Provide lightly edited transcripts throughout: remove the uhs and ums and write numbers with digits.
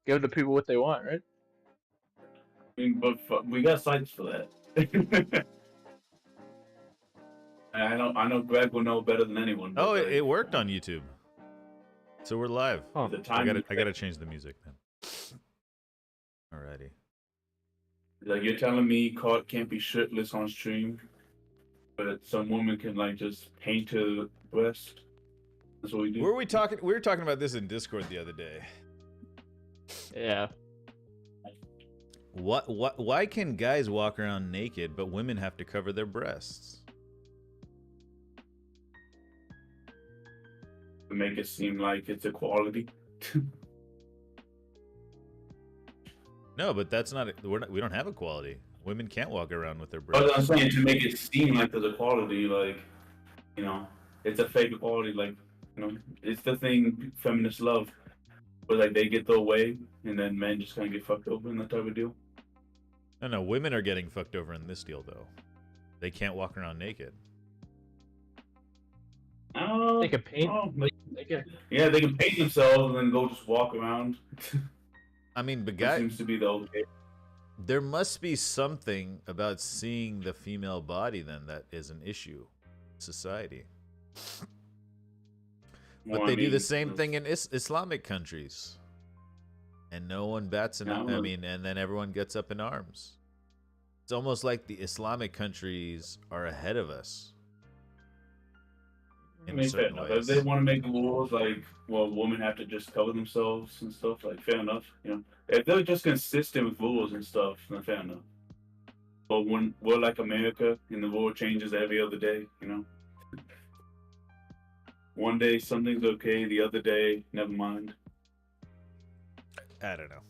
Give the people what they want, right? I mean, but we got sites for that. I know Greg will know better than anyone. Oh, it worked on YouTube. So we're live. Huh. I gotta change the music then. Alrighty. Like, you're telling me Cart can't be shirtless on stream, but some woman can like just paint her breast. That's what we do. Were we talking? We were talking about this in Discord the other day. Yeah. What? Why can guys walk around naked, but women have to cover their breasts? To make it seem like it's equality. No, but that's not. We don't have equality. Women can't walk around with their But breasts. I'm saying to make it seem like there's equality, like, you know, it's a fake equality. Like, you know, it's the thing feminists love, where like they get their way, and then men just kind of get fucked over in that type of deal. No, women are getting fucked over in this deal though. They can't walk around naked. They can paint. Yeah, they can paint themselves and then go just walk around. I mean, but That seems to be the okay. There must be something about seeing the female body then that is an issue in society. But they do the same thing in Islamic countries. And no one bats an eye. I mean, and then everyone gets up in arms. It's almost like the Islamic countries are ahead of us. I mean, fair enough. If they want to make rules like, well, women have to just cover themselves and stuff, like, fair enough. You know, if they're just consistent with rules and stuff, then fair enough. But when we're like America, and the world changes every other day, you know. One day something's okay, the other day, never mind. I don't know.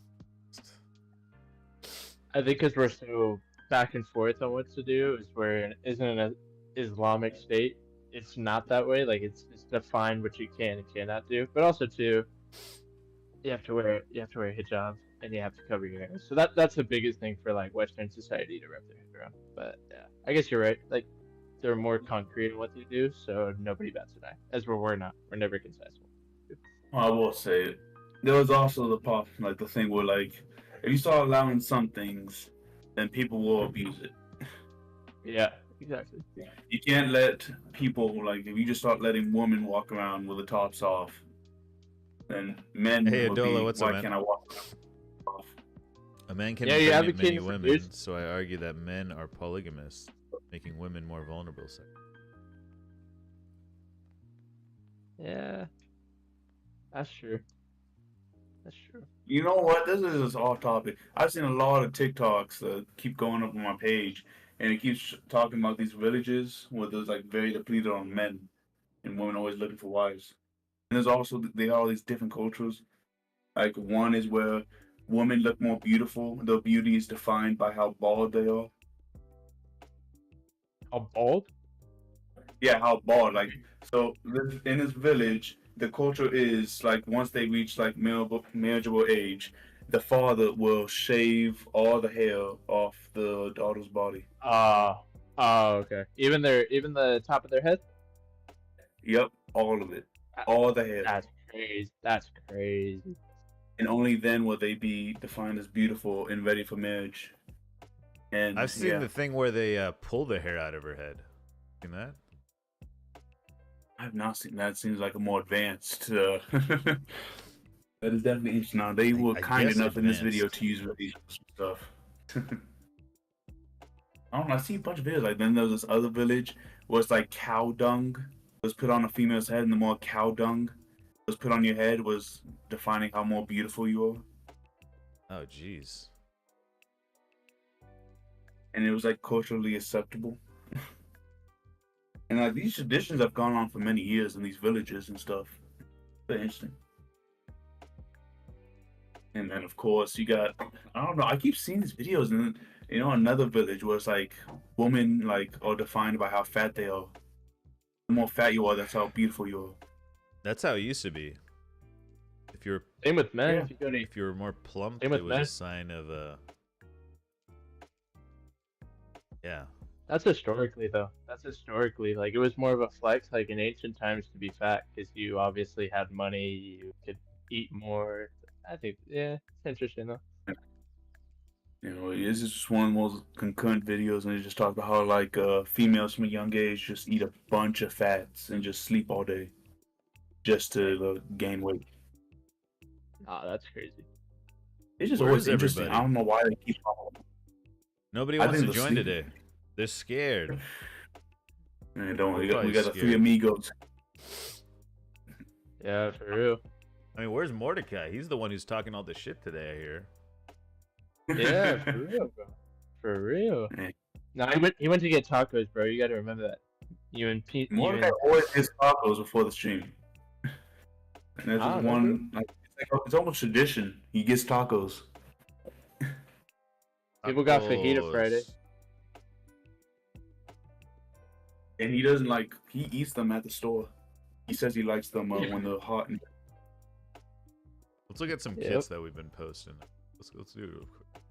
I think because we're so back and forth on what to do, is where isn't an Islamic state. It's not that way. Like it's defined what you can and cannot do. But also too, you have to wear a hijab and you have to cover your hair. So that's the biggest thing for like Western society to wrap their head around. But yeah, I guess you're right. Like they're more concrete in what they do, so nobody bats an eye. As we're not. We're never concise. I will say it. There was also the part, like the thing where like, if you start allowing some things, then people will abuse it. Yeah. Exactly. You can't let people, like, if you just start letting women walk around with the tops off, then men Hey, will Adola, be, what's why up, man? can't I walk off? A man can advocate many for women, dudes. so I argue that men are polygamists, making women more vulnerable. Yeah. That's true. That's true. You know what? This is just off topic. I've seen a lot of TikToks that keep going up on my page, and it keeps talking about these villages where there's like very depleted on men, and women always looking for wives. And there's also they are all these different cultures. Like one is where women look more beautiful. Their beauty is defined by how bald they are. How bald? Yeah, how bald. Like so, in this village, the culture is like once they reach like marriageable age, the father will shave all the hair off the daughter's body. Oh, okay. Even the top of their head? Yep, all of it. All the hair. That's crazy. That's crazy. And only then will they be defined as beautiful and ready for marriage. And I've seen the thing where they pull the hair out of her head. Seen that? I've not seen that. Seems like a more advanced. That is definitely interesting. Now they were kind enough in this video to use really stuff. I don't know. I see a bunch of videos. Like then there was this other village where it's like cow dung was put on a female's head, and the more cow dung was put on your head was defining how more beautiful you are. Oh, jeez. And it was like culturally acceptable. And like these traditions have gone on for many years in these villages and stuff. Very interesting. And then of course you got, I don't know, I keep seeing these videos and then, you know, another village where it's like women like are defined by how fat they are. The more fat you are, that's how beautiful you are. That's how it used to be. If you're same with men. Yeah. If you were more plump, same it with was men. a sign of yeah. That's historically though. That's historically like it was more of a flex like in ancient times to be fat because you obviously had money, you could eat more. I think it's interesting though. You know, this is just one of the most concurrent videos, and it just talks about how like females from a young age just eat a bunch of fats and just sleep all day, just to gain weight. Oh, that's crazy. It's just Where always is interesting. everybody? I don't know why they keep following. Nobody I wants think to they're join sleeping. today. They're scared. Man, don't They're we probably got the three scared. amigos. Yeah, for real. I mean, where's Mordecai? He's the one who's talking all the shit today, I hear. Yeah, for real, bro. For real. Hey. No, he went to get tacos, bro. You got to remember that. You and Pete. Mordecai always gets tacos before the stream. And there's Ah, just no, one, like, it's almost tradition. He gets tacos. People got fajita Friday. And he doesn't like, he eats them at the store. He says he likes them when they're hot. And... Let's look at some Yep. kits that we've been posting. Let's do it real quick.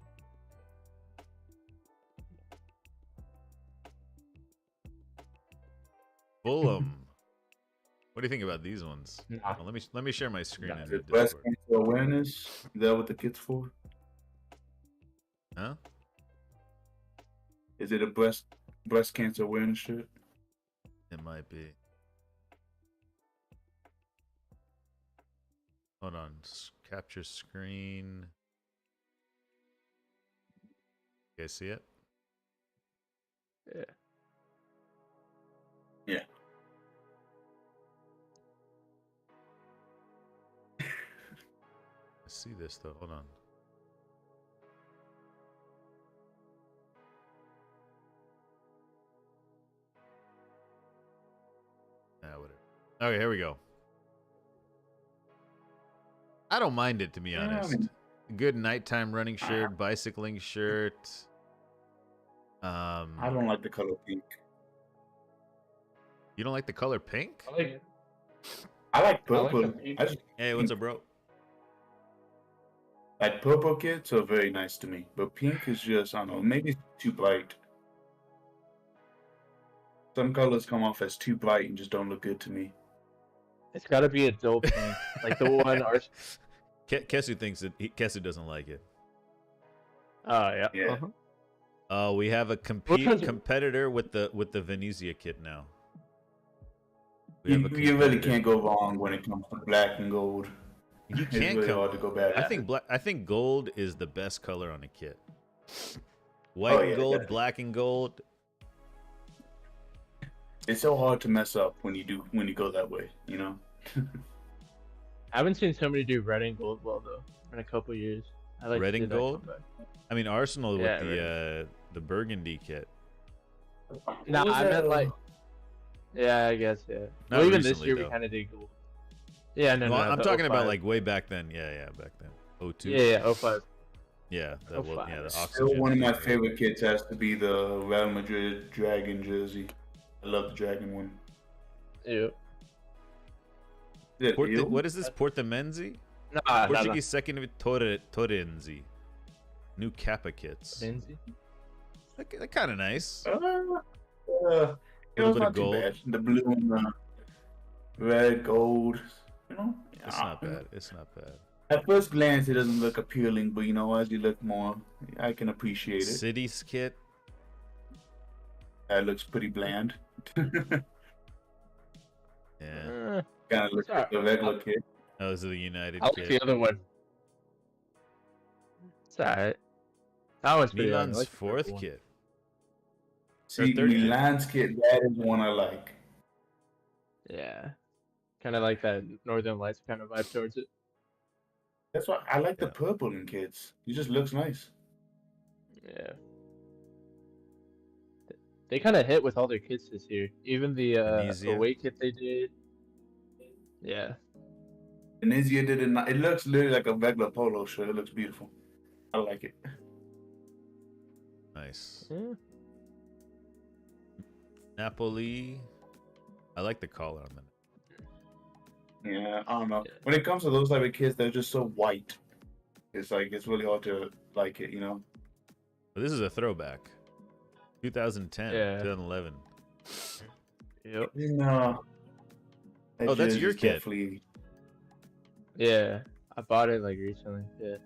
Fulham. What do you think about these ones? Nah. Well, let me share my screen in Is the it breast Discord. cancer awareness? Is that what the kit's for? Huh? Is it a breast cancer awareness shirt? It might be. Hold on. Capture screen. You guys see it? Yeah. Yeah. I see this though. Hold on. Whatever. Okay, here we go. I don't mind it, to be honest. Good nighttime running shirt, bicycling shirt. I don't like the color pink. You don't like the color pink? I like it. I like I like purple. the pink. I just Hey, what's up, bro? like purple kits are very nice to me, but pink is just, I don't know, maybe it's too bright. Some colors come off as too bright and just don't look good to me. It's got to be a dope pink, like the one. Kesu thinks it. Kesu doesn't like it. Oh yeah. Yeah. Oh, we have a competitor with the Venezia kit now. You really can't go wrong when it comes to black and gold. You It's can't really come. hard to go back. I think gold is the best color on a kit. White and gold, black and gold. It's so hard to mess up when you go that way, you know. I haven't seen somebody do red and gold well though in a couple years. I like Red to see and that gold? come back. I mean, Arsenal Yeah, with the burgundy kit. No, I meant like. Yeah, I guess yeah. Not Well, even this recently, year though. we kind of did gold. Yeah, no, Well, no. I'm the talking about 05. like way back then. Yeah, back then. 02. Yeah, 05. Yeah, the 05. the Still, oxygen. one of my favorite kits has to be the Real Madrid Dragon jersey. I love the Dragon one. Yeah. Is it you? What is this? Portamenzi? Nah, Portuguese second of Torrenzi. New Kappa kits. Lindsay? They're kind of nice. You Little know, it's bit of not too gold. bad. The blue and the red, gold. You know, It's not bad. It's not bad. At first glance, it doesn't look appealing, but you know, as you look more, I can appreciate it. City's kit. That looks pretty bland. Yeah. Kind of looks like the regular kit. Those are the United I like kit. the other one. It's alright. That one's pretty Milan's I like the fourth purple one. kit. See, third kit. Milan's kit, that is one I like. Yeah. Kind of like that Northern Lights kind of vibe towards it. That's why I like the Yeah. purple in kits. It just looks nice. Yeah. They kind of hit with all their kits this year. Even the Venezia. away kit they did. Yeah. Venezia did it. It looks literally like a regular polo shirt. It looks beautiful. I like it. Nice. Yeah. Napoli. I like the collar on them. Yeah, I don't know. Yeah. When it comes to those type of kits, they're just so white. It's like it's really hard to like it, you know. But this is a throwback. 2010, Yeah. 2011. Yep. No. Oh, that's your kit. Definitely... Yeah. I bought it like recently. Yeah.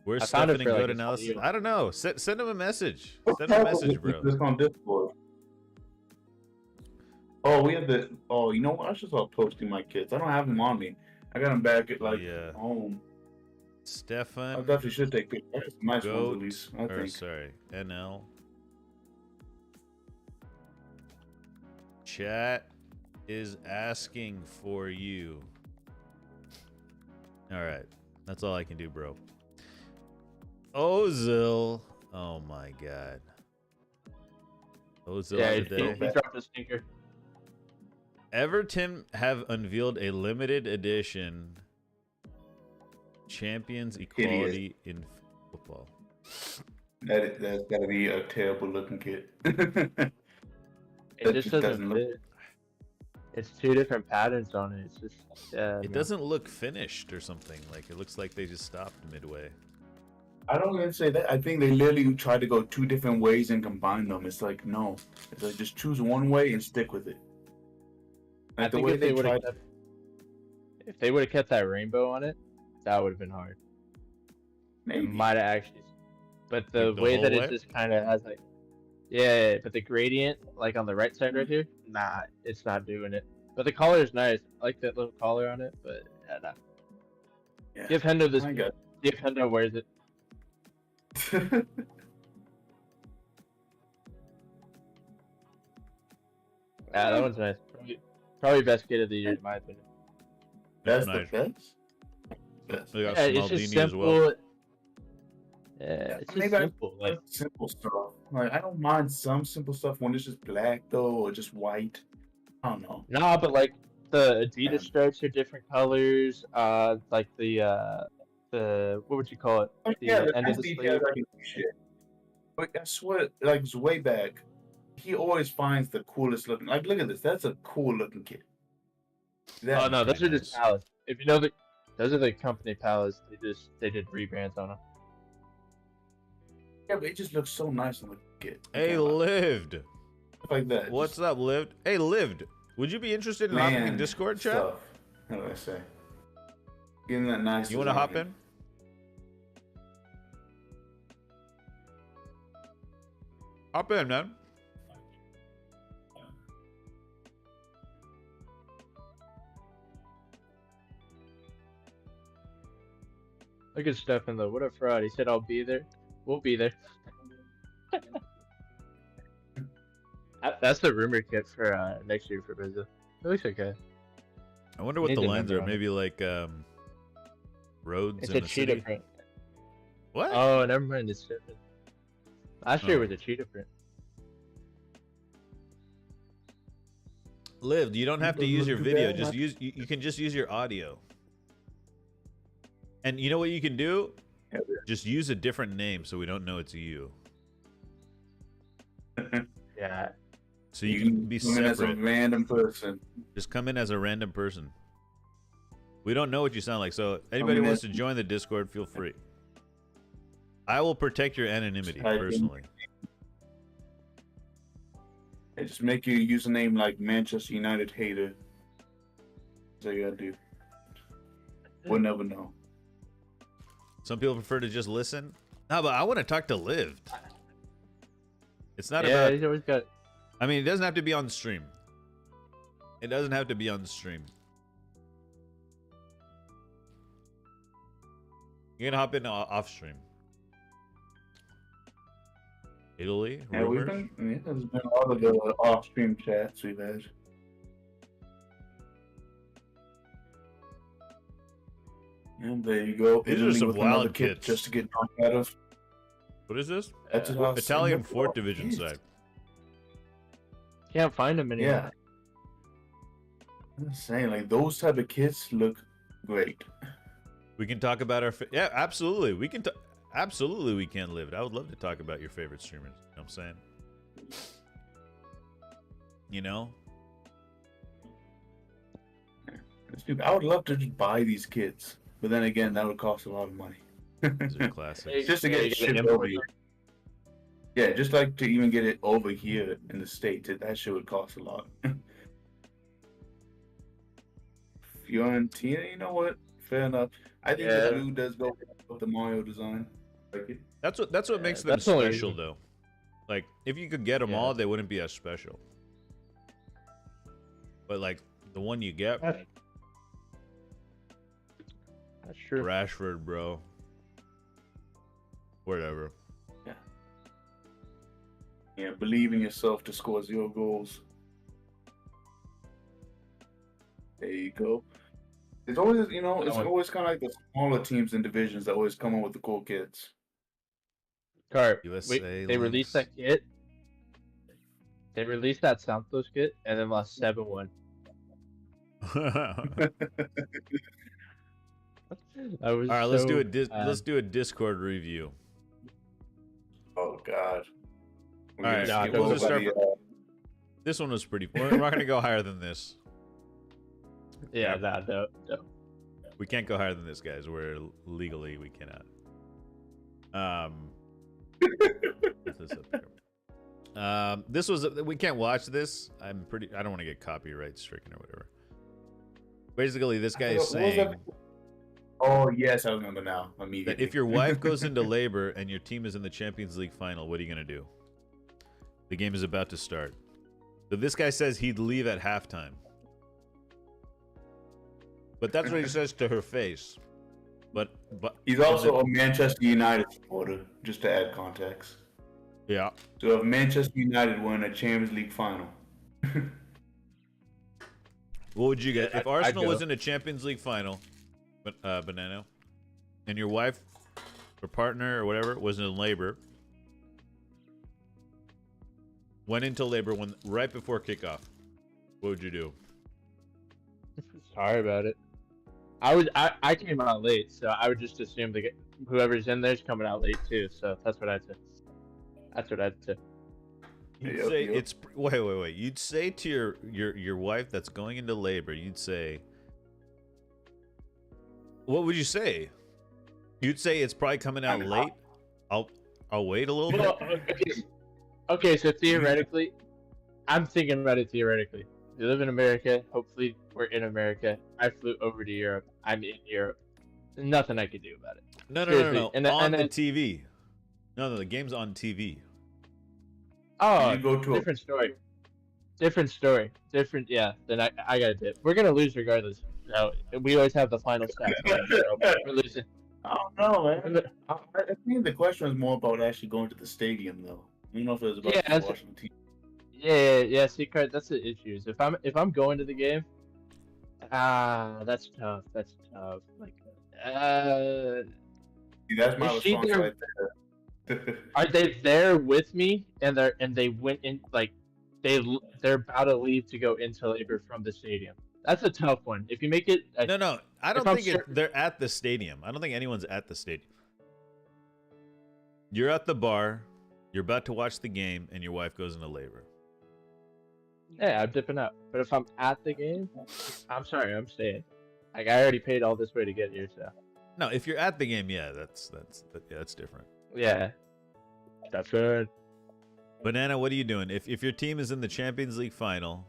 Where's I found it Stefan and for, like, Good a Analysis? deal. I don't know. Send him a message. What Send him a tab was message, bro. this on Discord? Oh, we have the. Oh, you know what? I should start posting my kids. I don't have them on me. I got them back at like Yeah. home. I Stefan definitely should take pictures. That's some nice ones Goat, at least. I or think. sorry, NL. Chat is asking for you. All right, that's all I can do, bro. Ozil. Oh my god. Ozil Yeah, today. he dropped a stinker. Everton have unveiled a limited edition Champions Equality in football. That's gotta be a terrible looking kid. It just doesn't fit. It's two different patterns on it. It's just. It doesn't look finished or something. Like it looks like they just stopped midway. I don't even say that. I think they literally tried to go two different ways and combine them. It's like no, it's like just choose one way and stick with it. Like I think if they would have kept that rainbow on it, that would have been hard. Maybe. It might have actually, but the Like the way that whole it just kind of has like, yeah, but the gradient like on the right side right here, nah, it's not doing it. But the collar is nice. I like that little collar on it, but yeah, nah. Yeah. Give Hendo this. I got Give Hendo wears it. Yeah, that one's nice. Probably best kid of the year in my opinion. That's nice. the best. Best. They got Yeah, it's just Smaldini simple. as well. Yeah, it's just Maybe simple. Like simple stuff. Like I don't mind some simple stuff when it's just black though, or just white. I don't know. nah, but like the Adidas Yeah. stripes are different colors. Like the what would you call it? Like, The yeah, the end of nice the details sleeve. I can appreciate. But I swear, like it's way back, he always finds the coolest looking. Like, look at this. That's a cool looking kid. Oh no, those are pretty just nice. palettes. If you know those are the company palettes. They did rebrands on them. Yeah, but it just looks so nice on the kid. Hey, Lived. Stuff like that. What's just up, Lived? Hey, Lived. Would you be interested in hopping in Discord chat? stuff. How do I say? Getting that nice. You want to hop design. in? Hop in, man. Look at Stefan though. What a fraud. He said I'll be there. We'll be there. That's the rumor kit for next year for Bizzo. It looks okay. I wonder what Need the the lines number are. on it. Maybe like roads It's in a the cheetah city. print. What? Oh, never mind. It's different. Last year Oh. was a cheetah print. Lived. You don't have to Doesn't use look your too video. bad, Just huh? use. You can just use your audio. And you know what you can do? Yeah, Just use a different name so we don't know it's you. Yeah. So you can be come in as a separate. random person. Just come in as a random person. We don't know what you sound like, so anybody in wants as- to join the Discord, feel free. I will protect your anonymity Type in- personally. Hey, just make your username like Manchester United hater. That's all you gotta do. We'll never know. Some people prefer to just listen. No, but I want to talk to Lived. It's not Yeah, about. he's always got. I mean, it doesn't have to be on stream. It doesn't have to be on stream. You can hop in off stream. Italy, Yeah, we've rumors. been. Yeah, there's been a lot of the off-stream chats we've had. And there you go. These are Italy some with another wild kid kids. just to get knocked out of. What is this? That's what I was saying Italian before. 4th Division Jeez. side. Can't find him anymore. Yeah. I'm just saying, like those type of kids look great. We can talk about our. Yeah, absolutely. We can. Absolutely, we can live it. I would love to talk about your favorite streamers. You know what I'm saying? You know? I would love to just buy these kids, but then again, that would cost a lot of money. These are classics. Just to get it shipped over here. Yeah, just like to even get it over here in the States, that shit would cost a lot. Fiorentina, you know what? Fair enough. I think the blue does go with the Mario design. Like it. That's what makes them that's only- special, though. Like, if you could get them all, they wouldn't be as special. But like the one you get, That's true. Rashford, bro. Whatever. Yeah, believe in yourself to score 0 goals. There you go. It's always, it's always kind of like the smaller teams and divisions that always come up with the cool kids. Carp, USA they released that kit. They released that Santos kit and then lost 7-1. All right, let's do let's do a Discord review. Oh God. All right, we'll just start. This one was pretty. We're not gonna go higher than this. Yeah, no. We can't go higher than this, guys. We're legally we cannot. This was we can't watch this. I don't want to get copyright stricken or whatever. Basically, this guy is saying. Oh yes, I remember now. Immediately. That if your wife goes into labor and your team is in the Champions League final, what are you gonna do? The game is about to start. So this guy says he'd leave at halftime. But that's what he says to her face. But he's also a Manchester United supporter, just to add context. Yeah. So if Manchester United won a Champions League final. What would you get if Arsenal was in a Champions League final, Banana, and your wife or partner or whatever was in labor, went into labor right before kickoff? What would you do? Sorry about it. I came out late, so I would just assume whoever's in there's coming out late too. So that's what I'd say. You'd say it's wait. You'd say to your wife that's going into labor, you'd say, what would you say? You'd say it's probably coming out late. I'll wait a little bit. Okay, so theoretically, I'm thinking about it theoretically. We live in America. Hopefully, we're in America. I flew over to Europe. I'm in Europe. There's nothing I could do about it. No. On the TV. No, the game's on TV. Oh, different story. Different, yeah. Then I got a dip. We're gonna lose regardless. So we always have the final stats. So we're losing. I don't know, man. I think the question was more about actually going to the stadium, though. I don't know if it was about watching TV. Yeah. See, Kurt, that's the issue. If I'm going to the game, that's tough. Like, see, that's my response right there. Are they there with me, and they went in like they're about to leave to go into labor from the stadium? That's a tough one. If you make it, no, I don't think they're at the stadium. I don't think anyone's at the stadium. You're at the bar. You're about to watch the game, and your wife goes into labor. Yeah, I'm dipping out. But if I'm at the game, I'm sorry, I'm staying. Like, I already paid all this way to get here, so. No, if you're at the game, yeah, that's different. Yeah, that's good. Banana, what are you doing? If your team is in the Champions League final,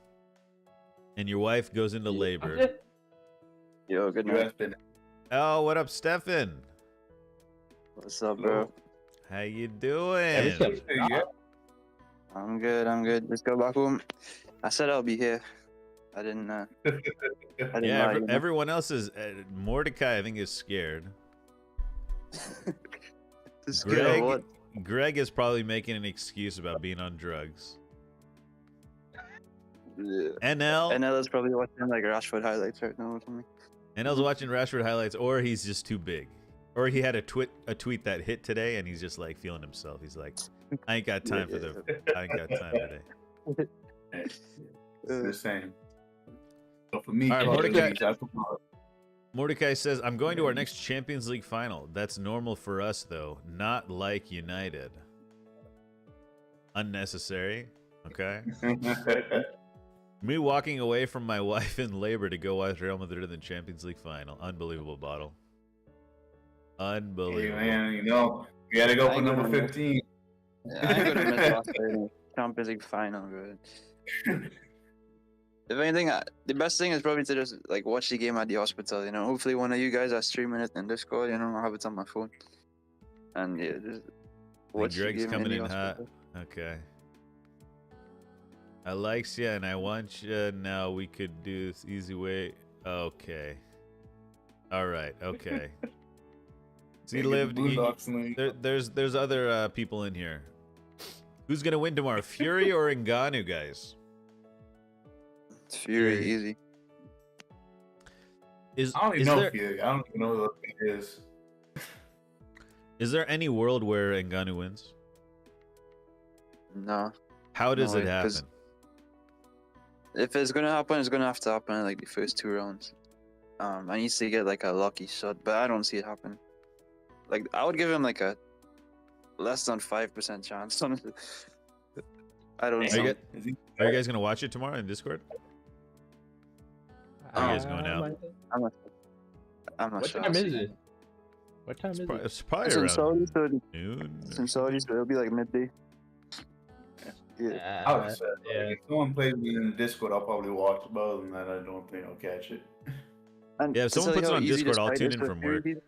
and your wife goes into labor. Yo, good night. Oh, what up, Stefan? What's up, bro? How you doing? I'm good. Just go back home. I said I'll be here. I didn't yeah, everyone else is. Mordecai, I think, is scared. Greg is probably making an excuse about being on drugs. Yeah. NL is probably watching like Rashford highlights right now or something. NL's watching Rashford highlights, or he's just too big. Or he had a tweet that hit today, and he's just like feeling himself. He's like, I ain't got time I ain't got time today. It's the same. So for me, all right, Mordecai says, I'm going to our next Champions League final. That's normal for us, though. Not like United. Unnecessary. Okay. Me walking away from my wife in labor to go watch Real Madrid in the Champions League final. Unbelievable, Bottle. Unbelievable. Hey, man, you gotta go for number 15. Yeah, I ain't gonna miss last Champions League final, bro. If anything, the best thing is probably to just like watch the game at the hospital. You know, hopefully one of you guys are streaming it in Discord. You know, I'll have it on my phone. And yeah, just watch the Greg's game coming the in hot. hospital. Okay. I likes ya and I want ya. Now we could do this easy way. Okay. All right. Okay. So he lived. There's other people in here. Who's gonna win tomorrow, Fury or Ngannou, guys? It's Fury, easy. Is I don't is even know there Fury. I don't even know what it is. is there any world where Ngannou wins? No. How does No it way, happen? 'cause if it's gonna happen, it's gonna have to happen in like the first 2 rounds. I need to get like a lucky shot, but I don't see it happen. Like I would give him like a less than 5% chance. Honestly, I don't Are see. you, are you guys gonna watch it tomorrow in Discord? Are you guys going out? I'm not What sure. time is it? What time is it? It's probably It's in Saudi, around so noon. it's in Saudi, so it'll be like midday. Yeah. I would say, yeah. if someone plays me in Discord, I'll probably watch. But other than that, I don't think I'll catch it. And Yeah, if to someone tell puts you it how on easy Discord, this I'll fight tune is in for from Fury, work.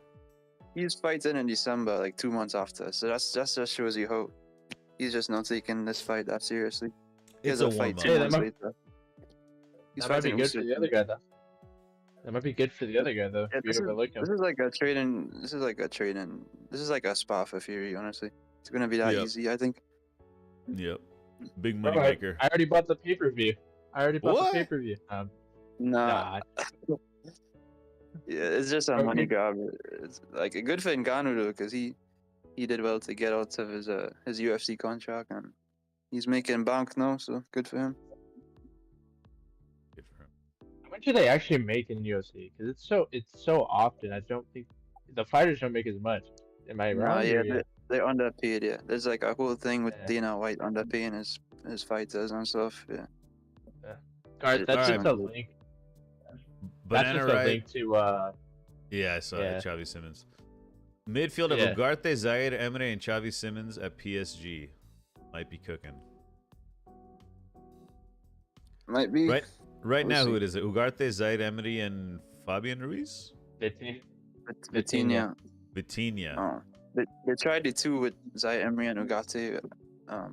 He's fighting in December, like 2 months after. So that just shows you how he's just not taking this fight that seriously. He It's has a fight warm-up. 2 Yeah, that months might- later. He's That might be fighting good for Usyk. the other guy, though. That might be good for the other guy, though. Yeah, If you overlook him. this is like a training. This is like a training. This is like a spa for Fury. Honestly, it's gonna be that Yep. easy. I think. Yep. Big Bro, money maker. I already bought the pay-per-view. What? the pay-per-view. Nah. Yeah, it's just a Okay. money grab. It's like good for Ngannou though, because he did well to get out of his UFC contract and he's making bank now. So good for him. Good for him. How much do they actually make in UFC? Because it's so often. I don't think the fighters don't make as much. Am I Nah, wrong? yeah, Or- they're underpaid. Yeah, there's like a whole thing with Yeah. Dana White underpaying his fighters and stuff. Yeah. Guard, that's Alright. just a link. Banana That's just a right. link to Yeah, I saw Yeah. it. Xavi Simmons. Midfield of Yeah. Ugarte, Zaire Emery, and Xavi Simmons at PSG. Might be cooking. Might be. Right We'll now, who see. it is? Ugarte, Zaire Emery, and Fabian Ruiz? Vitinha. Vitinha. Oh, they tried the 2 with Zaire Emery and Ugarte,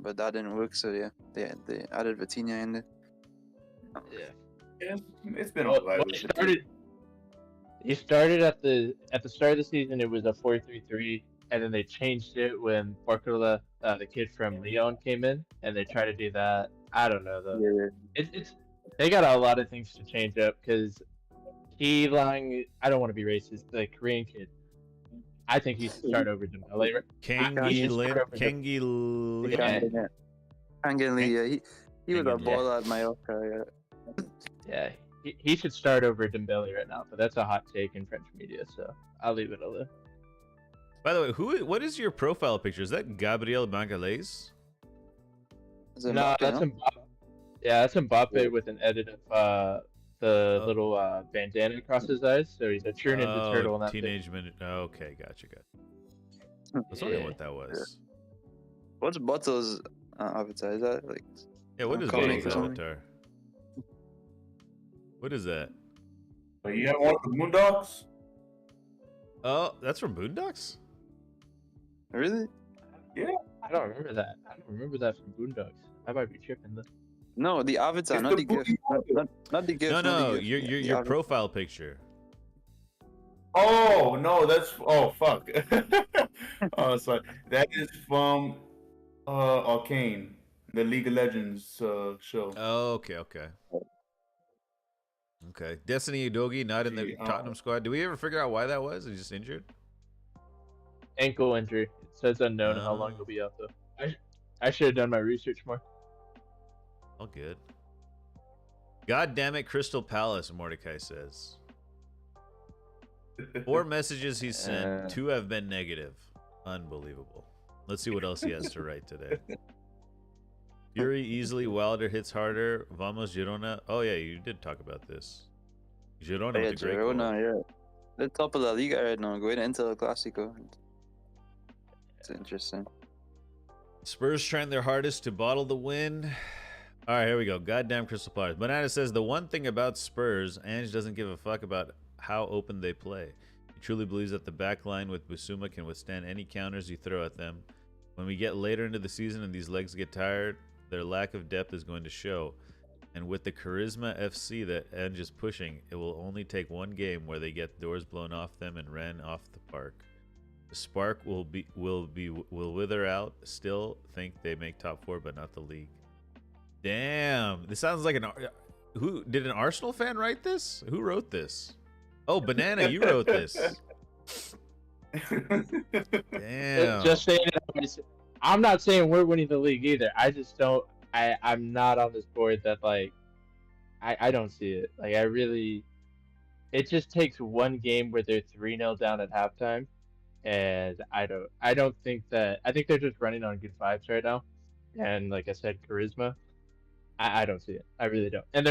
but that didn't work. So yeah, they added Vitinha in there. yeah. It's been Well, alright. well, he started at the start of the season. It was a 4-3-3, and then they changed it when Barcola, the kid from Lyon, came in, and they tried to do that. I don't know though. Yeah. It's they got a lot of things to change up because he Lang. I don't want to be racist. The Korean kid. I think he should start over Dembele. Kengi just Lin. start over the- Kengi Lin. Yeah. Kangin Lee, yeah, he was a Kangin Lee. baller at Mallorca. Yeah, he should start over Dembele right now. But that's a hot take in French media, so I'll leave it alone. By the way, what is your profile picture? Is that Gabriel Magalhaes? Yeah. No, that's Mbappe. Yeah, that's Mbappe with an edit of the little bandana across his eyes, so he's a true Ninja Turtle in that Teenage Minute. Okay, gotcha. I was wondering Yeah. what that was. What's Bottle's avatar? Is that like? Yeah, what is Comic Bottle's or something? avatar? What is that? But you haven't watched the Moondocks? Oh, that's from Boondocks? Really? I don't remember that. I don't remember that from Boondocks. I might be tripping though. No, the avatar, It's not the the gift. Boogie Not the gift. No, not the no, gift. your The your avatar. profile picture. Oh no, that's fuck. Oh, sorry. That is from Arcane, the League of Legends show. Oh, okay. Okay. Destiny Udogi not in the Gee, Tottenham squad. Did we ever figure out why that was? Is he just injured? Ankle injury. It says unknown how long he'll be out though. I should have done my research more. All good. God damn it, Crystal Palace, Mordecai says. 4 messages he sent, 2 have been negative. Unbelievable. Let's see what else he has to write today. Fury easily, Wilder hits harder. Vamos Girona. Oh yeah, you did talk about this. Girona Yeah, with the great Girona, goal. yeah. They're top of the Liga right now, going into the Clasico. It's interesting. Spurs trying their hardest to bottle the win. All right, here we go. Goddamn Crystal Palace. Banana says the one thing about Spurs, Ange doesn't give a fuck about how open they play. He truly believes that the back line with Busuma can withstand any counters you throw at them. When we get later into the season and these legs get tired, their lack of depth is going to show. And with the Charisma FC that Ange is pushing, it will only take one game where they get doors blown off them and ran off the park. The spark will wither out. Still think they make top 4, but not the league. Damn, this sounds like who did an Arsenal fan write this? Who wrote this? Oh, Banana, you wrote this. Damn. Just saying it. I'm not saying we're winning the league either. I just don't. I'm not on this board that like. I don't see it. Like I really. It just takes one game where they're 3-0 down at halftime, and I don't think that. I think they're just running on good vibes right now, and like I said, charisma. I don't see it. I really don't. And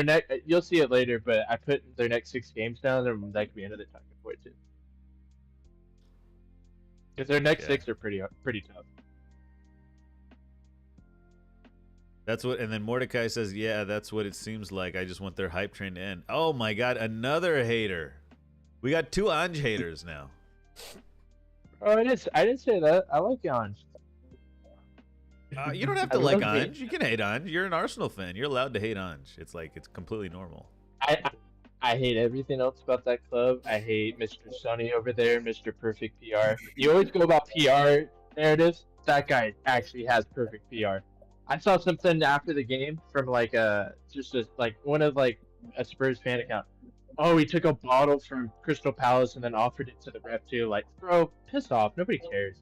you'll see it later, but I put their next 6 games down, and that could be another talking point too. Because their next 6 are pretty tough. That's what, and then Mordecai says, "Yeah, that's what it seems like. I just want their hype train to end." Oh my God, another hater. We got 2 Ange haters now. Oh, I didn't say that. I like Ange. You don't have to like Ange. You can hate Ange. You're an Arsenal fan. You're allowed to hate Ange. It's completely normal. I hate everything else about that club. I hate Mr. Sonny over there, Mr. Perfect PR. You always go about PR narratives. That guy actually has perfect PR. I saw something after the game from one of a Spurs fan account. Oh, he took a bottle from Crystal Palace and then offered it to the ref too. Like, bro, piss off. Nobody cares.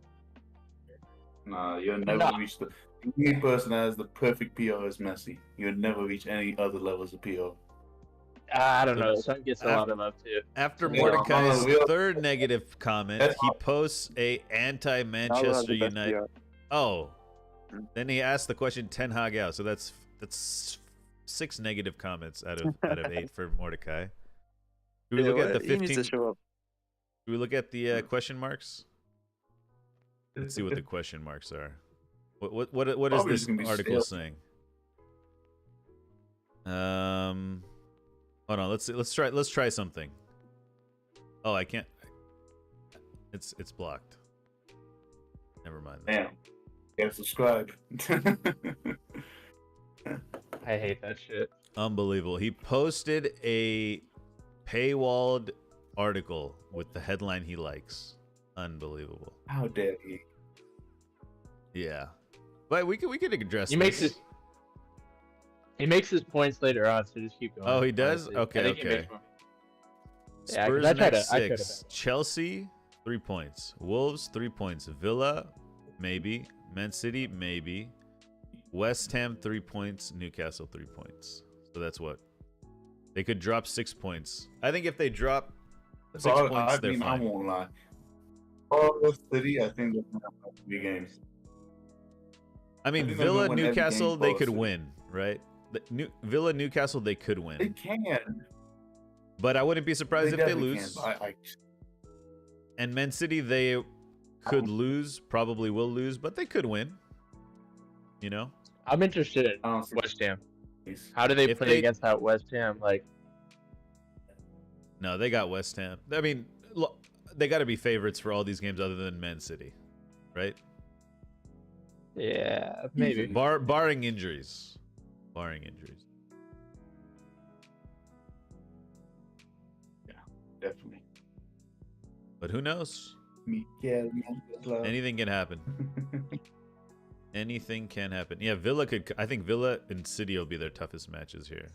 Nah, you'll never reach the only person that has the perfect PR is Messi. You'll never reach any other levels of PR. I don't know. Son gets a lot of love too. After Mordecai's third negative comment, he posts a anti-Manchester United. Oh, then he asked the question Ten Hag out. So that's 6 negative comments out of 8 for Mordecai. Do we look at the 15? Do we look at the question marks? Let's see what the question marks are. What is this article saying? Hold on. Let's try something. Oh, I can't. It's blocked. Never mind. Damn. Yeah, subscribe. I hate that shit. Unbelievable. He posted a paywalled article with the headline he likes. Unbelievable. How dare he? Yeah, but we could address. He makes his points later on, so just keep going. Oh, he does. Honestly. Okay. Yeah, Spurs I next 6. Chelsea 3 points. Wolves 3 points. Villa maybe. Man City maybe. West Ham 3 points. Newcastle 3 points. So that's what they could drop 6 points. I think if they drop 6 points, they're fine. I won't lie. Forest City, I think they're gonna have 3 games. I mean, Villa, Newcastle, they could win, right? Villa, Newcastle, they could win. They can. But I wouldn't be surprised if they lose. And Man City, they could lose, probably will lose, but they could win. You know? I'm interested in West Ham. How do they play against that West Ham? No, they got West Ham. I mean, look, they got to be favorites for all these games other than Man City, right? Yeah, maybe. Barring injuries. Yeah, definitely. But who knows? Anything can happen. Anything can happen. Yeah, I think Villa and City will be their toughest matches here.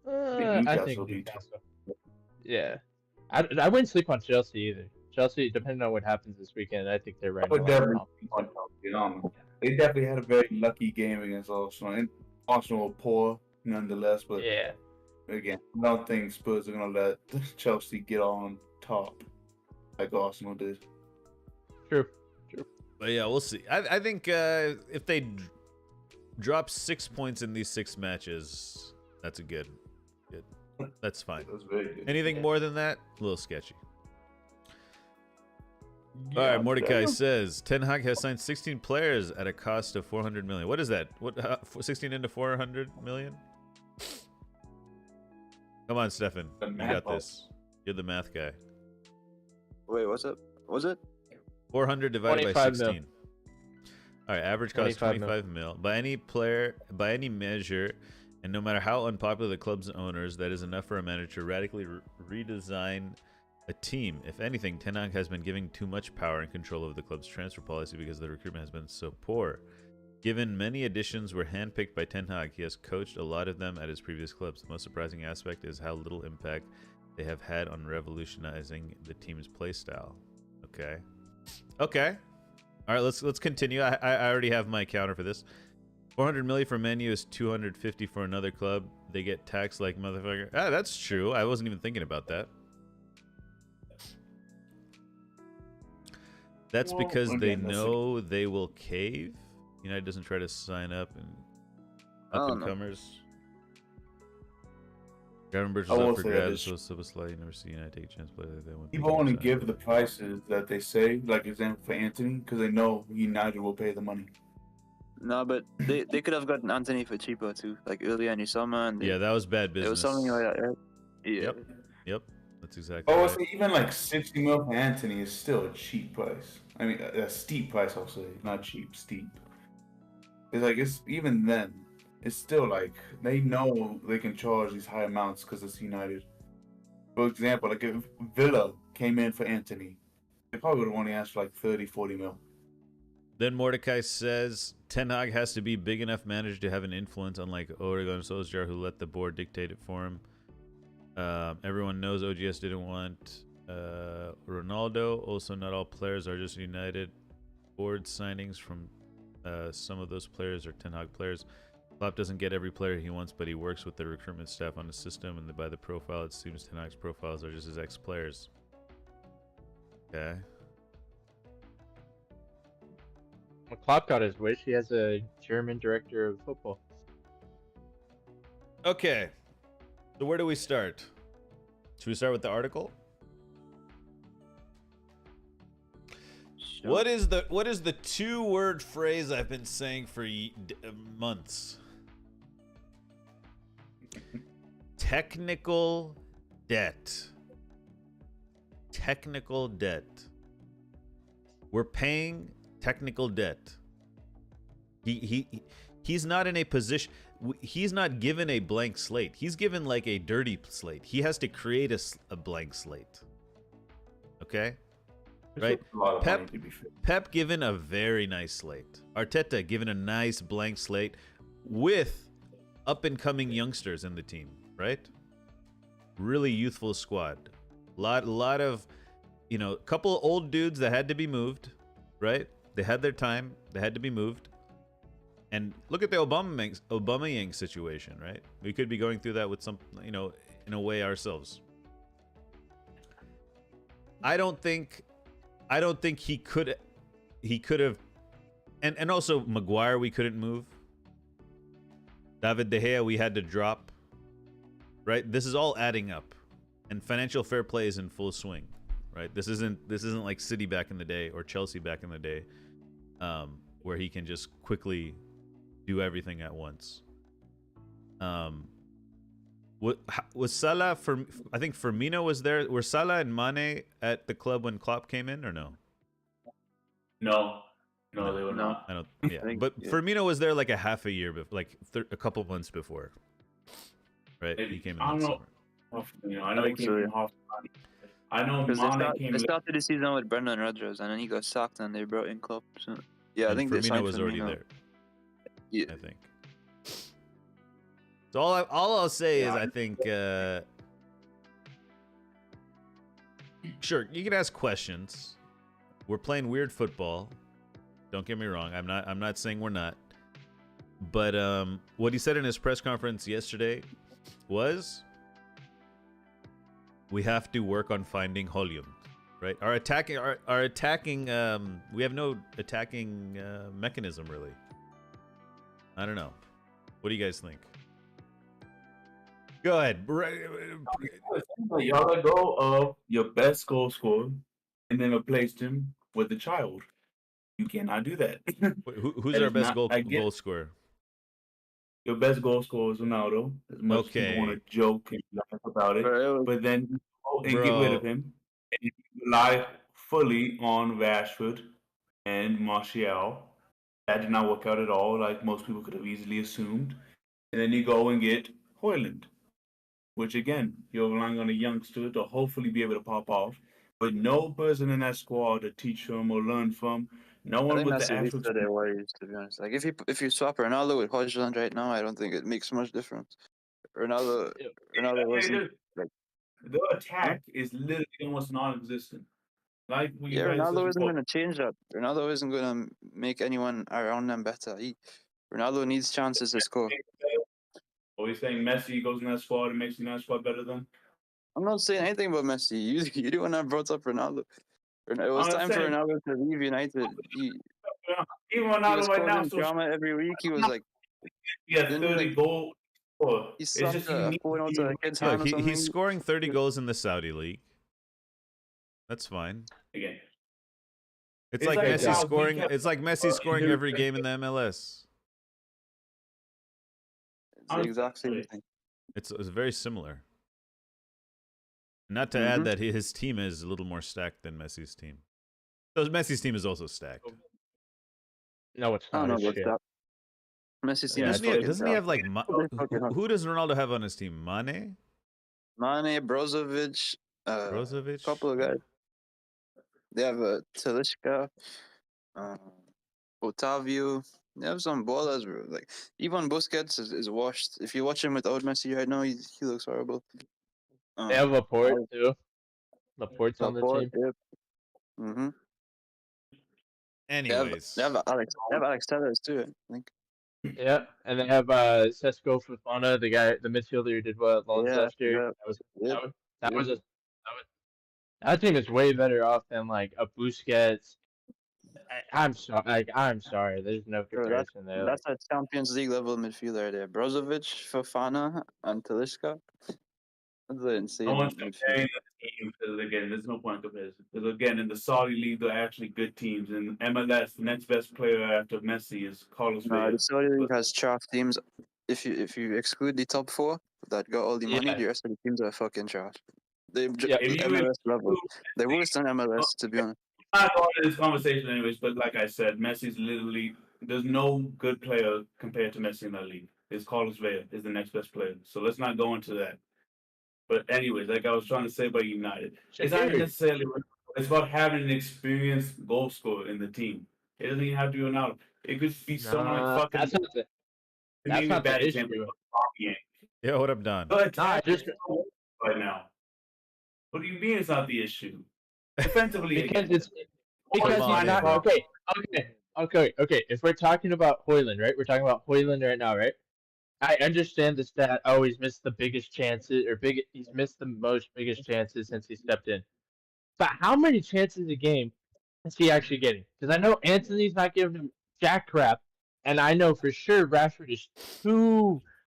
I think Newcastle. Yeah. I wouldn't sleep on Chelsea either. Chelsea, depending on what happens this weekend, I think they're right. They definitely had a very lucky game against Arsenal. And Arsenal were poor, nonetheless. But yeah, again, I don't think Spurs are gonna let Chelsea get on top like Arsenal did. True. But yeah, we'll see. I think if they drop 6 points in these 6 matches, that's a good. That's fine. That's very good. Anything more than that, a little sketchy. All right, Mordecai says Ten Hag has signed 16 players at a cost of 400 million. What is that? What 16 into 400 million? Come on, Stefan. You got this. You're the math guy. Wait, what's up? Was it 400 divided by 16? Mil. All right, average cost 25 mil. By any player, by any measure, and no matter how unpopular the club's owners, that is enough for a manager to radically redesign a team. If anything, Ten Hag has been giving too much power and control over the club's transfer policy because the recruitment has been so poor. Given many additions were handpicked by Ten Hag, he has coached a lot of them at his previous clubs. The most surprising aspect is how little impact they have had on revolutionizing the team's play style. Okay. Okay. All right, let's continue. I already have my counter for this. 400 million for Man U is 250 for another club. They get taxed like motherfucker. Ah, that's true. I wasn't even thinking about that. That's because they know they will cave. United doesn't try to sign up and up-and-comers. Gravenberch was up for grabs, so Szoboszlai, you never see United take a chance play like that. People only give the prices that they say, like example for Anthony, because they know United will pay the money. No, but they could have gotten Anthony for cheaper too, like earlier in the summer. And yeah, that was bad business. It was something like that, right? Yeah. Yep. That's exactly. Oh, right. So even like 60 mil for Anthony is still a cheap price. I mean, a steep price, I'll say, not cheap, steep. It's like even then, it's still like they know they can charge these high amounts because it's United. For example, like if Villa came in for Anthony, they probably would have only asked for like 30, 40 mil. Then Mordecai says Ten Hag has to be big enough manager to have an influence, unlike Oregon and Solskjaer, who let the board dictate it for him. Everyone knows OGS didn't want Ronaldo. Also, not all players are just United. Board signings from some of those players are Ten Hag players. Klopp doesn't get every player he wants, but he works with the recruitment staff on the system, and by the profile, it seems Ten Hag's profiles are just his ex-players. Okay. Well, Klopp got his wish. He has a German director of football. Okay. So where do we start? Should we start with the article? Sure. What is the two-word phrase I've been saying for months? Technical debt. Technical debt. We're paying technical debt. He's not in a position. He's not given a blank slate. He's given like a dirty slate. He has to create a blank slate. Okay? Right? Pep given a very nice slate. Arteta given a nice blank slate with up-and-coming youngsters in the team, right? Really youthful squad. Lot of, a couple of old dudes that had to be moved, right? They had their time. They had to be moved. And look at the Aubameyang situation, right? We could be going through that with some, in a way ourselves. I don't think he could have, and also Maguire we couldn't move. David De Gea we had to drop. Right? This is all adding up, and financial fair play is in full swing. Right? This isn't like City back in the day or Chelsea back in the day, where he can just quickly do everything at once. Was Salah I think Firmino was there. Were Salah and Mane at the club when Klopp came in, or no? No, they were not. I don't. Yeah, but Firmino was there like a half a year, like a couple months before. Right, he came in. I don't know. I know he came from half. I know Mane came. They started the season with Brendan Rodgers, and then he got sacked, and they brought in Klopp. So yeah, I think Firmino was already there. Yeah, I think. So all I'll say is I think sure, you can ask questions. We're playing weird football. Don't get me wrong. I'm not saying we're not. But what he said in his press conference yesterday was we have to work on finding Hollywood, right? Our attacking we have no attacking mechanism really. I don't know. What do you guys think? Go ahead. Y'all let go of your best goal scorer and then replaced him with the child. You cannot do that. Wait, who's That our is best not. I get goal scorer? your best goal scorer is Ronaldo. As much as people want Okay, to joke and laugh about it, Bro, but then you go and get rid of bro. him and you rely fully on Rashford and Martial. That did not work out at all, like most people could have easily assumed. And then you go and get Hoyland, which again, you're relying on a youngster to hopefully be able to pop off, but no person in that squad to teach from or learn from. No I one think with that's the the least actual of their experience. worries, to be honest. Like if you swap Ronaldo with Hojlund right now, I don't think it makes much difference. Ronaldo Ronaldo wasn't like The huh? attack is literally almost non-existent. Like what you Yeah, guys said Ronaldo isn't before. gonna change that. Ronaldo isn't gonna make anyone around them better. Ronaldo needs chances to score. Are we saying Messi goes in that squad and makes the United squad better than? I'm not saying anything about Messi. You the one that brought up Ronaldo. It was I'm time for saying Ronaldo to leave United. even He was Ronaldo right now, causing so drama every week. He was like, he has didn't he 30 like goal score. he It's slapped just you a need phone out to a kid's Look, hand or he's something? scoring 30 goals in the Saudi league. That's fine. again. It's It's like like Hey, Messi Doc. how we scoring. kept It's like Messi scoring injury. every game in the MLS. It's the exact same Honestly, thing. It's very similar. Not to add Mm-hmm. that his team is a little more stacked than Messi's team. So Messi's team is also stacked. No, it's I don't not. know It's about shit. that. Messi's team Yeah, is Doesn't he? fucking Doesn't he tough. have like They fucking hard. who does Ronaldo have on his team? Mane, Mane, Brozovic, Brozovic. couple of guys. They have Talisca, uh, Otavio. They have some ballers, bro. Like even Busquets is washed. If you watch him without Messi right now, he looks horrible. they have Laporte Al- too. Laporte's on the Laporte, team. yep. Mm-hmm. Anyways, They have Alex Tellez too. I think. Yeah, and they have Sesko Fofana, the midfielder who did well at Lens Yeah, last year. yeah, yep, That yep. was that team is way better off than like a Busquets. I'm sorry. There's no Bro, comparison there. Like, that's a Champions League level midfielder there. Brozovic, Fofana, and Talisca. That's an no insane one's midfield. comparing the teams because again, there's no point in comparison. Because again, in the Saudi league, they're actually good teams. In MLS, the next best player after Messi is Carlos No, the Vela. Saudi League But has trash teams. If you exclude the top four that got all the money, yeah, the rest of the teams are fucking trash. They yeah. if you MLS level. exclude, They're worse than MLS, to be honest. I'm not going into this conversation anyways, but like I said, Messi's literally there's no good player compared to Messi in that league. It's Carlos Vela is the next best player. So let's not go into that. But anyways, like I was trying to say about United, it's not even Shaqiri. necessarily it's about having an experienced goal scorer in the team. It doesn't even have to be Ronaldo. It could be someone like Nah, fucking. To that's name a not bad the example, issue. Bobby. yeah, what up, Don? The No, I attack is just so right now. What do you mean it's not the issue? Defensively because again. it's Come because he's on not in. okay. If we're talking about Hoyland, right? We're talking about Hoyland right now, right? I understand the stat. Oh, he's missed the biggest chances, he's missed the most biggest chances since he stepped in. But how many chances a game is he actually getting? Because I know Anthony's not giving him jack crap, and I know for sure Rashford is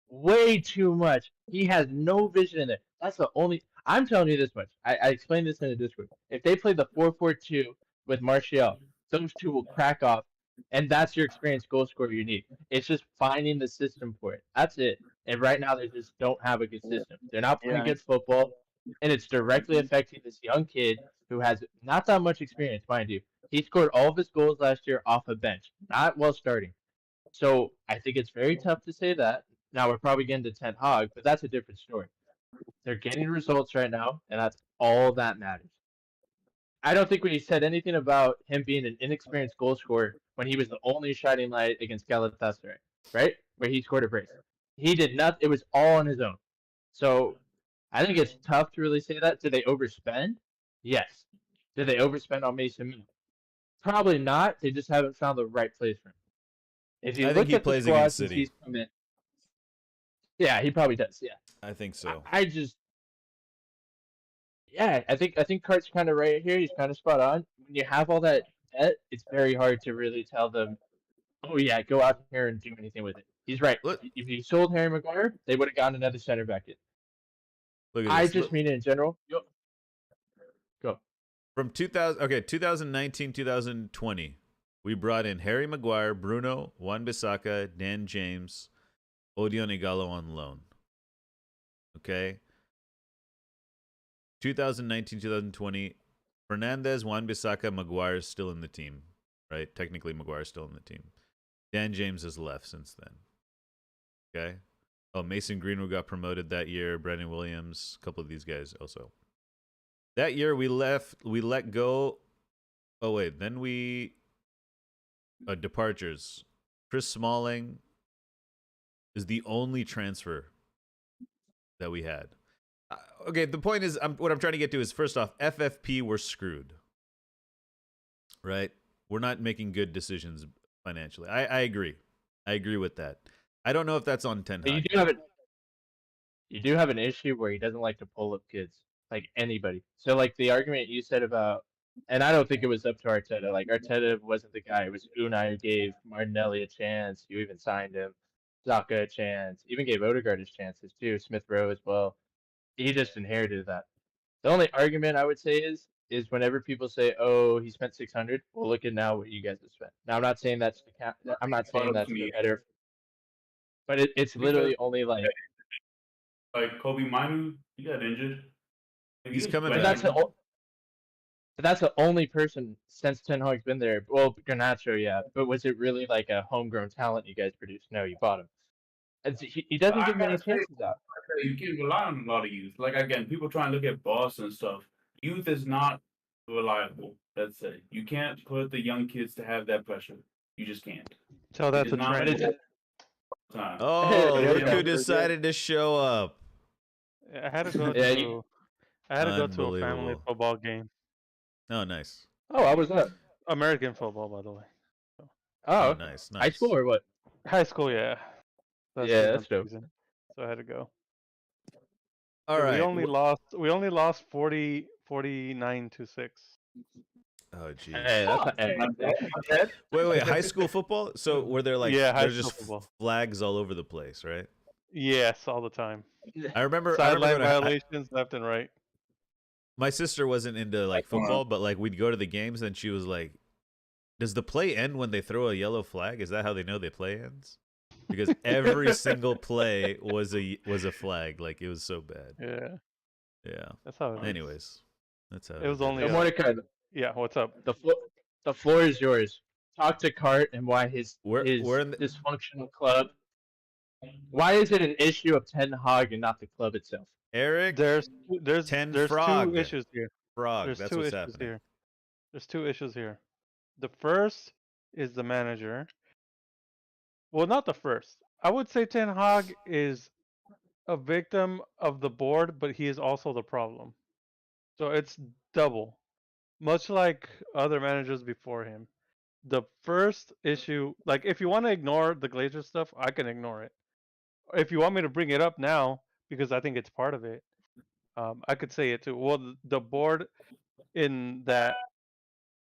way too much. He has no vision in it. That's the only. I'm telling you this much. I explained this in the Discord. If they play the 4-4-2 with Martial, those two will crack off, and that's your experienced goal scorer you need. It's just finding the system for it. That's it. And right now they just don't have a good system. They're not playing Yeah. good football, and it's directly affecting this young kid who has not that much experience, mind you. He scored all of his goals last year off a bench, not while starting. So I think it's very tough to say that. Now we're probably getting to Ten Hag, but that's a different story. They're getting results right now, and that's all that matters. I don't think we said anything about him being an inexperienced goal scorer when he was the only shining light against Galatasaray, right? Where he scored a brace. He did not. It was all on his own. So I think it's tough to really say that. Did they overspend? Yes. Did they overspend on Mason Mount? Probably not. They just haven't found the right place for him. If you I think look he at the plays squad against since City. he's come in, yeah, he probably does. Yeah, I think so. I think Cart's kind of right here. He's kind of spot on. When you have all that debt, it's very hard to really tell them, oh yeah, go out here and do anything with it. He's right. Look, If you sold Harry Maguire, they would have gotten another center back in. look at I this. just mean in general. Go. From 2019, 2020, we brought in Harry Maguire, Bruno, Wan-Bissaka, Dan James, Odion Igalo on loan. Okay. 2019, 2020, Fernandez, Wan-Bissaka, Maguire is still in the team, right? Technically, Maguire is still in the team. Dan James has left since then. Okay. Oh, Mason Greenwood got promoted that year. Brendan Williams, a couple of these guys also. That year we let go. Oh wait, then departures. Chris Smalling is the only transfer that we had. Okay, the point is, what I'm trying to get to is, first off, FFP, we're screwed. Right? We're not making good decisions financially. I agree. I agree with that. I don't know if that's on Ten Hag. You do have an issue where he doesn't like to pull up kids, like anybody. So like the argument you said about, and I don't think it was up to Arteta. Like Arteta wasn't the guy. It was Unai who gave Martinelli a chance. You even signed him. Zaka a chance. Even gave Odegaard his chances too. Smith Rowe as well. He just inherited that. The only argument I would say is whenever people say, "Oh, he spent 600," well, look at now what you guys have spent. Now I'm not saying that's I'm not saying that's the better, but it's literally only like Kobe Minu, he got injured. He's coming but back. that's the only person since Ten Hag's been there. Well, Garnacho, yeah, but was it really like a homegrown talent you guys produced? No, you bought him. He doesn't give many chances out. You can't rely on a lot of youth. Like again, people try and look at Boston and stuff. Youth is not reliable. Let's say you can't put the young kids to have that pressure. You just can't. So that's a trend. Oh, look who decided to show up. I had to go to a family football game. Oh, nice. Oh, how was that? American football, by the way. Oh, nice. High school or what? High school, yeah. That's dope. So I had to go. All right. We only lost 49-6. Oh, geez. Hey, that's wait. High school football? So were there there's just football. Flags all over the place, right? Yes, all the time. I remember sideline violations left and right. My sister wasn't into football, but we'd go to the games and she was like, "Does the play end when they throw a yellow flag? Is that how they know the play ends?" Because every single play was a flag. Like it was so bad. Yeah. That's how. Anyways, that's how it was. Only. Yeah. What's up? The floor is yours. Talk to Cart and why his dysfunctional club. Why is it an issue of Ten Hag and not the club itself? Eric, there's Frog. 2 issues here. Frog, that's what's happening. Here. There's 2 issues here. The first is the manager. Well, not the first. I would say Ten Hag is a victim of the board, but he is also the problem. So it's double. Much like other managers before him. The first issue, if you want to ignore the Glazer stuff, I can ignore it. If you want me to bring it up now, because I think it's part of it, I could say it too. Well, the board, in that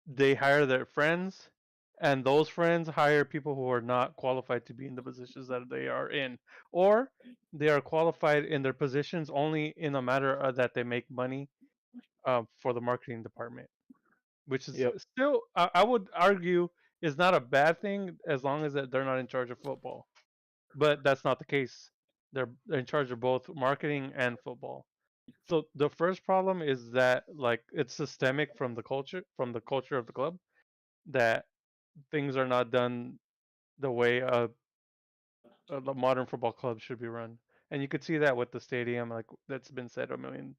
they hire their friends, and those friends hire people who are not qualified to be in the positions that they are in, or they are qualified in their positions only in a matter of that they make money for the marketing department, which is still, I would argue, is not a bad thing as long as they're not in charge of football. But that's not the case. They're in charge of both marketing and football. So the first problem is that it's systemic from the culture of the club, that things are not done the way a modern football club should be run. And you could see that with the stadium, that's been said a million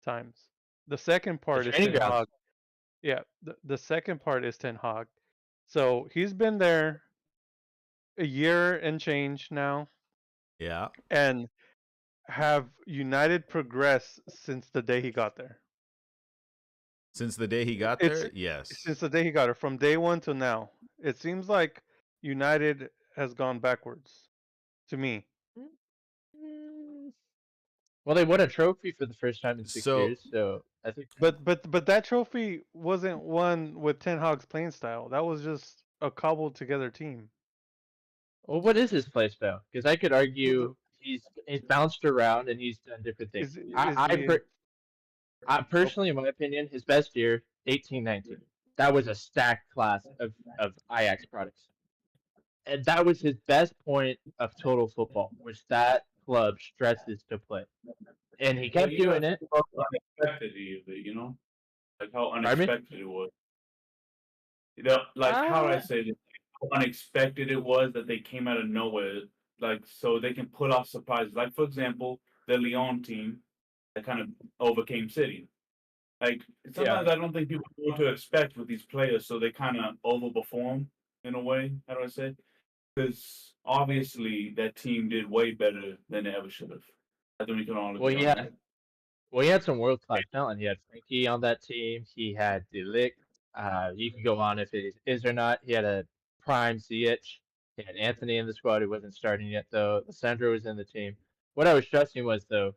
times. The second part is Ten Hag. Yeah, the second part is Ten Hag. So he's been there a year and change now. Yeah. And have United progressed since the day he got there? Since the day he got there? Yes. Since the day he got there, from day one to now. It seems like United has gone backwards, to me. Well, they won a trophy for the first time in 6 years, so I think. But that trophy wasn't won with Ten Hag's playing style. That was just a cobbled together team. Well, what is his play style? Because I could argue he's bounced around and he's done different things. I personally, in my opinion, his best year 18-19. That was a stacked class of Ajax products. And that was his best point of total football, was that club stresses to play. And he kept doing it. Unexpected, you know? Like how Pardon me? unexpected it was. You know, like how I say this, how unexpected it was that they came out of nowhere. Like so they can pull off surprises. Like for example, the Lyon team that kind of overcame City. Like sometimes I don't think people know what to expect with these players, so they kind of overperform in a way. How do I say? Because obviously that team did way better than they ever should have. I think we can all Well, agree on that. he had some world class talent. He had Frankie on that team. He had Delic. You could go on if it is or not. He had a prime Ziyech. He had Anthony in the squad who wasn't starting yet though. Sandro was in the team. What I was stressing was though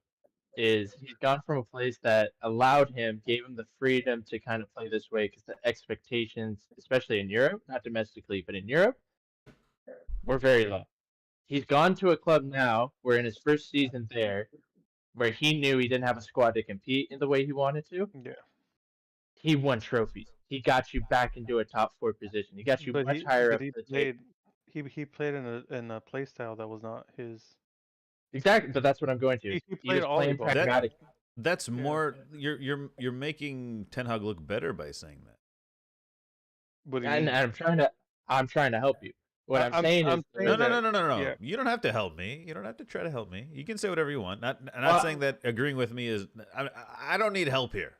is he's gone from a place that allowed him, gave him the freedom to kind of play this way because the expectations, especially in Europe, not domestically, but in Europe, were very low. He's gone to a club now where in his first season there, where he knew he didn't have a squad to compete in the way he wanted to, Yeah. he won trophies. He got you back into a top 4 position. He got you much higher up the table. He played in a play style that was not his. Exactly, but that's what I'm going to. He He played was playing volleyball. pragmatic. That's more. You're making Ten Hag look better by saying that. What do you And mean? I'm trying to help you. What I'm saying is No. Yeah. You don't have to help me. You don't have to try to help me. You can say whatever you want. Not Well, saying that agreeing with me is. I don't need help here.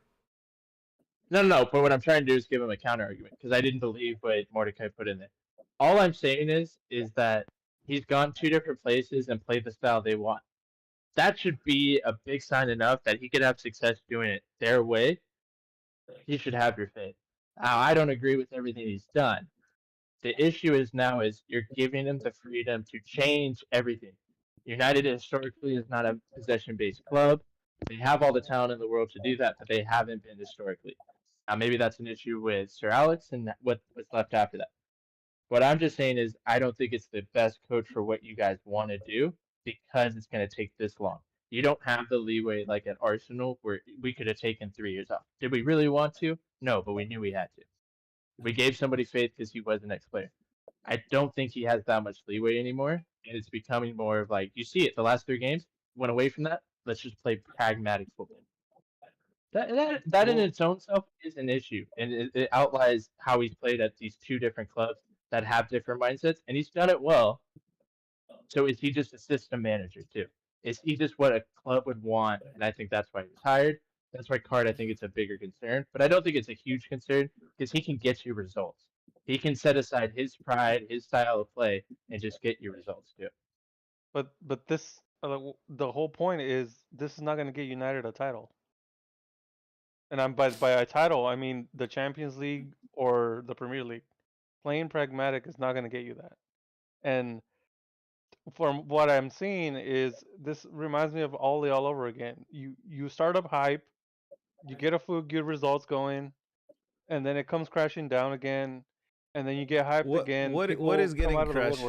No. But what I'm trying to do is give him a counter argument because I didn't believe what Mordecai put in there. All I'm saying is that he's gone 2 different places and played the style they want. That should be a big sign enough that he could have success doing it their way. He should have your faith. Now, I don't agree with everything he's done. The issue is now is you're giving him the freedom to change everything. United historically is not a possession-based club. They have all the talent in the world to do that, but they haven't been historically. Maybe that's an issue with Sir Alex and what's left after that. What I'm just saying is I don't think it's the best coach for what you guys want to do because it's going to take this long. You don't have the leeway like at Arsenal where we could have taken 3 years off. Did we really want to? No, but we knew we had to. We gave somebody faith because he was the next player. I don't think he has that much leeway anymore, and it's becoming more of like you see it. The last 3 games went away from that. Let's just play pragmatic football. That in its own self is an issue, and it outlines how he's played at these 2 different clubs that have different mindsets, and he's done it well. So is he just a system manager too? Is he just what a club would want? And I think that's why he was hired. That's why Card, I think it's a bigger concern, but I don't think it's a huge concern because he can get you results. He can set aside his pride, his style of play, and just get you results too. But this the whole point is this is not going to get United a title. And I'm by a title, I mean the Champions League or the Premier League. Playing pragmatic is not going to get you that. And from what I'm seeing is this reminds me of Ollie all over again. You start up hype, you get a few good results going, and then it comes crashing down again, and then you get hyped again. What is getting crashed?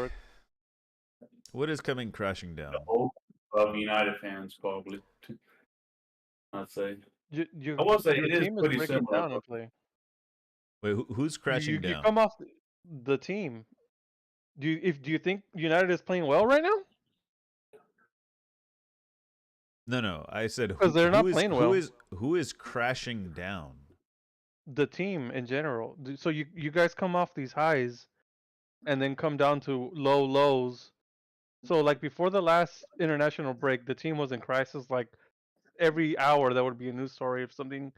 What is coming crashing down? The hope of United fans, probably. I'd say. I will say it is pretty similar. Wait, who's crashing down? You come off the team. Do you think United is playing well right now? No. I said because they're not playing well. Who is crashing down? The team in general. So you guys come off these highs, and then come down to low lows. So like before the last international break, the team was in crisis. Like every hour, there would be a news story of something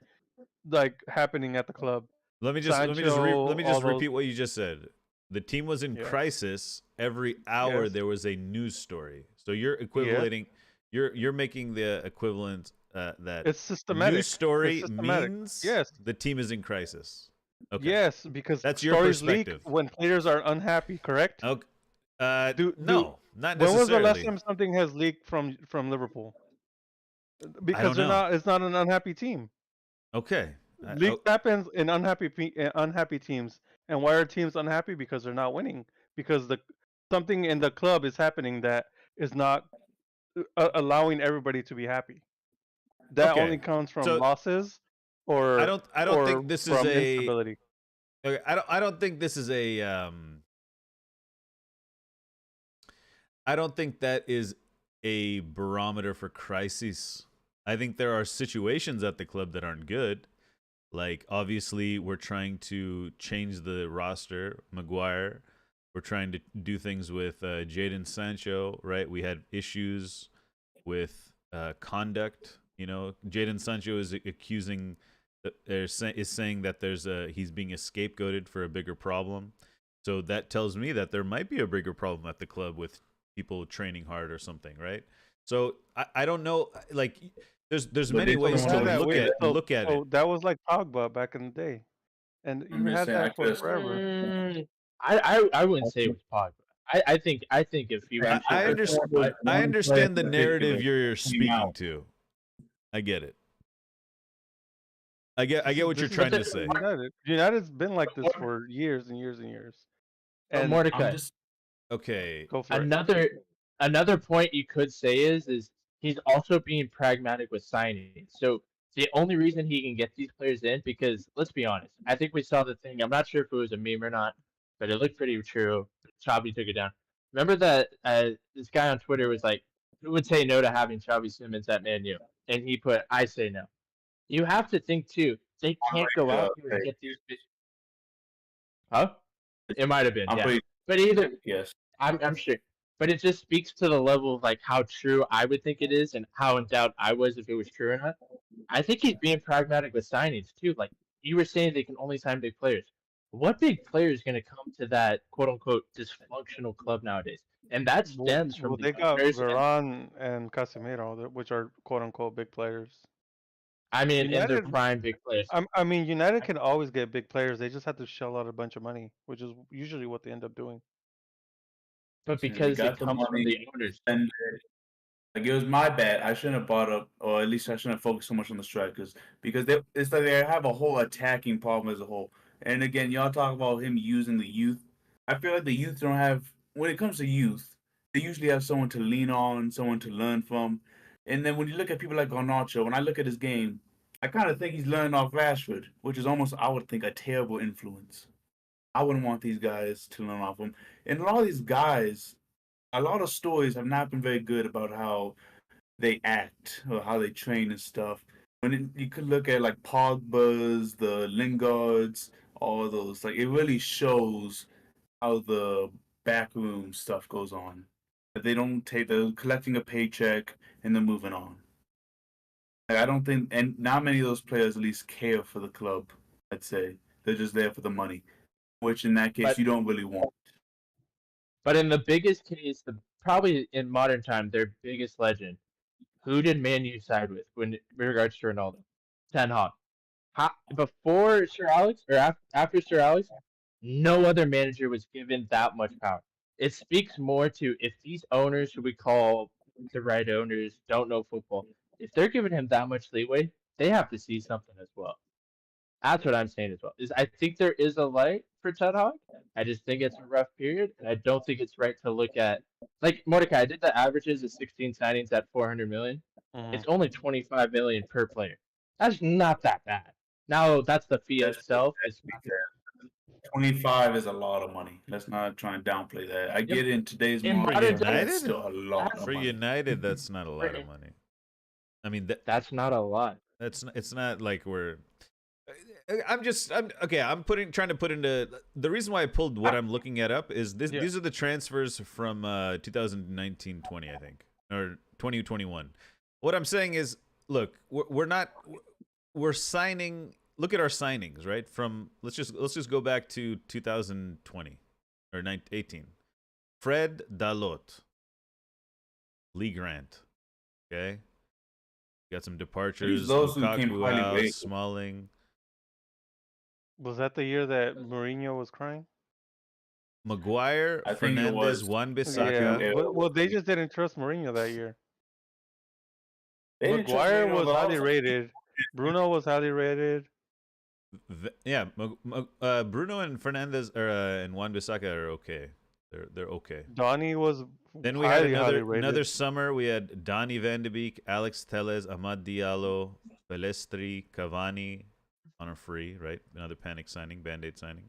like happening at the club. Let me just repeat what you just said. The team was in crisis. Every hour there was a news story. So you're equivalating. You're making the equivalent that it's systematic. News story means the team is in crisis. Okay. Yes, because that's your perspective. Leak when players are unhappy, correct? Okay. Not necessarily. When was the last time something has leaked from Liverpool? Because it's not an unhappy team. Okay. Leak happens in unhappy teams. And why are teams unhappy? Because they're not winning. Because something in the club is happening that is not allowing everybody to be happy. That only comes from losses or I don't think this is from a. instability. Okay, I don't think this is a. I don't think that is a barometer for crises. I think there are situations at the club that aren't good. Like, obviously, we're trying to change the roster. Maguire, we're trying to do things with Jadon Sancho, right? We had issues with conduct. You know, Jadon Sancho is accusing, is saying that he's being scapegoated for a bigger problem. So that tells me that there might be a bigger problem at the club with people training hard or something, right? So I don't know, like there's many ways to look at it. That was like Pogba back in the day, and I'm you just had saying, that for forever. I wouldn't say it was Pogba. I think if he actually I understand the narrative you're speaking to. I get it. I get what you're trying to say. United's been like this for years and years and years. And Mordecai, okay, go for another point you could say is he's also being pragmatic with signing. So the only reason he can get these players in, because let's be honest, I think we saw the thing. I'm not sure if it was a meme or not, but it looked pretty true. Xavi took it down. Remember that this guy on Twitter was like, "Who would say no to having Xavi Simons at Man U?" And he put, "I say no." You have to think too. They can't go out here and get these. Huh? It might have been, yeah. But either, yes, I'm sure. But it just speaks to the level of like how true I would think it is, and how in doubt I was if it was true or not. I think he's being pragmatic with signings too. Like you were saying, they can only sign big players. What big player is going to come to that quote unquote dysfunctional club nowadays? And that stems from the they got owners Varane and Casemiro, which are quote unquote big players. I mean, in their United, prime, big players. I mean, United can always get big players. They just have to shell out a bunch of money, which is usually what they end up doing. But because it comes from the owners. And like it was my bad. I shouldn't have brought up, or at least I shouldn't have focused so much on the strikers because it's like they have a whole attacking problem as a whole. And again, y'all talk about him using the youth. I feel like the youth don't have, when it comes to youth, they usually have someone to lean on, someone to learn from. And then when you look at people like Garnacho, when I look at his game, I kind of think he's learning off Rashford, which is almost, I would think, a terrible influence. I wouldn't want these guys to learn off him. And a lot of these guys, a lot of stories have not been very good about how they act or how they train and stuff. You could look at like Pogba's, the Lingards, all those. Like it really shows how the backroom stuff goes on. That they're collecting a paycheck and they're moving on. Like, I don't think, and not many of those players at least care for the club. I'd say they're just there for the money, which in that case you don't really want. But in the biggest case, probably in modern time, their biggest legend, who did Man U side with when in regards to Ronaldo? Ten Hag. Before Sir Alex or after Sir Alex, no other manager was given that much power. It speaks more to if these owners, who we call the right owners, don't know football, if they're giving him that much leeway, they have to see something as well. That's what I'm saying as well. Is I think there is a light for Ten Hag. I just think it's a rough period, and I don't think it's right to look at like Mordecai. I did the averages of 16 signings at 400 million. Mm-hmm. It's only 25 million per player. That's not that bad. Now that's the fee itself. 25 is a lot of money. Let's not try and downplay that. I get it in today's market. It's still a lot of for money. United. That's not a lot of money. I mean, that's not a lot. It's not like we're. I'm trying to put into the reason why I pulled what I'm looking at up is this. Yeah. These are the transfers from 2019-20, I think, or 2021. What I'm saying is, look, we're signing. Look at our signings, right? From let's just go back to 2020 or 18. Fred Dalot, Lee Grant, okay. Got some departures. Those who came out, Smalling. Was that the year that Mourinho was crying? Maguire, Fernandez, Wan-Bissaka. Yeah, well, they just didn't trust Mourinho that year. Maguire was highly rated. Bruno was highly rated. Bruno and Fernandez and Wan-Bissaka are okay. They're okay. Donny was. Then we had another summer. We had Donny Van de Beek, Alex Telles, Amad Diallo, Pelestri, Cavani, on a free, right? Another panic signing, Band-Aid signing.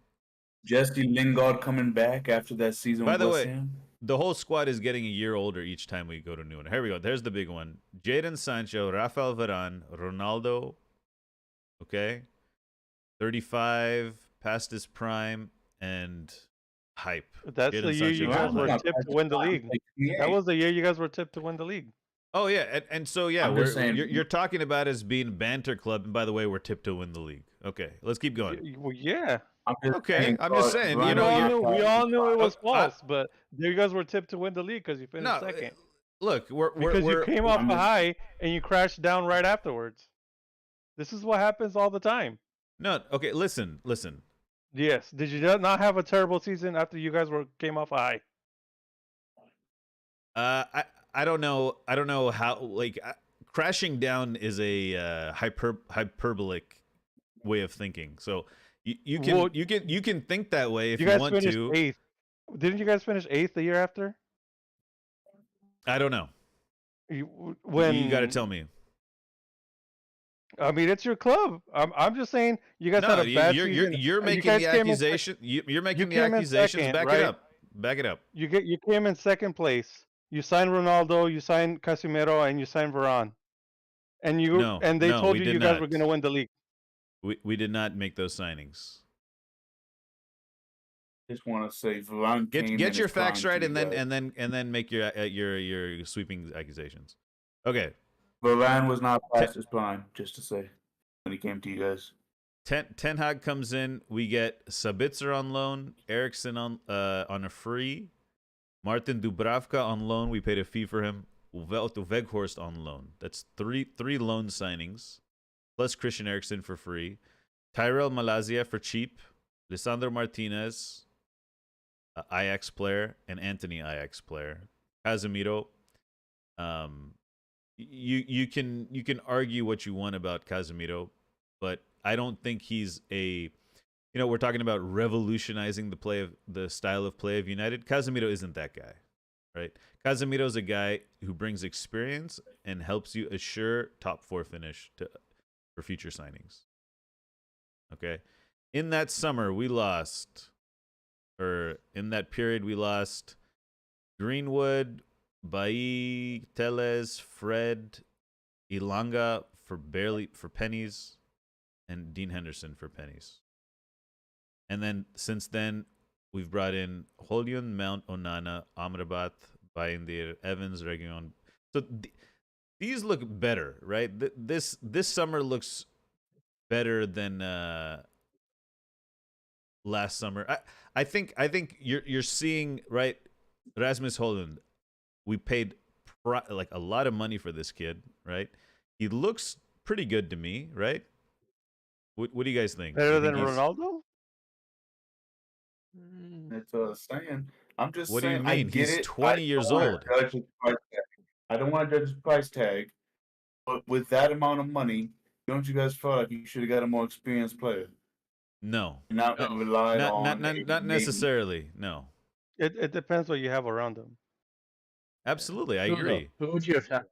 Jesse Lingard coming back after that season By with the West way, Ham. the whole squad is getting a year older each time we go to a new one. Here we go. There's the big one. Jadon Sancho, Rafael Varane, Ronaldo. Okay. 35, past his prime, and hype. That's Jadon the year you Sancho's guys were hype. tipped to win the league. That was the year you guys were tipped to win the league. Oh yeah, and so yeah, I'm just saying- you're talking about us being a banter club, and by the way, we're tipped to win the league. Okay, let's keep going. Well, yeah. Okay, I'm just saying, you We know, all knew it was I- false, but you guys were tipped to win the league because you finished No, second. look, Because you came off I'm a just- high and you crashed down right afterwards. This is what happens all the time. No, okay, listen. Yes. Did you not have a terrible season after you guys came off a high? I don't know how, like, crashing down is a hyperbolic way of thinking. So you can think that way if You you guys want finished to. 8th. Didn't you guys finish 8th the year after? I don't know. When You got to tell me. I mean, it's your club. I'm just saying you guys had No, a bad you're season. you're You making guys the came in accusation. You're making the came in accusations. second, Back right? it up. Back it up. You came in second place. You signed Ronaldo, you signed Casemiro, and you signed Varane. And they told we you did you guys not. were going to win the league. We did not make those signings. Just want to say, Varane came Get in your his facts prime right, to and you guys. then make your sweeping accusations. Okay. Varane was not past his prime, just to say, when he came to you guys. Ten Hag comes in. We get Sabitzer on loan, Eriksson on a free, Martin Dubravka on loan. We paid a fee for him. Wout Weghorst on loan. That's three loan signings, plus Christian Eriksen for free, Tyrell Malacia for cheap, Lisandro Martinez, Ajax player, and Anthony Ajax player. Casemiro. You can argue what you want about Casemiro, but I don't think he's we're talking about revolutionizing the style of play of United. Casemiro isn't that guy, right? Casemiro's a guy who brings experience and helps you assure top 4 finish for future signings. Okay. In that summer, in that period, we lost Greenwood, Bailly, Teles, Fred, Ilanga for pennies, and Dean Henderson for pennies. And then since then, we've brought in Holyon, Mount, Onana, Amrabat, Bayindir, Evans, Reguilon. So these look better, right? This summer looks better than last summer. I think you're seeing, right, Rasmus Holund. We paid like a lot of money for this kid, right? He looks pretty good to me, right? What do you guys think? Better You think than he's- Ronaldo? That's what I was saying. I'm just What do you saying, I mean? get He's it. 20 years old. I don't want to judge his price tag, but with that amount of money, don't you guys feel like you should have got a more experienced player? No, Not relied on. not necessarily. No, It depends what you have around him. absolutely, I Who, though? agree. Who would you have had?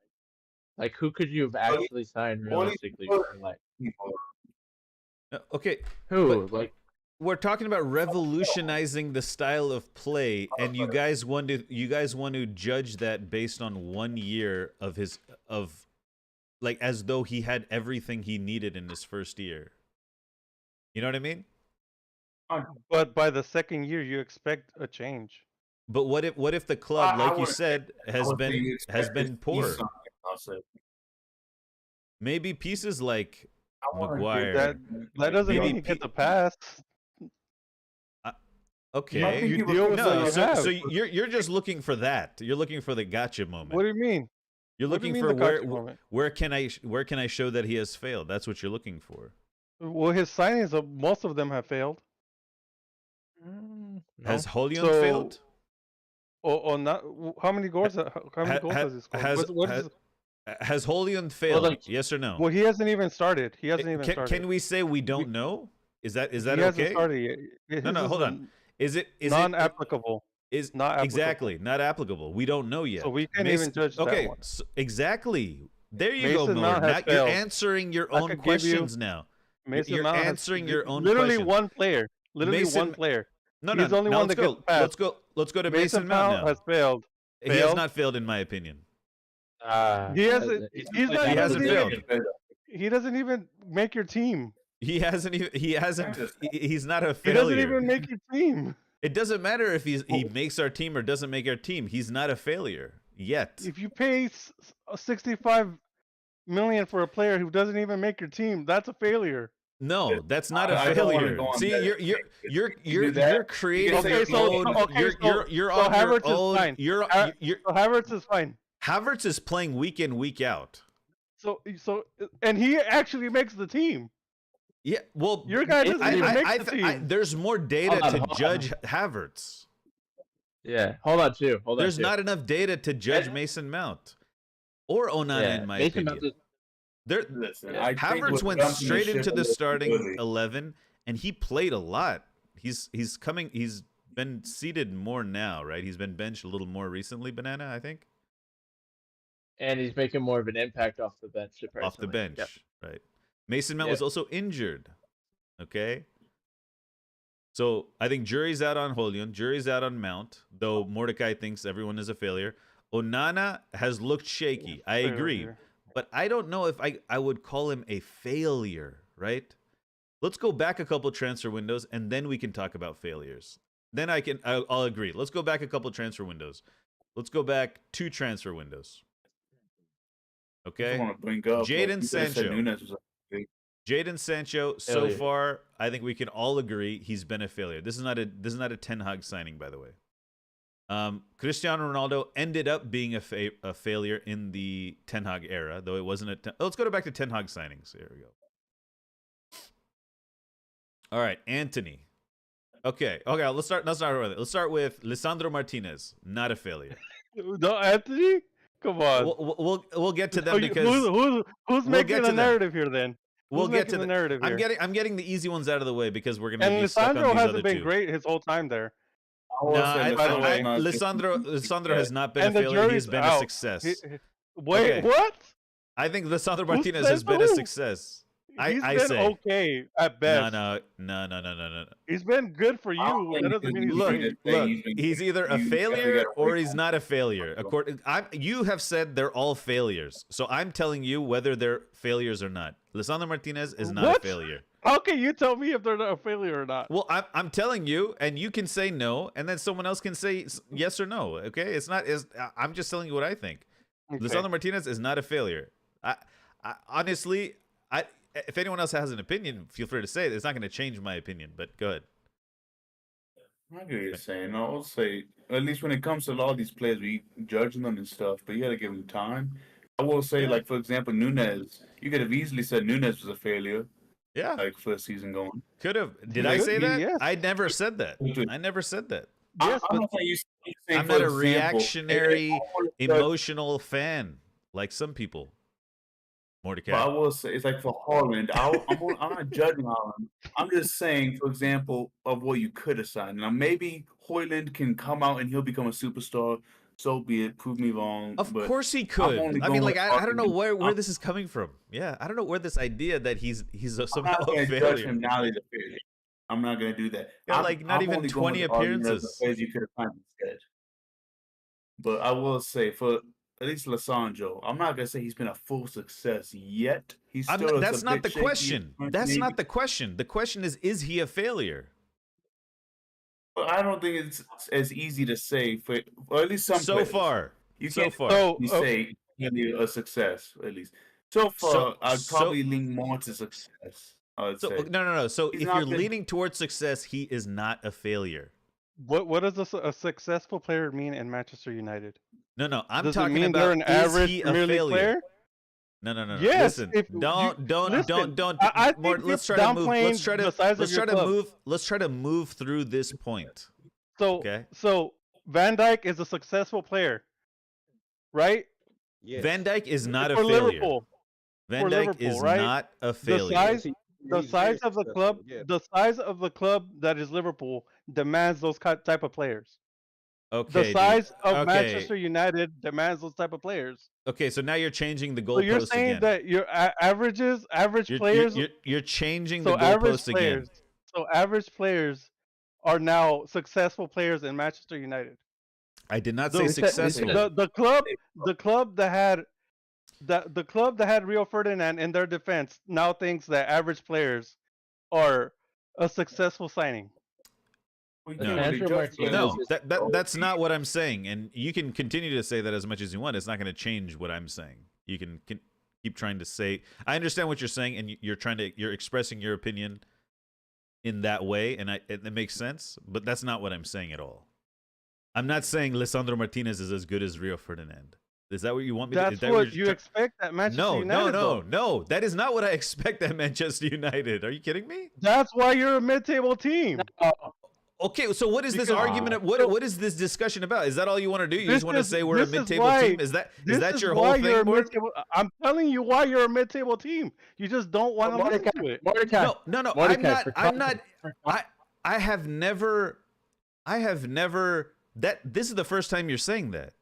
Like, who could you have actually signed realistically for, like, Okay, who? But- Like, we're talking about revolutionizing the style of play, and you guys want to judge that based on 1 year of like as though he had everything he needed in his first year. You know what I mean? But by the second year, you expect a change. But what if the club, I like you wouldn't said, has been poor? I'll say. Maybe pieces like I wanna get Maguire. That doesn't Maybe mean you get the pass. Okay. You deal with what No, you so have. you're just looking for that. You're looking for the gotcha moment. What do you mean? You're what do you looking mean for the gotcha moment? where can I show that he has failed? That's what you're looking for. Well, his signings, most of them have failed. no. Has Holyon So- failed? Or not? How many goals? How many goals has he scored? Has Holyon failed? like- Yes or no? Well, he hasn't even started. He hasn't even started. Can we say we don't know? Is that he okay? hasn't started yet. No, His hold is on. Is it non-applicable. is not applicable. exactly not applicable? We don't know yet. So we can't Mason- even judge that Okay, one. exactly. There you go, Mason Miller. Mount has Now you're failed. answering your I own could give you- questions now. Mason You're Mount has answering your own literally question. one player. Literally Mason- one player. No, He's the only now one let's that go. gets past. Let's go to Mason Mason Mount Mount now. has failed. He has not failed, in my opinion. He hasn't. He's not. He He hasn't doesn't failed. he doesn't even make your team. He hasn't. He's not a He doesn't failure. even make your team. It doesn't matter if he makes our team or doesn't make our team. He's not a failure yet. If you pay 65 million for a player who doesn't even make your team, that's a failure. No, that's not a I don't wanna failure. go on See, that. you're creating Okay, your own. You're on Havertz your is own. fine. You're So Havertz is fine. Havertz is playing week in, week out. So and he actually makes the team. Yeah, well, Your guy doesn't even make the team. there's more data Hold to on. judge Havertz. Yeah, hold on too. There's not enough data to judge Mason Mount or Onana, in my opinion. Listen, I think Havertz with went jumping straight ship into a the little starting early. 11, and he played a lot. He's been seated more now, right? He's been benched a little more recently, Banana, I think. And he's making more of an impact off the bench. Off the bench, Yep. right? Mason Mount was also injured. Okay. So I think jury's out on Julian. Jury's out on Mount, though Mordecai thinks everyone is a failure. Onana has looked shaky. I agree. Failure. But I don't know if I would call him a failure, right? Let's go back a couple transfer windows, and then we can talk about failures. Then I'll agree. Let's go back a couple transfer windows. Let's go back 2 transfer windows. I Okay? want to bring up Jadon you guys said Sancho. Nunes was Jadon Sancho, so Failure. far, I think we can all agree he's been a failure. This is not a Ten Hag signing, by the way. Cristiano Ronaldo ended up being a failure in the Ten Hag era, though it wasn't let's go back to Ten Hag signings. Here we go. All right, Anthony. Okay, let's start with it. Let's start with Lisandro Martinez, not a failure. No, Anthony? Come on. We'll get to them because who's we'll making get the to them. narrative here then? we'll Who's get making to the narrative here? I'm getting the easy ones out of the way because we're gonna And be stuck on Lisandro these hasn't other been two. great his whole time there. No, Lisandro's Lisandro has not been And a the failure. He's jury's been a out. success. Wait, Okay. what? I think Lisandro Who Martinez said has been a who? success. He's I been say. okay at best. No. He's been good for I don't you. think That doesn't mean he's Look, great. he's either a you failure definitely gotta or break he's not a failure. You have said they're all failures, so I'm telling you whether they're failures or not. Lisandro Martinez is not a What? failure. How can you tell me if they're not a failure or not? Well, I'm telling you, and you can say no, and then someone else can say yes or no. Okay, it's not. I'm just telling you what I think. Okay. Lisandro Martinez is not a failure. Honestly, if anyone else has an opinion, feel free to say it. It's not going to change my opinion. But go ahead. I get what you're saying. I'll say, at least when it comes to a lot of these players, we judging them and stuff, but you got to give them time. I will say, like, for example, Nunes, you could have easily said Nunes was a failure, Yeah, like, first season going. could have. Did He I could say be, that? yes. I never said that. I never said that. Yes, I'm but not saying you saying, I'm for not a example, reactionary, if- emotional fan like some people. Mordecai. But I will say, it's like for Holland, I'm not judging Holland. I'm just saying, for example, of what you could have signed. Now, maybe Hoyland can come out and he'll become a superstar. So be it. Prove me wrong. Of but course he could. only I mean, going like, with I don't know argument. where this is coming from. Yeah, I don't know where this idea that he's I'm somehow not a going to judge failure. him now that he's a failure. I'm not going to do that. Yeah, like, not even only going 20 with the argument of the appearances. players you could have signed instead. But I will say, for at least Lisandro, I'm not going to say he's been a full success yet. He's still That's a not bit the shaky. question. That's Maybe. not the question. The question is he a failure? But I don't think it's as easy to say for, or at least some So players. far. You So can't far. So, you say he's a success at least. So far, I'd probably lean more to success. I would So say. no. So He's if not you're been- leaning towards success, he is not a failure. what does a successful player mean in Manchester United? No. I'm Does it talking mean about they're an average is he a Premier League failure? player? No. Yes, Listen, if don't. I More, think let's you're try to move. downplaying Let's try to the size of let's your try to club. move. Let's try to move through this point. So, Okay. so Van Dijk is a successful player, right? Yes. Van Dijk is not a For failure. Liverpool. Van for Dijk Liverpool, is right? not a The failure. size, He's the very size of the successful, club, yeah. the size of the club that is Liverpool demands those type of players. Okay, The size of Okay. Manchester United demands those type of players. Okay, so now you're changing the So you're goalposts saying again. that your average You're, players, you're changing the so average goalposts again. players, so average players are now successful players in Manchester United. I did not The- say we successful. The club that had Rio Ferdinand in their defense now thinks that average players are a successful signing. No, that's not what I'm saying, and you can continue to say that as much as you want. It's not going to change what I'm saying. You can keep trying to say. I understand what you're saying, and you're expressing your opinion in that way, and it makes sense. But that's not what I'm saying at all. I'm not saying Lisandro Martinez is as good as Rio Ferdinand. Is that what you want me to? That's what you expect at Manchester United. No. That is not what I expect at Manchester United. Are you kidding me? That's why you're a mid-table team. Okay, so what is this argument? What is this discussion about? Is that all you want to do? You just want to say we're a mid-table team? Is that your whole thing, Mort? I'm telling you why you're a mid-table team. You just don't want to listen to it. No. I'm not. I have never. This is the first time you're saying that.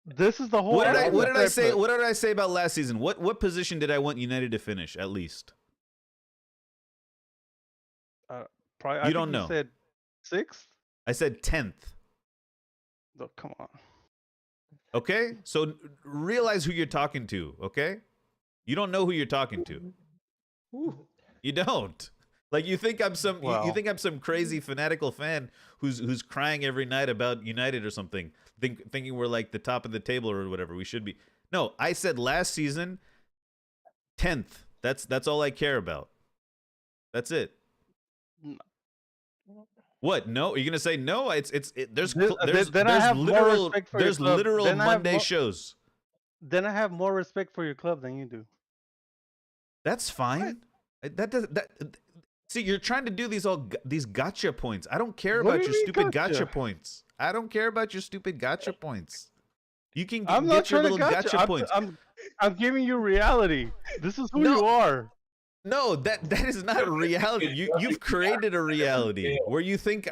This is the whole. What did I say? What did I say about last season? What position did I want United to finish at least? Probably, you don't know. You said 6th? I said 10th. Oh, come on. Okay? So realize who you're talking to, okay? You don't know who you're talking to. You don't. Like you think I'm some you think I'm some crazy fanatical fan who's crying every night about United or something, thinking we're like the top of the table or whatever we should be. No, I said last season 10th. That's all I care about. That's it. What? No? Are you gonna say no? There's literal Monday shows. Then I have more respect for your club than you do. That's fine. See, you're trying to do these gotcha points. I don't care about your stupid gotcha points. I don't care about your stupid gotcha points. You can get your little gotcha points. I'm giving you reality. This is who you are. No, that is not a reality. You've created a reality where you think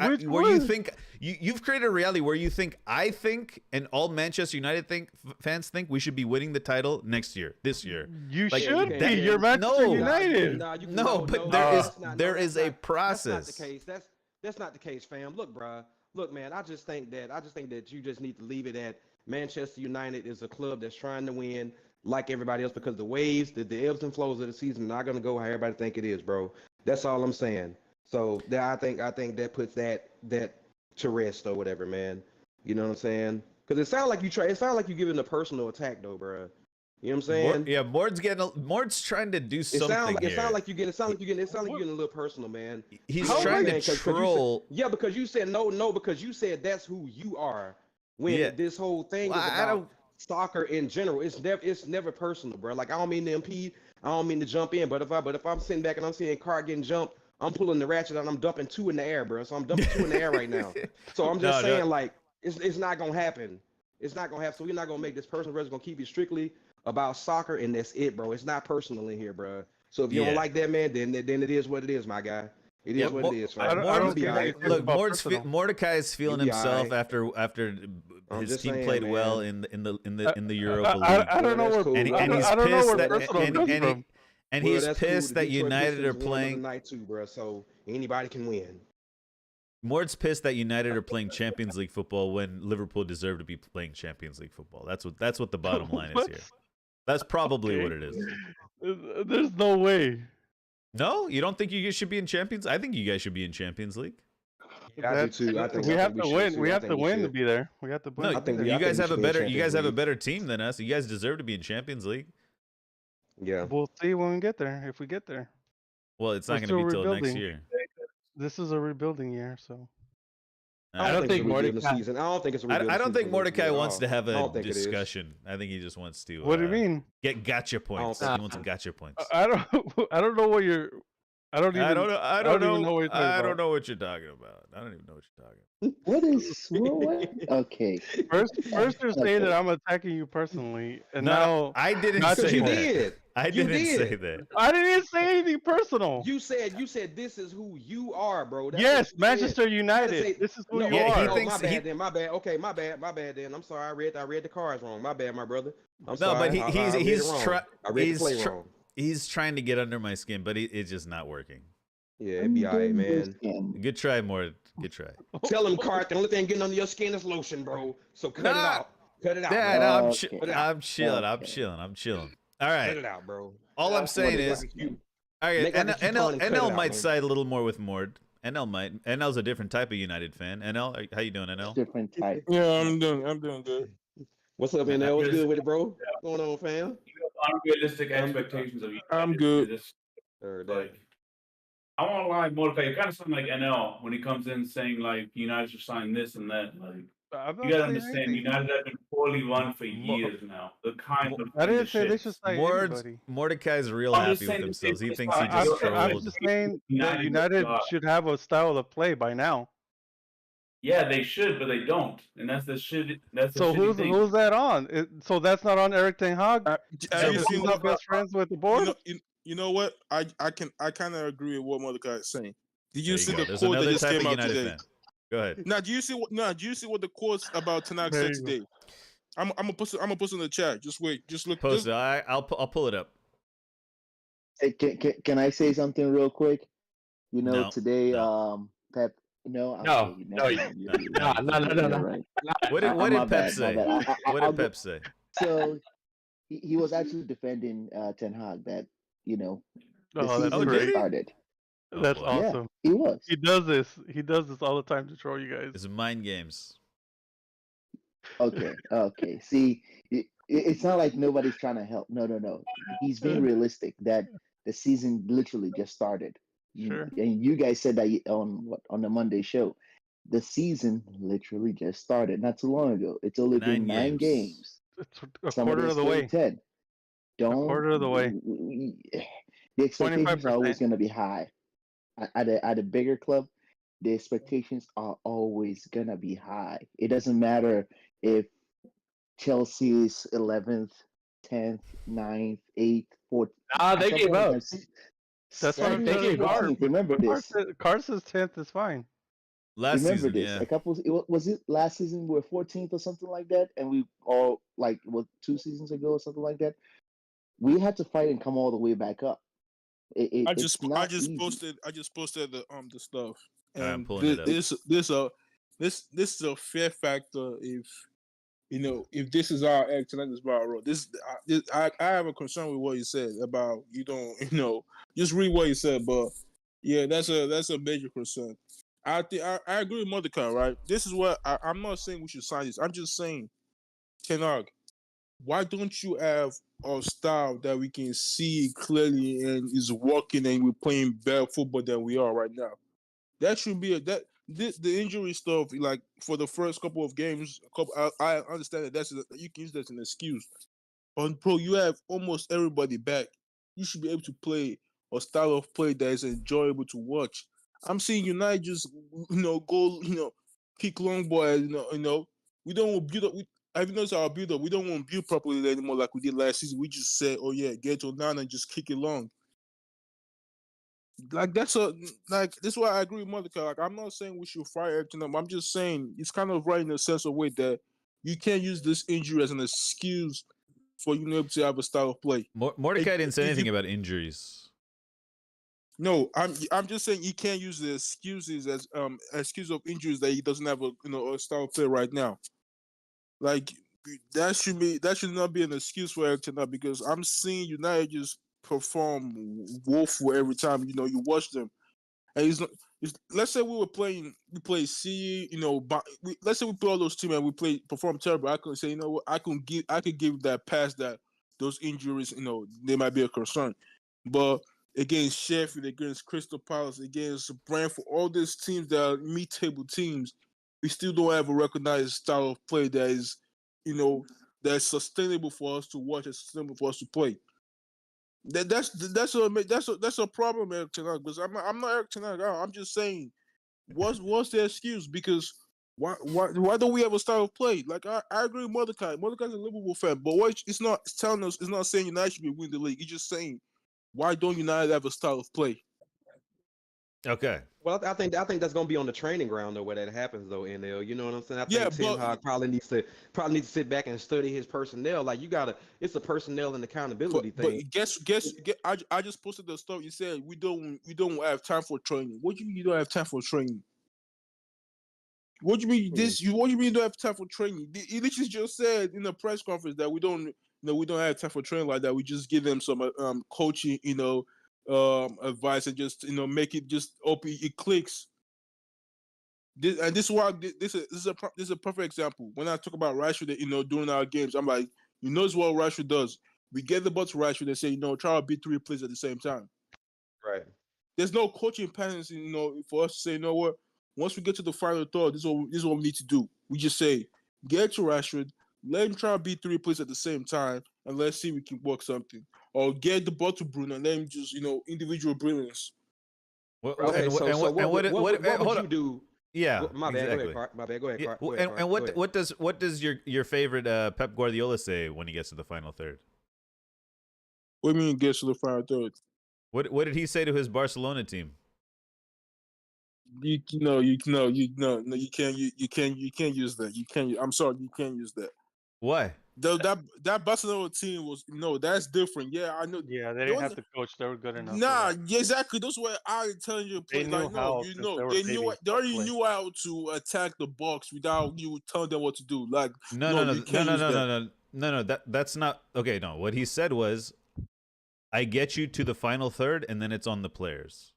you've created a reality where you think I think and all Manchester United fans think we should be winning the title this year. You should be. You're Manchester United. But there is a process. That's not the case. That's not the case, fam. Look, bro. Look, man. I just think that you just need to leave it at Manchester United is a club that's trying to win. Like everybody else, because the waves, the ebbs and flows of the season are not gonna go how everybody think it is, bro. That's all I'm saying. So I think that puts that to rest or whatever, man. You know what I'm saying? Because it sounds like you're giving a personal attack, though, bro. You know what I'm saying? Mord's trying to do something here. It sounds like you're getting a little personal, man. He's trying to troll. Because you said no, because you said that's who you are. When this whole thing is about soccer in general, it's never personal, bro. Like I don't mean to impede, I don't mean to jump in, but if I'm sitting back and I'm seeing a car getting jumped, I'm pulling the ratchet out and I'm dumping 2 in the air, bro. So I'm dumping 2 in the air right now. So I'm just saying, like, it's not gonna happen. It's not gonna happen. So we're not gonna make this personal. We're just gonna keep it strictly about soccer, and that's it, bro. It's not personal in here, bro. So if you don't like that, man, then it is what it is, my guy. It is what it is. Look, Mordecai is feeling himself after his team played well in the Europa League. I don't know where and he's pissed that United are playing tonight too, bro. So anybody can win. Mord's pissed that United are playing Champions League football when Liverpool deserve to be playing Champions League football. That's what the bottom line is here. That's probably what it is. There's no way. No, you don't think you guys should be in Champions? I think you guys should be in Champions League. I do too. I think we have to win. We have to win to be there. We have to win. No, you guys have a better team than us. You guys deserve to be in Champions League. Yeah. We'll see when we get there. If we get there. Well, it's not going to be till next year. This is a rebuilding year, so. I don't think Mordecai. I don't think it's a I don't think Mordecai wants to have a discussion. I think he just wants to. What do you mean? Get gotcha points. He wants gotcha points. I don't know what you're. I don't even. I don't know. I don't even know what you're talking I don't about. know what I don't even know what you're talking I don't about. know what you're talking about. I don't even know what you're talking about. What is what? Okay. First you're saying that Okay. I'm attacking you personally, and No, now I didn't not Because say you anymore. that. did. I You didn't say did. that. I didn't say anything personal. You said this is who you are, bro. That's Yes, what you Manchester said. You gotta United. say This is who no. you Yeah, he are. Oh, my thinks bad then. My bad. Okay, my bad then. I'm sorry. I read the cards wrong. My bad, my brother. I'm No, but sorry. I read it wrong. I read the play he's wrong. he's trying to get under my skin, but it's just not working. Yeah, it be alright, man. Good try, Mort. Good try. Tell him, Cart, the only thing getting under your skin is lotion, bro. So cut it Nah. out. Cut it out, Yeah, bro. no, Okay. I'm chilling. I'm Okay. chilling. I'm chilling. All Cut right. it out, bro. All I'm saying Make is, like a cute. all right, Make like a cute con and cut it NL out, might man. side a little more with Mort. NL might. NL's a different type of United fan. NL, how you doing, NL? Different type. Yeah, I'm doing good. What's up, NL? What's good with it, bro? What's going on, fam? You have unrealistic expectations of you. I'm good. Heard that. Like, I won't lie, Mordecai. You kind of sound like NL when he comes in saying like United should sign this and that. Like, I'm not you gotta saying understand, anything. United have been poorly run for years now. The kind of I didn't say they should shits. sign anybody. Mordecai's real I'm just happy with saying themselves. He it's thinks he fine. just I'm trolled. just saying that United United got- should have a style of play by now. Yeah, they should, but they don't, and that's the shit. That's the So shitty thing. who's that on? So that's not on Eric Ten Hag. Have you Because seen he's not best friends with the board. You know what? I kind of agree with what Mordecai is saying. Did There you see go. the There's quote that another just type came of out United today? fan. Go ahead. Now, do you see what the quotes about Tanakh There said you go. today? I'm gonna post it in the chat. Just wait. Just look. Post it. I'll pull it up. Hey, can I say something real quick? You know, No, today, no. Pep. No, okay, No, never no, mind. no, no. Right. What did my Pep bad, say? my bad. What I'll did Pep say? So he was actually defending Ten Hag that the Oh, that's season did just he? started. Oh, That's boy. awesome. Yeah, he was. He does this. He does this all the time to troll you guys. It's mind games. Okay. See, it's not like nobody's trying to help. No. He's being realistic that the season literally just started. Sure. And you guys said that on the Monday show. The season literally just started not too long ago. It's only been 9 games. It's a Somebody quarter is of the playing way. 10. A quarter of the way. The expectations are 25%. always going to be high. At a bigger club, the expectations are always going to be high. It doesn't matter if Chelsea is 11th, 10th, 9th, 8th, 4th. They gave up. That's what I'm They telling gave you. up. Remember this. Carson 10th is fine. Last Remember season, this. yeah. Was it last season we were 14th or something like that, and we all like 2 seasons ago or something like that. We had to fight and come all the way back up. I just easy. posted the stuff, All right, I'm and pulling it up. this is a fair factor if this is our act tonight is about road. I have a concern with what you said about you don't just read what you said, but yeah, that's a major concern. I think I agree with Mordecai, right? This is what I'm not saying we should sign this. I'm just saying, Ten Hag, why don't you have a style that we can see clearly and is working and we're playing better football than we are right now? That should be the injury stuff. Like for the first couple of games, I understand that you can use that as an excuse. But bro, you have almost everybody back. You should be able to play a style of play that is enjoyable to watch. I'm seeing United just go kick long ball. We don't want build up. I've noticed our build up. We don't want to build properly anymore like we did last season. We just said, "Oh yeah, get to 9 and just kick it long." Like this is why I agree with Mordecai. Like I'm not saying we should fire everything up. I'm just saying it's kind of right in a sense of way that you can't use this injury as an excuse for you able to have a style of play. Mordecai didn't say anything about injuries. No, I'm just saying you can't use the excuses as excuse of injuries that he doesn't have a style of play right now. Like that should not be an excuse for Eric Ten Hag because I'm seeing United just perform woeful every time you watch them, and let's say we play C, let's say we play all those teams and we perform terrible. I could say what I could give that pass that those injuries they might be a concern, but against Sheffield, against Crystal Palace, against Brentford, all these teams that are mid-table teams, we still don't have a recognized style of play that is that's sustainable for us to watch and sustainable for us to play. That's a problem, Eric Ten Hag. Because I'm not Eric Ten Hag. I'm just saying, what's the excuse? Because why don't we have a style of play? Like I agree with Mordecai. Mordecai's a Liverpool fan, but what it's not telling us, it's not saying United should be winning the league. It's just saying, why don't United have a style of play? Okay. Well, I think that's gonna be on the training ground though, where that happens though. NL, you know what I'm saying? I think Ten Hag probably needs to sit back and study his personnel. Like it's a personnel and accountability thing. But guess, I just posted the stuff. You said we don't have time for training. What do you mean you don't have time for training? What do you mean What do you mean you don't have time for training? He literally just said in the press conference that we don't have time for training like that. We just give them some coaching, advice and just make it just open. It clicks. This is why this is a perfect example. When I talk about Rashford, during our games, I'm like, it's what Rashford does. We get the ball to Rashford and say, try to beat 3 players at the same time. Right. There's no coaching patterns, for us to say, you know what? Once we get to the final third, this is what we need to do. We just say, get to Rashford, let him try to beat 3 players at the same time, and let's see if we can work something. Or get the ball to Bruno and let him just, individual brilliance. What would you do? Yeah, my bad. exactly. Go ahead, Clark. My bad. Go ahead, Clark. And what does your favorite Pep Guardiola say when he gets to the final third? What do you mean gets to the final third? What did he say to his Barcelona team? You can't use that. You can't. I'm sorry, you can't use that. Why? That Barcelona team was that's different. Yeah, I know. Yeah, they didn't have the coach. They were good enough. Nah, exactly. That's what I'm telling you. They knew how. They already knew how to attack the box without you telling them what to do. Like no. That's not okay. No, what he said was, I get you to the final third, and then it's on the players.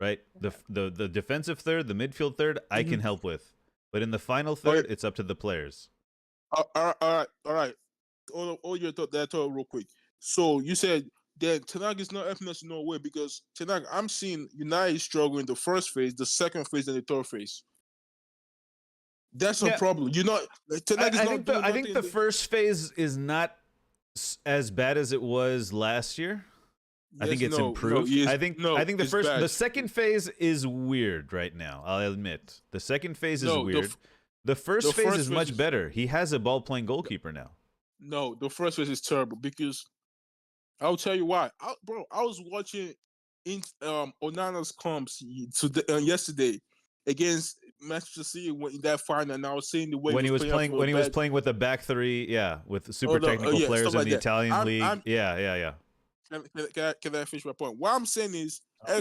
Right? The defensive third, the midfield third, I can help with, but in the final third, it's up to the players. All right. All your thought real quick. So you said that Ten Hag is not helping us in no way because Ten Hag, I'm seeing United struggling the first phase, the second phase, and the third phase. That's a problem. Ten Hag is not doing I think the first phase is not as bad as it was last year. I think it's improved. I think the second phase is weird right now. I'll admit the second phase is weird. The first phase is much better. He has a ball playing goalkeeper now. No, the first phase is terrible because I'll tell you why. I was watching Onana's comps yesterday against Manchester City in that final, and I was seeing the way when he was playing with a back three, with super technical players in the Italian league. Yeah. Can I finish my point? What I'm saying is, you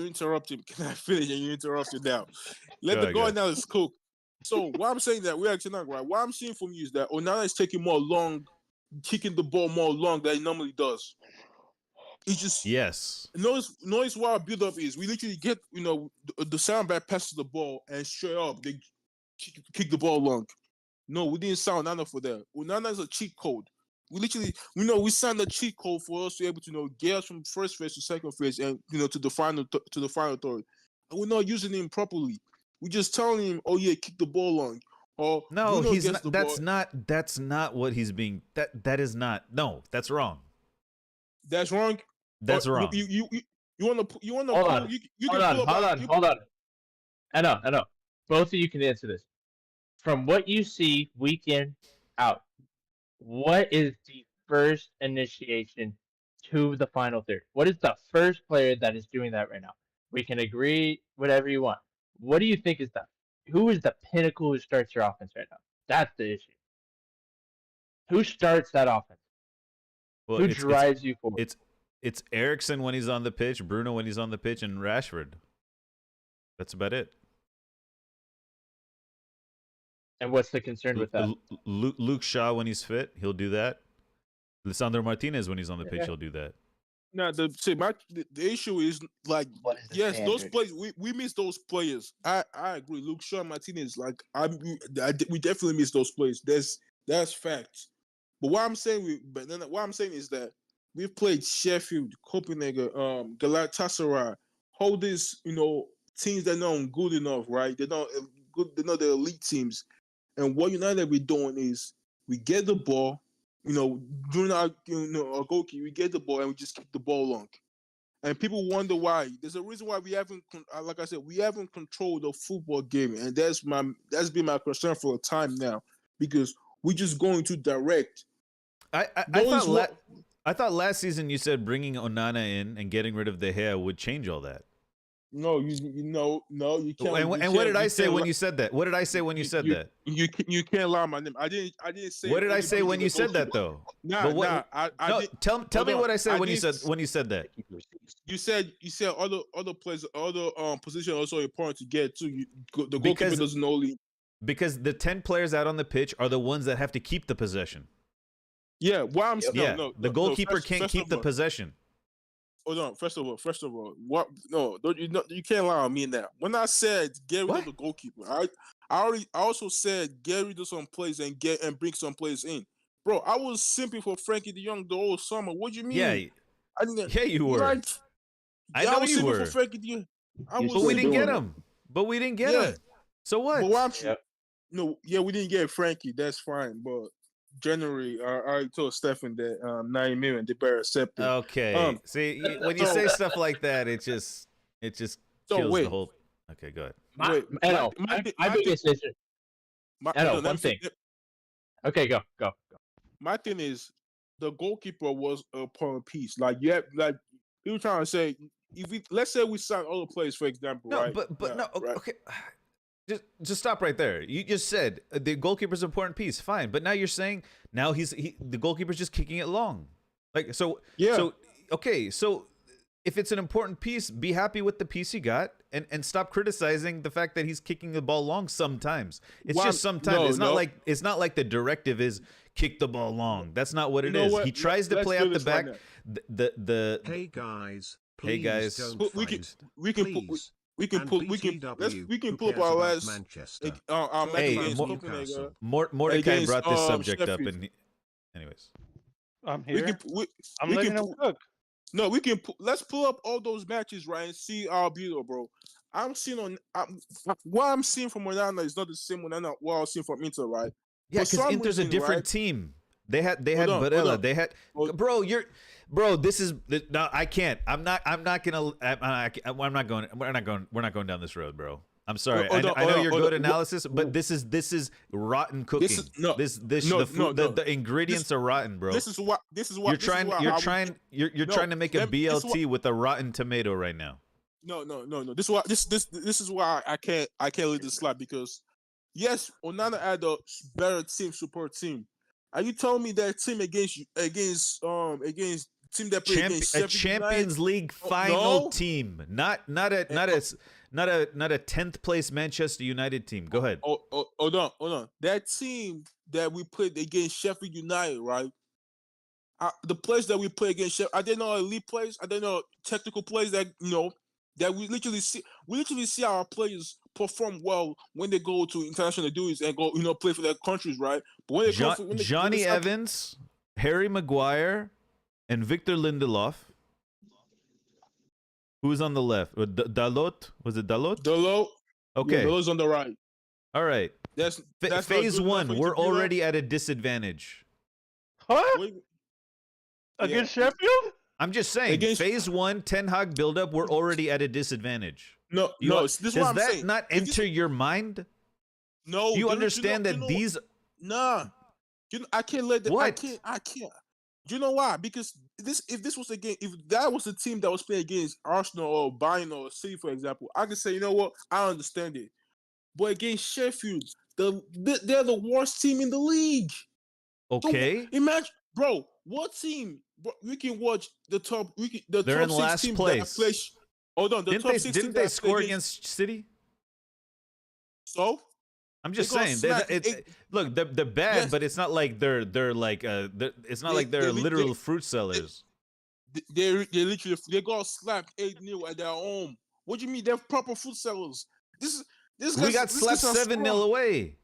interrupt him. Can I finish? And you interrupt him now. Let the guy now is cook. So what I'm saying that we're actually not right. What I'm seeing from you is that Onana is taking kicking the ball more long than he normally does. He just notice what our build up is. We literally get the sound back passes the ball and straight up they kick the ball long. No, we didn't sign Onana for that. Onana is a cheat code. We literally, we signed a cheat code for us to be able to get us from first phase to second phase and to the final third. And we're not using him properly. We're just telling him, "Oh yeah, kick the ball long." Or no, he's not. That's not what he's being. That is not. No, that's wrong. That's wrong. That's wrong. You want to hold on. I know. Both of you can answer this. From what you see week in, out, what is the first initiation to the final third? What is the first player that is doing that right now? We can agree whatever you want. What do you think is that? Who is the pinnacle who starts your offense right now? That's the issue. Who starts that offense? Well, who drives you forward? It's Eriksen when he's on the pitch, Bruno when he's on the pitch, and Rashford. That's about it. And what's the concern with that? Luke Shaw when he's fit, he'll do that. Lisandro Martinez when he's on the pitch, he'll do that. Now the issue is like those players we miss those players. I agree. Luke Shaw, Martinez, we definitely miss those players. That's facts. But what I'm saying is that we've played Sheffield, Copenhagen, Galatasaray, all these teams that are not good enough, right? They're not good. They're not the elite teams. And what United we're doing is we get the ball, doing our our goalkeeper, we get the ball and we just keep the ball long. And people wonder why. There's a reason why we haven't, like I said, we haven't controlled the football game, and that's been my concern for a time now, because we're just going to direct. I thought last season you said bringing Onana in and getting rid of De Gea would change all that. No, you can't. And what did I say when you said that? What did I say when you said that? You can't lie my name. I didn't say. What did I say when you said that though? Tell me what I said when you said that. You said other players, other position also important to get to. The goalkeeper doesn't only. Because the 10 players out on the pitch are the ones that have to keep the possession. Yeah, the goalkeeper can't keep the possession. Hold on. First of all, what? No, you can't lie on me now. When I said get rid of the goalkeeper, I also said get rid of some players and bring some players in. Bro, I was simping for Frankie De Jong the whole summer. What do you mean? Yeah, you were. I know you were. For Frankie De Jong. But we didn't get him. We didn't get him. So what? But we didn't get Frankie. That's fine. But January, I told Stefan that 9 million they better accept it. Okay. See, when you say stuff like that, it just kills the whole. Okay, go ahead. My biggest issue. One thing. Okay, go. My thing is the goalkeeper was a point piece. Like you were trying to say, let's say we sign other players, for example, no, right? But no, right. Okay. Just stop right there. You just said the goalkeeper's an important piece. Fine, but now you're saying the goalkeeper's just kicking it long. Like so. Yeah. So okay. So if it's an important piece, be happy with the piece you got, and stop criticizing the fact that he's kicking the ball long sometimes. It's just sometimes. It's not like the directive is kick the ball long. That's not what it is. He tries to play out the back. Hey guys. Hey guys. We can pull up our last Manchester. Mordecai brought this subject up, and anyways, I'm here. I'm letting him cook. No, let's pull up all those matches, right, and see our beautiful, bro. What I'm seeing from Onana is not the same what I was seeing from Inter, right? Yeah, because Inter's a different team. They had Barella. They had This is no. I can't. We're not going down this road, bro. I'm sorry. I know you're good analysis, but this is rotten cooking. The ingredients are rotten, bro. This is what you're trying to make a BLT with a rotten tomato right now. No. This is why I can't let this slide, because yes, Onana had a better support team. Are you telling me that team against team that played against a Champions League final team, not a 10th place Manchester United team? Go ahead. Hold on. That team that we played against Sheffield United, right? The players that we play against Sheffield, I didn't know elite players. I didn't know technical players that that we literally see our players perform well when they go to international duties and go play for their countries, right? But when Johnny Evans, Harry Maguire, and Victor Lindelof. Who's on the left? Dalot? Was it Dalot? Dalot. Okay. Yeah, Dalot's on the right. All right. That's phase one. We're already at a disadvantage. Huh? Against Sheffield? I'm just saying. Phase one, Ten Hag build-up. We're already at a disadvantage. Does that not enter your mind? No. Do you understand that these? Nah. I can't let that. What? I can't. Do you know why? Because if that was a team that was playing against Arsenal or Bayern or City, for example, I could say, you know what, I understand it. But against Sheffield, they're the worst team in the league. Okay. So imagine, bro, what team? Bro, we can watch the top. They're in last place. Hold on, didn't they score against City? So. I'm just saying. Look, they're bad, yes. But it's not like they're literal fruit sellers. They literally got slapped 8-0 at their home. What do you mean they're proper fruit sellers? We got slapped 7-0 away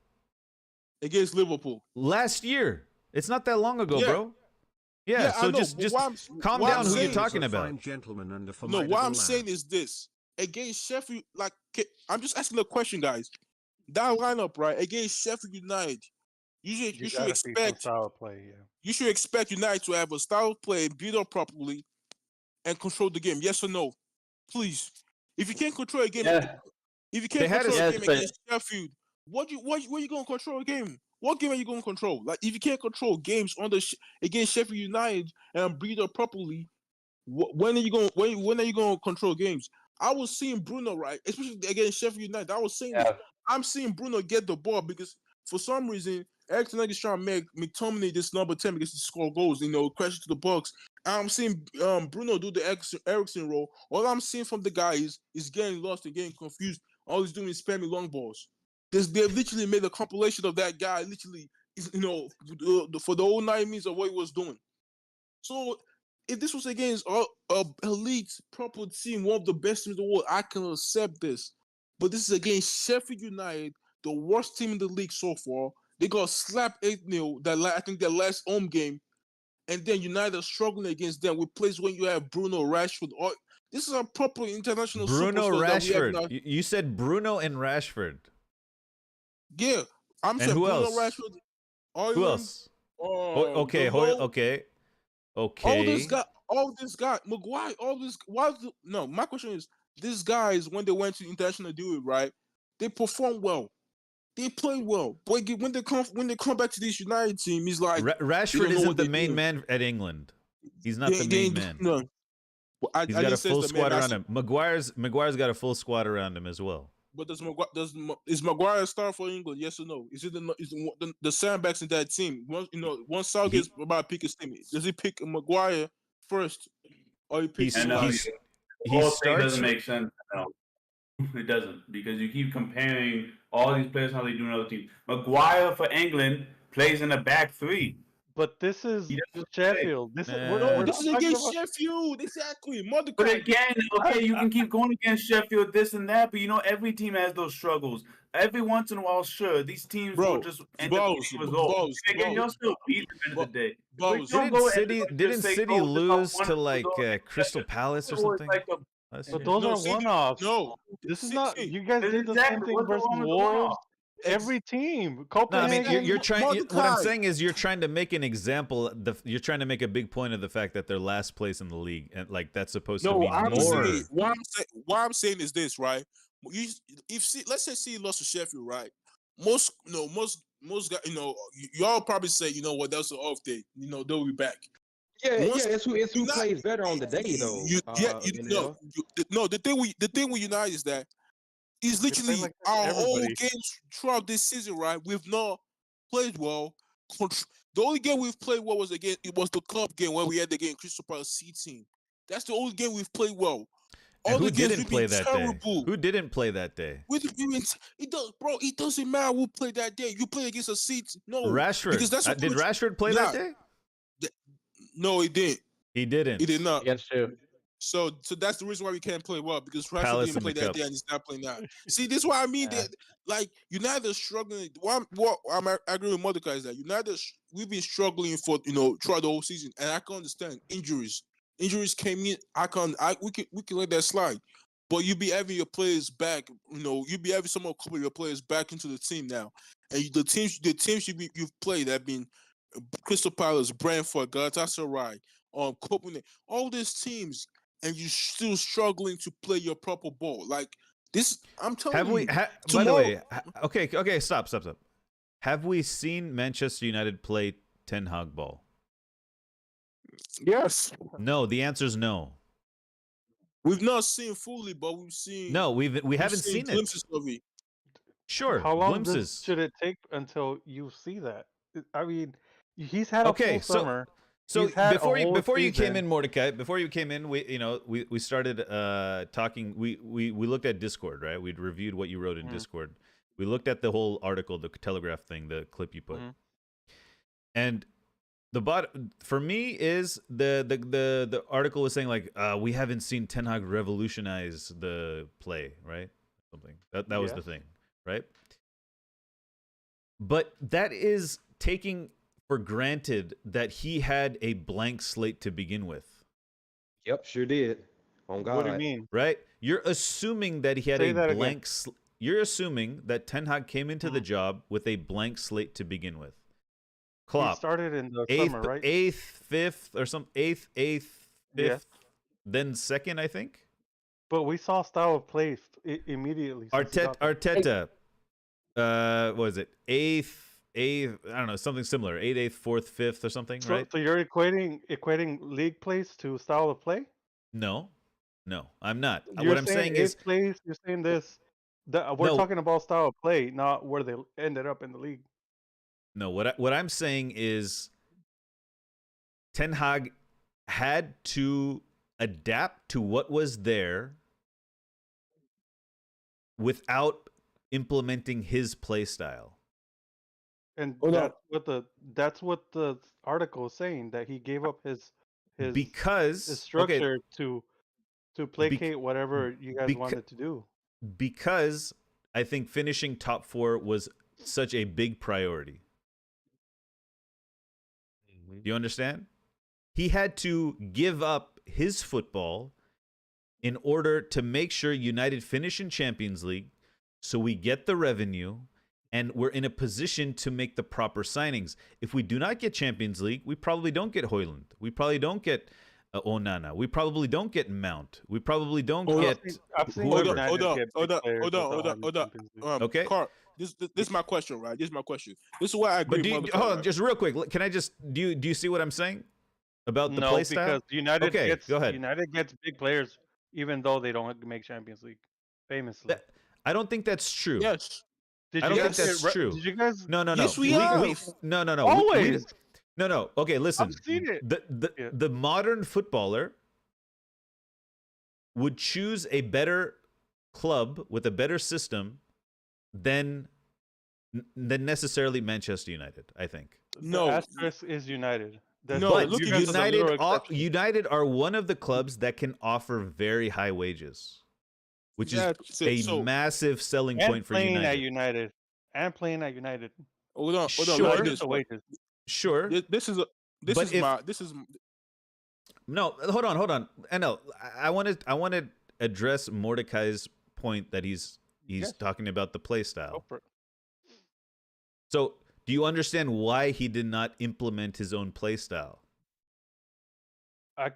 against Liverpool last year. It's not that long ago, bro. Yeah, so just calm down. Who you're talking about? No, what I'm saying is this: against Sheffield, I'm just asking a question, guys. That lineup, right, against Sheffield United, You You should gotta see some expect style play. Yeah. you should expect United to have a style of play, build up properly, and control the game. Yes or no? Please. If you can't control a game, Yeah. if you can't control a Yes, game but against Sheffield, what you gonna control a game? What game are you gonna control? Like if you can't control games against Sheffield United and build up properly, when are you going? When are you going to control games? I was seeing Bruno right, especially against Sheffield United. I was saying this. yeah, I'm seeing Bruno get the ball because for some reason Eric Ten Hag is trying to make McTominay this number 10 because he score goals. Crash to the box. I'm seeing Bruno do the Ericsson role. All I'm seeing from the guy is getting lost and getting confused. All he's doing is spamming long balls. They've literally made a compilation of that guy. Literally, for the whole 9 minutes of what he was doing. So if this was against a elite proper team, one of the best teams in the world, I can accept this. But this is against Sheffield United, the worst team in the league so far. They got slapped 8-0. I think their last home game, and then United are struggling against them with plays when you have Bruno Rashford. This is a proper international Bruno superstar that we have Rashford. now. You said Bruno and Rashford. Yeah, I'm And saying who Bruno else? Rashford. Who else? Okay, okay. All this guy, Maguire, all this. No, my question is, these guys when they went to international do it right, they perform well, they play well. But when they come back to this United team, he's like Rashford isn't the main man at England. He's not the main man. No, I He's got a full squad around him. him. Maguire's got a full squad around him as well. But is Maguire a star for England? Yes or no? Is it the sandbacks in that team? Once Southgate's about to pick his team, does he pick Maguire first, or he picks? And the whole thing doesn't make sense. No, it doesn't, because you keep comparing all these players how they do in other teams. Maguire for England plays in a back three. But this is Sheffield. This is this is against Sheffield. Exactly. But again, okay, you can keep going against Sheffield, this and that, but every team has those struggles. Every once in a while, sure, these teams will just end up getting results. Again, you'll still beat them at the end of the day. Didn't City lose to like Crystal Palace or something? But those are one-offs. No, this is not. You guys did the same thing versus Wolves. Every team. Copenhagen. No, I mean you're trying. What I'm saying is you're trying to make an example. You're trying to make a big point of the fact that they're last place in the league, and like that's supposed to be more. What I'm saying is this, right? Let's say City lost to Sheffield, right? Most guys, y'all probably say, you know what, that's an off day. They'll be back. Yeah, it's who plays better on the day though. The thing with United is that it's literally like our whole games throughout this season, right? We've not played well. The only game we've played well was the cup game where we had the game Crystal Palace C team. That's the only game we've played well. All who didn't play that day? Who didn't play that day? It doesn't matter who played that day. You play against a C team. No, Rashford. Did Rashford play that day? No, he didn't. He didn't. He did not. Against who? So that's the reason why we can't play well, because Rashford didn't play that day and he's not playing now. See, this is what I mean. Like United are struggling. What I agree with Mordecai is that United we've been struggling for throughout the whole season, and I can understand injuries. Injuries came in. We can let that slide, but you be having your players back. You be having some couple of your players back into the team now, and the teams you've played have been Crystal Palace, Brentford, Galatasaray, Copenhagen, all these teams. And you're still struggling to play your proper ball. Like this, I'm telling you. By the way, okay, stop. Have we seen Manchester United play Ten Hag ball? Yes. No, the answer is no. We've not seen fully, but we've seen. No, we haven't seen glimpses of it. Sure. How long glimpses. should it take until you see that? I mean, he's had a full summer. So before you came in, Mordecai, we started talking. We looked at Discord, right? We'd reviewed what you wrote in Discord. We looked at the whole article, the Telegraph thing, the clip you put, and for me is the article was saying like we haven't seen Ten Hag revolutionize the play, right? Something that was the thing, right? But that is taking for granted that he had a blank slate to begin with. Yep, sure did. On God. What do you mean? Right? You're assuming that he had a blank. You're assuming that Ten Hag came into the job with a blank slate to begin with. Klopp. started in the Eighth, summer, right? fifth, or some eighth, Yeah. fifth, then second, I think. But we saw style of play immediately. Since he got there. Arteta. What was it? Eighth. I don't know, something similar. Eighth, fourth, fifth, or something, right? So you're equating league plays to style of play? No, I'm not. You're What I'm saying is, plays. You're saying this. We're No. talking about style of play, not where they ended up in the league. no. What I'm saying is, Ten Hag had to adapt to what was there without implementing his play style. And Hold on. that's what the article is saying, that he gave up his Because structure to placate whatever you guys wanted to do. Because I think finishing top 4 was such a big priority. Do you understand? He had to give up his football in order to make sure United finish in Champions League, so we get the revenue and we're in a position to make the proper signings. If we do not get Champions League, we probably don't get Højlund. We probably don't get Onana. We probably don't get Mount. We probably don't get whoever. Hold on. Okay. Carl, this is my question, right? This is my question. This is why I agree. Hold on, just real quick. Can I just do you see what I'm saying about the play style? Because United go ahead. United gets big players even though they don't make Champions League. Famously. I don't think that's true. Yes. Did I you don't guys think that's true. Did you guys? No. Yes, we have. No. Always. No. Okay, listen. I've seen it. The modern footballer would choose a better club with a better system than necessarily Manchester United, I think. No. The asterisk is United. But look at United are one of the clubs that can offer very high wages, which is a massive selling point for United. And playing at United. Hold on. Sure. This is No, hold on. NL, I want to address Mordecai's point that he's talking about the play style. So, do you understand why he did not implement his own play style? I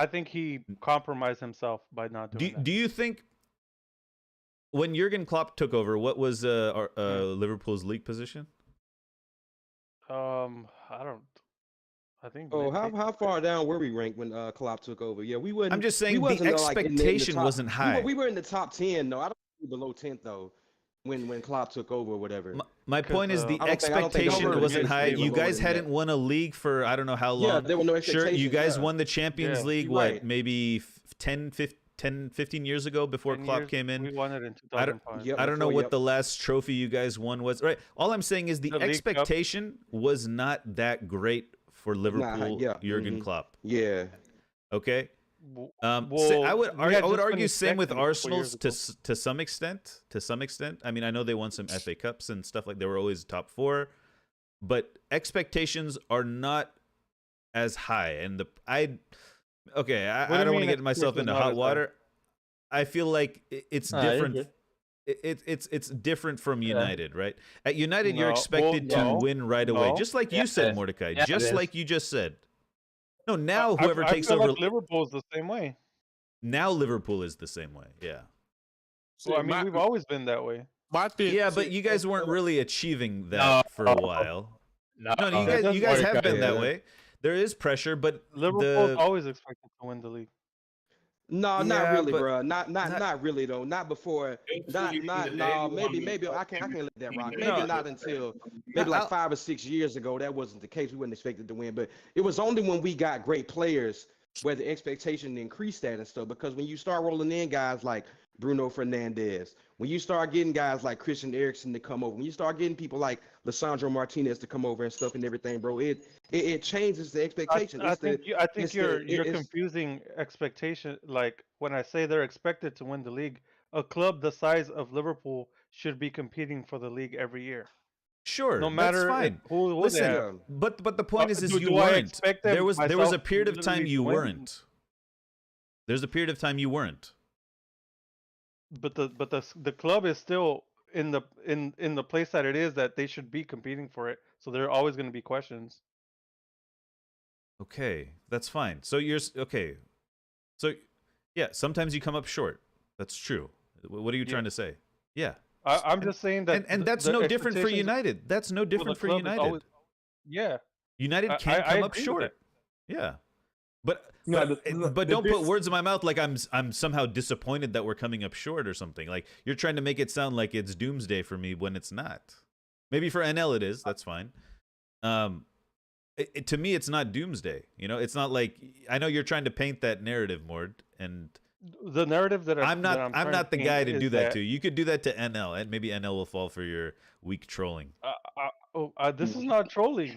think he compromised himself by not doing that. Do you think when Jurgen Klopp took over, what was Liverpool's league position? I think. How far down were we ranked when Klopp took over? Yeah, we wouldn't. I'm just saying the expectation wasn't high. We were in the top 10. No, I don't think below 10th though. When Klopp took over or whatever. My point is the expectation wasn't high. You guys hadn't won a league for I don't know how long. Yeah, there were no expectations. Sure, you guys won the Champions League, maybe 10, 15 years ago before Klopp came in? We won it in 2005. I don't know what the last trophy you guys won was. Right. All I'm saying is the expectation was not that great for Liverpool, Jurgen Klopp. Yeah. Okay. I would argue same with Arsenal to some extent. I mean, I know they won some FA Cups and stuff like they were always top 4, but expectations are not as high. And I don't want to get myself into hot water. I feel like it's different. It's different from United, right? At United, you're expected to win right away, just like you said, Mordecai. Just like you just said. No, now whoever takes feel over, like Liverpool is the same way. Now Liverpool is the same way. Yeah. So I mean, we've always been that way. But you guys weren't really achieving that for a while. No, you guys have been that way. There is pressure, but Liverpool's always expected to win the league. No, not really, bro. Not really though. Not before. No. Maybe I can't let that rock. Maybe not until maybe like 5 or 6 years ago. That wasn't the case. We weren't expected to win, but it was only when we got great players where the expectation increased that and stuff. Because when you start rolling in guys like Bruno Fernandes, when you start getting guys like Christian Eriksen to come over, when you start getting people like Lisandro Martinez to come over and stuff and everything, bro, it changes the expectation. I think you're confusing expectation. Like when I say they're expected to win the league, a club the size of Liverpool should be competing for the league every year. Sure, no matter that's fine. Who Listen, but the point is you weren't. There was a period of time you weren't. There's a period of time you weren't. But the club is still in the place that it is, that they should be competing for it. So there are always going to be questions. Okay, that's fine. So you're okay. So yeah, sometimes you come up short. That's true. What are you trying to say? Yeah. I'm just saying that, and that's no different for United. That's no different for United. Always, yeah. United can come up short. Yeah. But don't put words in my mouth like I'm somehow disappointed that we're coming up short or something. Like you're trying to make it sound like it's doomsday for me when it's not. Maybe for NL it is. That's fine. To me, it's not doomsday. You know, it's not like I know you're trying to paint that narrative, Mord, and the narrative that I'm not the guy to do that to. You could do that to NL, and maybe NL will fall for your weak trolling. This is not trolling.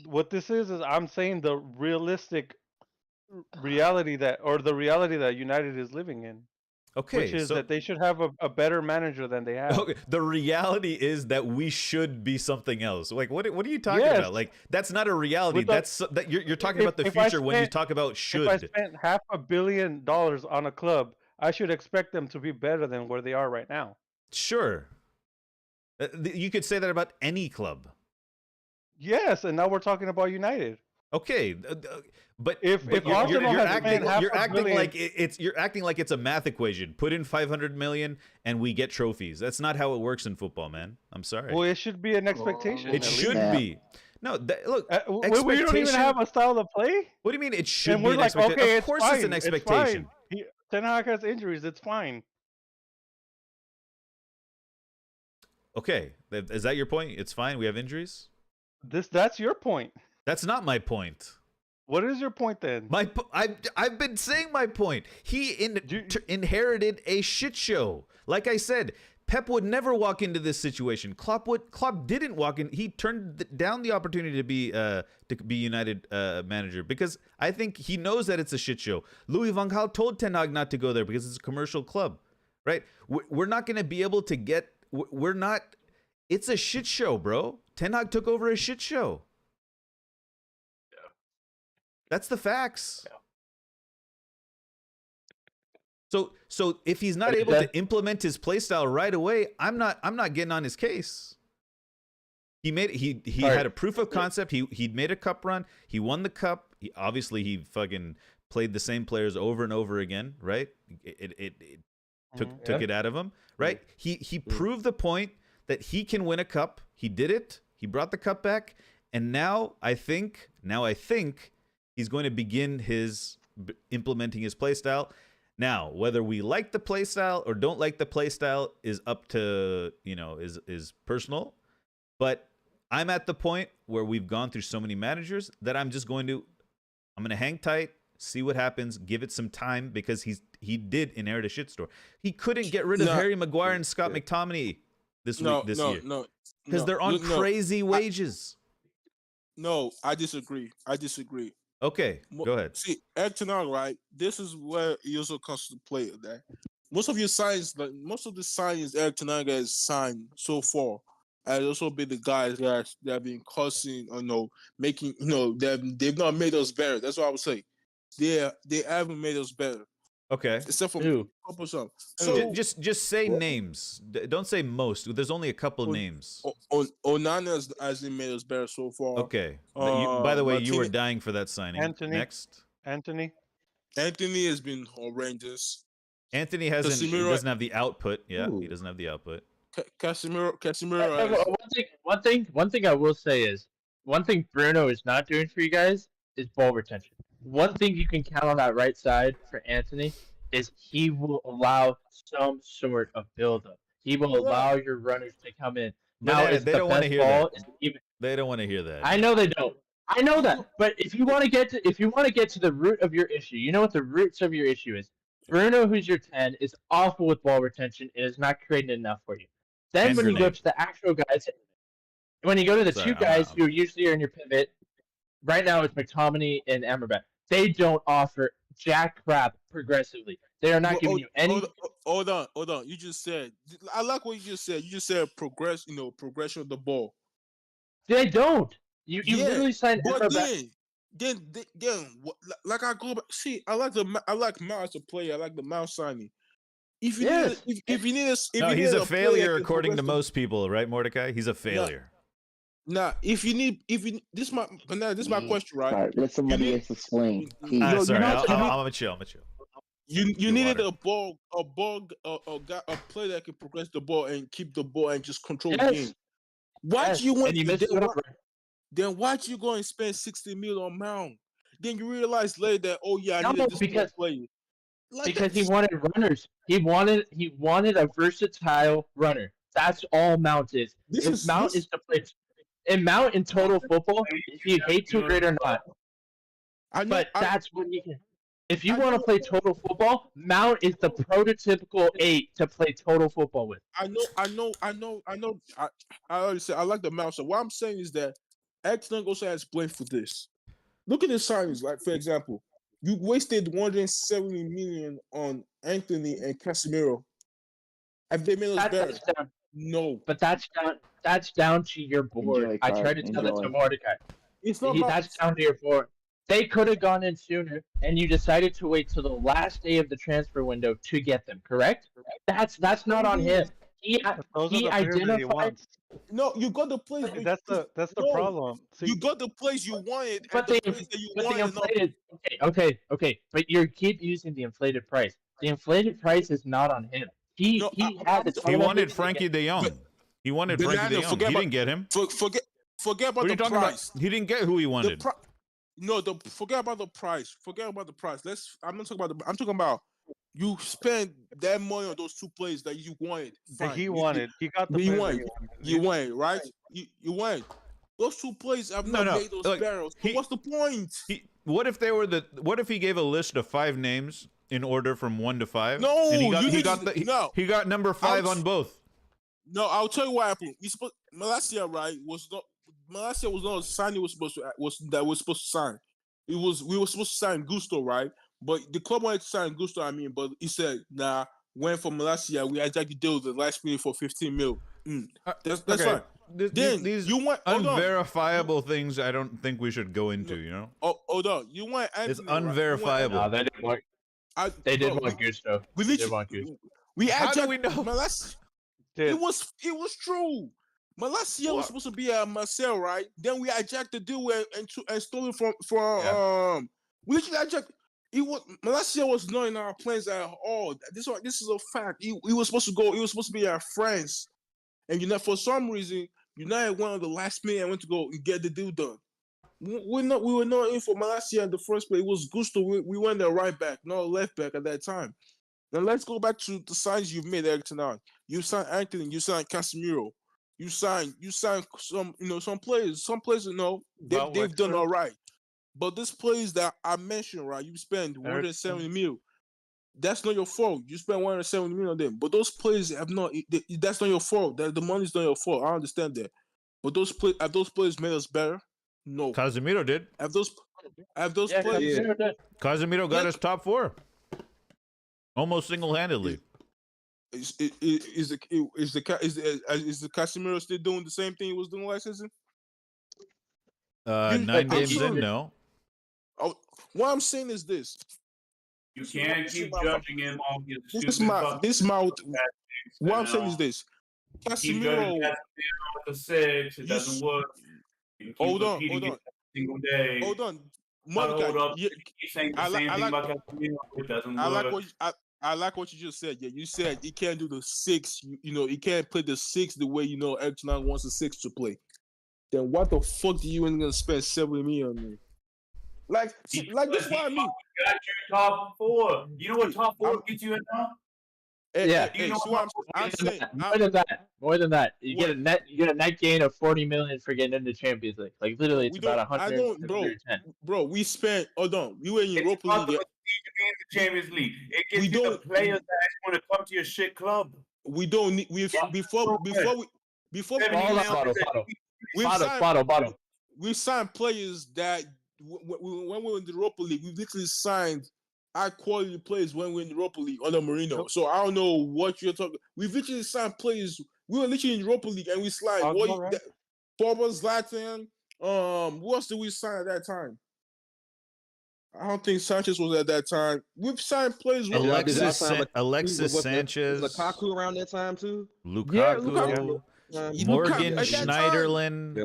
What this is I'm saying the realistic reality that United is living in. Okay, which is that they should have a better manager than they have. Okay, the reality is that we should be something else. Like, what are you talking about? Like, that's not a reality. You're talking about the future when you talk about should. If I spent $500 million on a club, I should expect them to be better than where they are right now. Sure. You could say that about any club. Yes, and now we're talking about United. Okay, but if Arsenal you're acting like it's a math equation. Put in 500 million and we get trophies. That's not how it works in football, man. I'm sorry. Well, it should be an expectation. It should be. No, look. We don't even have a style of play. What do you mean it should and be we're an like, expectation? okay, of course, it's an expectation. Ten Hag has injuries. It's fine. Okay, is that your point? It's fine. We have injuries. That's your point. That's not my point. What is your point then? I've been saying my point. He inherited a shit show. Like I said, Pep would never walk into this situation. Klopp didn't walk in. He turned down the opportunity to be United manager because I think he knows that it's a shit show. Louis van Gaal told Ten Hag not to go there because it's a commercial club, right? We're not going to be able to get. We're not. It's a shit show, bro. Ten Hag took over a shit show. That's the facts. Yeah. So if he's not able to implement his playstyle right away, I'm not getting on his case. He had a proof of concept. He'd made a cup run. He won the cup. He fucking played the same players over and over again, right? It took it out of him, right? He proved the point that he can win a cup. He did it. He brought the cup back, and now I think he's going to begin implementing his playstyle. Now, whether we like the playstyle or don't like the playstyle is up to, is personal. But I'm at the point where we've gone through so many managers that I'm going to hang tight, see what happens, give it some time because he did inherit a shitstorm. He couldn't get rid of Harry Maguire and Scott McTominay this year. Because they're on crazy wages. No, I disagree. Okay, go ahead. See, Eric Ten Hag, right? This is where he also comes to play. That most of the signs Eric Ten Hag has signed so far has also been the guys that have been causing, making, they've not made us better. That's what I would say. They haven't made us better. Okay. Except for a couple of some. So just say names. Don't say most. There's only a couple names. Onana hasn't made us better so far. Okay. By the way, you were dying for that signing. Next. Anthony has been horrendous. Anthony doesn't have the output. Yeah, he doesn't have the output. Casemiro. One thing I will say is one thing Bruno is not doing for you guys is ball retention. One thing you can count on that right side for Anthony is he will allow some sort of build-up. He will allow your runners to come in. Now, they don't want to hear that. They don't want to hear that. I know they don't. I know that. But if you want to get to the root of your issue, you know what the roots of your issue is. Bruno, who's your 10, is awful with ball retention and is not creating enough for you. Then when you go to the actual guys, when you go to the two guys who usually are in your pivot, right now it's McTominay and Amrabat. They don't offer jack crap progressively. They are not giving you any. Hold on. You just said. I like what you just said. You just said progression of the ball. They don't. You literally signed Amrabat. Then, like I go back. See, I like Mount as a player. I like the Mount signing. If you need, if you need, if no, you he's need a failure according to the, most people, right, Mordecai? He's a failure. Nah, if you need, this my question, right? Sorry, let somebody else explain. No, sorry, I'm gonna chill. You needed a player that can progress the ball and keep the ball and just control the game. Watch you went, then watch you go and spend 60 mil on Mount. Then you realize later that I needed this player. Because he wanted runners. He wanted a versatile runner. That's all Mount is. Mount is to play. And Mount in total football, if you hate to great or not. That's what he can. If you want to play total football, Mount is the prototypical 8 to play total football with. I already said I like the Mount. So what I'm saying is that X Nungos has blamed for this. Look at the signings. Like for example, you wasted 170 million on Anthony and Casemiro. Have they made us better? No. But that's down to your board. I tried to tell it to Mordecai. It's not that's down to your board. They could have gone in sooner, and you decided to wait till the last day of the transfer window to get them. Correct? That's not on him. He identified. No, you got the place. That's the problem. See, you got the place you wanted, but they inflated. Okay. But you keep using the inflated price. The inflated price is not on him. He wanted Frankie De Jong. He wanted Frankie De Jong. He didn't get him. Forget about the price. He didn't get who he wanted. Forget about the price. I'm not talking about I'm talking about you spend that money on those 2 players that you wanted. That he wanted. He got the you wanted, right? You wanted. Those 2 players have not made those barrels. So what's the point? What if he gave a list of 5 names in order from 1 to 5? No, and he got number 5 on both. No, I'll tell you what happened. Malacia, right, Malacia was not a signing was supposed to sign. We were supposed to sign Gusto, right? But the club wanted to sign Gusto, but he said, nah, went for Malacia, we had to deal the last minute for 15 mil. That's fine. These you want unverifiable things I don't think we should go into, you know? Hold on. You want Anthony, it's unverifiable. No, they didn't want Gusto. How do we know? Malacia. It was true. Malacia was supposed to be at Marcel, right? Then we hijacked the deal and stole it from we literally hijacked. Malacia was not in our plans at all. This is a fact. He was supposed to go. He was supposed to be at France, and for some reason United went on the last minute and went to go get the deal done. We were not in for Malacia in the first place. It was Gusto. We went there right back, not left back at that time. Now let's go back to the signs you've made, Eric Tenon. You signed Anthony. You signed Casemiro. You signed some players. Some players, they've done all right. But these players that I mentioned, right, you spend 170 mil. That's not your fault. You spend 170 mil on them. But those players have not. That's not your fault. The money's not your fault. I understand that. But have those players made us better? No. Casemiro did. Have those players? Casemiro got us top 4, almost single-handedly. Is the Casemiro still doing the same thing he was doing last season? 9 games in, no. What I'm saying is this: you can't keep judging him on his What I'm saying is this: Casemiro the 6, it doesn't work. Hold on. Single day. Hold on. Mordecai, keep saying the same thing about Casemiro. It doesn't work. I like what you just said. Yeah, you said he can't do the 6. He can't play the 6 the way Eric Tenon wants the 6 to play. Then what the fuck do you even gonna spend 70 million on me? Like this is what I mean. Got you top 4. You know what top 4 gets you in now? I'm saying more than that. You get a net gain of 40 million for getting into Champions League. Like literally, it's about 100. Bro. We spent. Hold on. We were in Europa League. The Champions League. It gives you the players that want to come to your shit club. We don't need. We signed players that when we were in the Europa League, we literally signed high quality players when we were in the Europa League under Marino. So I don't know what you're talking. We literally signed players. We were literally in the Europa League and we signed Pogba, Zlatan. Who else did we sign at that time? I don't think Sanchez was at that time. We've signed players. Alexis Was Sanchez, Lukaku around that time too? Yeah, Lukaku, Yeah. Morgan Lukaku, at that time. Schneiderlin, Yeah.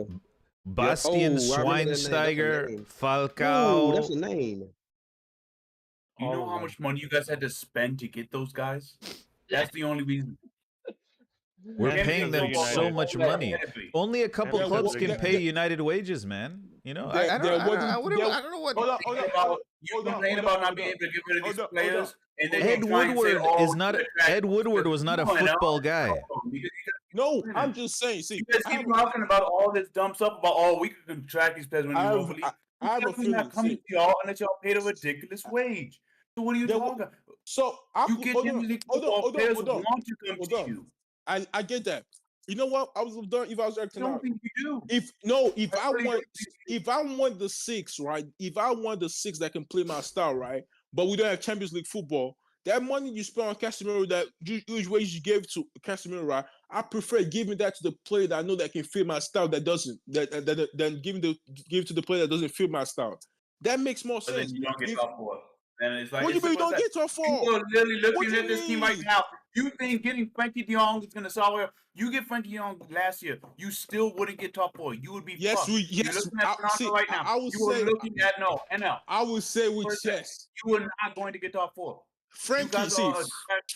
Bastian Oh, I remember that name. That's a Schweinsteiger, name. Ooh, Falcao. that's a name. You know how much money you guys had to spend to get those guys? That's the only reason. We're And paying them because so United. much money. Only a couple And clubs because can pay United wages, man. You know, I don't know what. You complain about not being able to get rid of these players, and then Ed Woodward was not a football guy. No, I'm just saying. See, you guys keep talking about all this dumb stuff about we can contract these players when we hopefully. I have a feeling not coming to y'all unless y'all paid a ridiculous wage. So what are you talking about? So you get Champions League football players who want to come to you. I get that. You know what? I was done if I was there tonight. I don't think you do. If I want the 6, right? If I want the 6 that can play my style, right? But we don't have Champions League football. That money you spend on Casemiro, that huge wage you gave to Casemiro, right? I prefer giving that to the player that I know that can fit my style. That doesn't than give to the player that doesn't fit my style. That makes more sense. Then you don't get top 4. And it's like, what do you mean you don't get top 4? People are literally looking at this team right now. You think getting Frankie De Jong is going to solve it? You get Frankie De Jong last year, you still wouldn't get top 4. You would be fucked. You're looking at Toronto right now. I would say with chess. You are not going to get top 4. Frankie,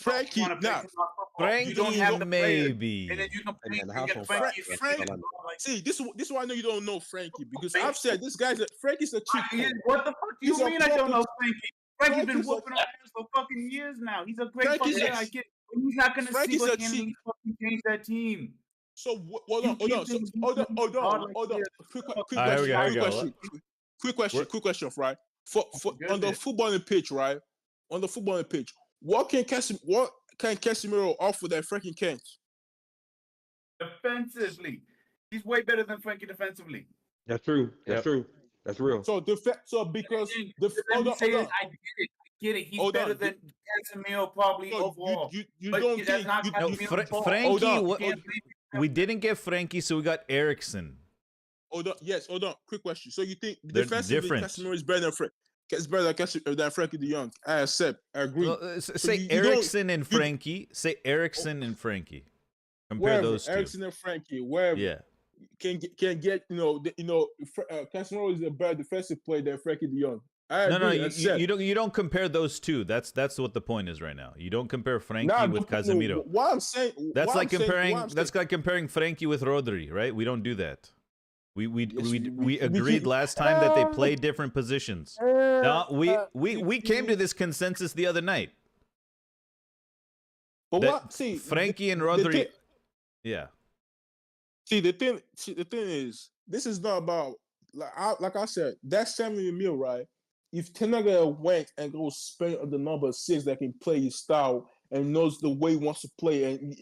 Frankie, maybe. And then you can Frankie. See, this is why I know you don't know Frankie, because I've said this guy's Frankie's a cheap. What the fuck do you mean I don't know Frankie? Frankie's been whooping our ass for fucking years now. He's a great fucking guy. I get it. He's not going to see what he fucking change that team. So hold on. Quick question, right? For on the footballing pitch, right? On the footballing pitch, what can Casemiro offer that Frankie can't? Defensively, he's way better than Frankie defensively. That's true. That's true. That's real. So because I get it. He's better than Casemiro probably overall. You don't think Frankie? We didn't get Frankie, so we got Eriksson. Hold on. Quick question. So you think defensively Casemiro is better than Frankie? It's better than Frankie De Jong. I accept. I agree. Well, say Eriksson and Frankie. Say Eriksson and Frankie. Compare those two. Eriksson and Frankie. Wherever. Yeah. Can get Casemiro is a better defensive player than Frankie De Jong. No, you don't compare those two. That's what the point is right now. You don't compare Frankie with Casemiro. What I'm saying. That's like comparing Frankie with Rodri, right? We don't do that. We agreed last time that they play different positions. No, we came to this consensus the other night. But Frankie and Rodri. Yeah. See the thing is, this is not about like I said, that's 70 mil, right? If Tenaga went and go spend on the number 6 that can play his style and knows the way he wants to play, and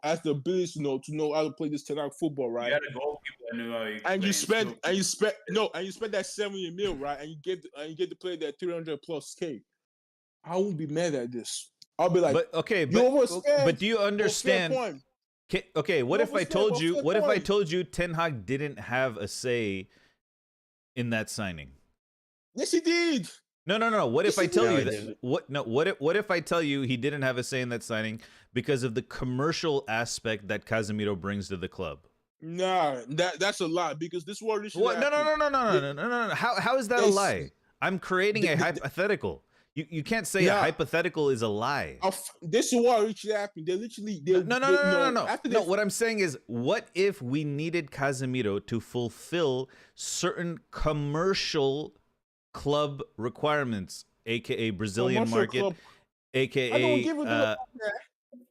has the ability to know how to play this Tenaga football, right? You had a goalkeeper that knew how he and you spend that 70 mil, right? And you get the player that 300 plus K. I won't be mad at this. I'll be like, but do you understand? Okay, what if I told you Ten Hag didn't have a say in that signing? Yes, he did. No. What if I tell you that? What if I tell you he didn't have a say in that signing because of the commercial aspect that Casemiro brings to the club? Nah, that's a lie, because this world is. No. How is that a lie? I'm creating a hypothetical. You can't say a hypothetical is a lie. This is what literally happened. No. What I'm saying is, what if we needed Casemiro to fulfill certain commercial club requirements, aka Brazilian market, aka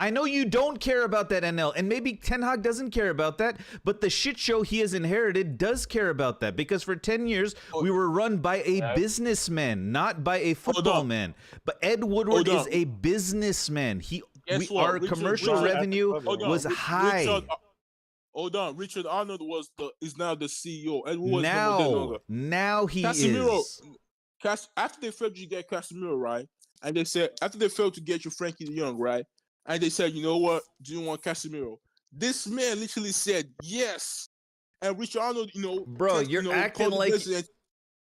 I know you don't care about that, NL, and maybe Ten Hag doesn't care about that, but the shit show he has inherited does care about that, because for 10 years we were run by a businessman, not by a football man. But Ed Woodward is a businessman. Our commercial revenue was high. Richard Arnold is now the CEO. Ed Woodward now he is. After they failed to get Casemiro, right, and they said after they failed to get you Frankie De Jong, right. And they said, you know what? Do you want Casemiro? This man literally said yes. And Richard Arnold, bro, you're acting like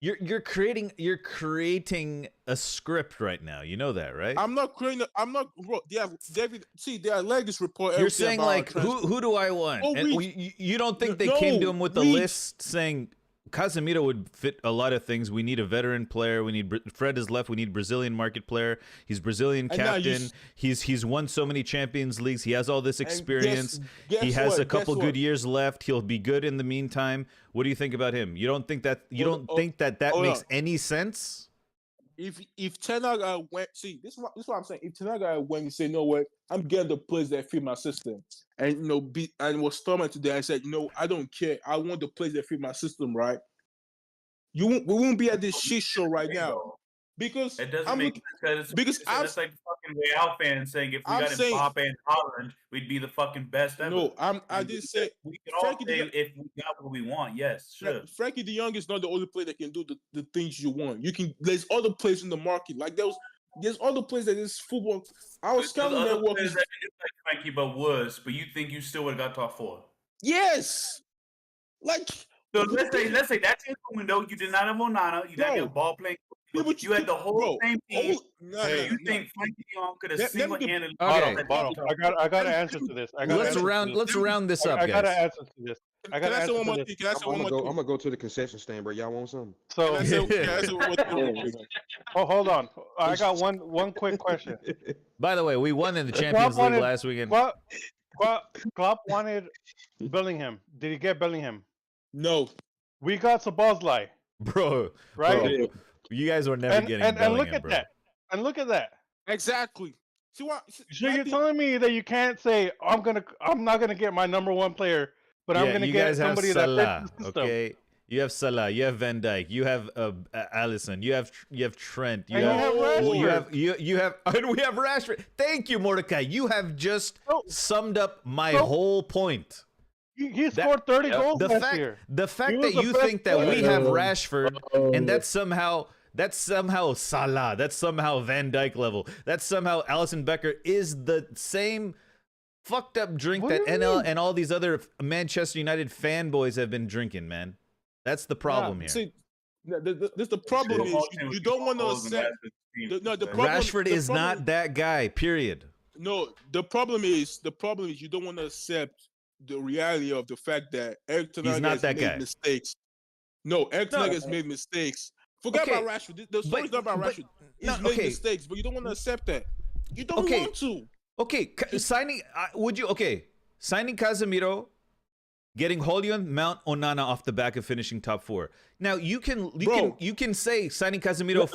You're creating a script right now. You know that, right? I'm not creating. I'm not. Bro, they have David. See, they are Legis report. You're saying like, who do I want? Oh, And you don't think they came to him with a list saying Casemiro would fit a lot of things. We need a veteran player. We need Fred is left. We need Brazilian market player. He's Brazilian captain. He's won so many Champions Leagues. He has all this experience. He has a couple good years left. He'll be good in the meantime. What do you think about him? You don't think that that makes any sense? If Ten Hag went, see, this is what I'm saying. If Ten Hag went and say, you know what, I'm getting the players that fit my system, and and was storming today, I said, no, I don't care. I want the players that fit my system, right? We won't be at this shit show right now because it doesn't make sense because that's like fucking Real fans saying if we got Mbappe and Haaland, we'd be the fucking best ever. No, I didn't say we can all say if we got what we want. Yes, sure. Frankie De Jong is not the only player that can do the things you want. There's other players in the market. Like there's other players that is football. Our scouting network is like Frankie, but you think you still would have got top 4? Yes, like. So let's say that's your window. You did not have Onana. You didn't have ball playing. You had the whole same team. You think Frankie De Jong could have single-handedly? Okay, I got an answer to this. Let's round this up, guys. I got an answer to this. I'm gonna go to the concession stand, bro. Y'all want something? So, hold on. I got one quick question. By the way, we won in the Champions League last weekend. Klopp wanted Bellingham. Did he get Bellingham? No. We got Szoboszlai. Bro. Right? Bro, you guys were never getting Bellingham, and look at bro. that. And look at that. Exactly. See what? So you're telling me that you can't say I'm not gonna get my number one player, but I'm gonna get somebody that fits the system. Okay. You have Salah, you have Van Dijk, you have Alisson, you have Trent, you have and we have Rashford. Thank you, Mordecai. You have just summed up my whole point. He scored 30 goals last year. The fact that you think that we have Rashford and that's somehow Salah, that's somehow Van Dijk level, that's somehow Alisson Becker is the same fucked up drink that NL and all these other Manchester United fanboys have been drinking, man. That's the problem here. See, the problem is you don't want to accept. Rashford is not that guy. Period. No, the problem is you don't want to accept the reality of the fact that Eric Ten Hag has made mistakes. No, Eric Ten Hag has made mistakes. Forget about Rashford. The story's not about Rashford. He's made mistakes, but you don't want to accept that. You don't want to. Okay, signing. Signing Casemiro, getting Hollywood, Mount, Onana off the back of finishing top 4. Now you can say signing Casemiro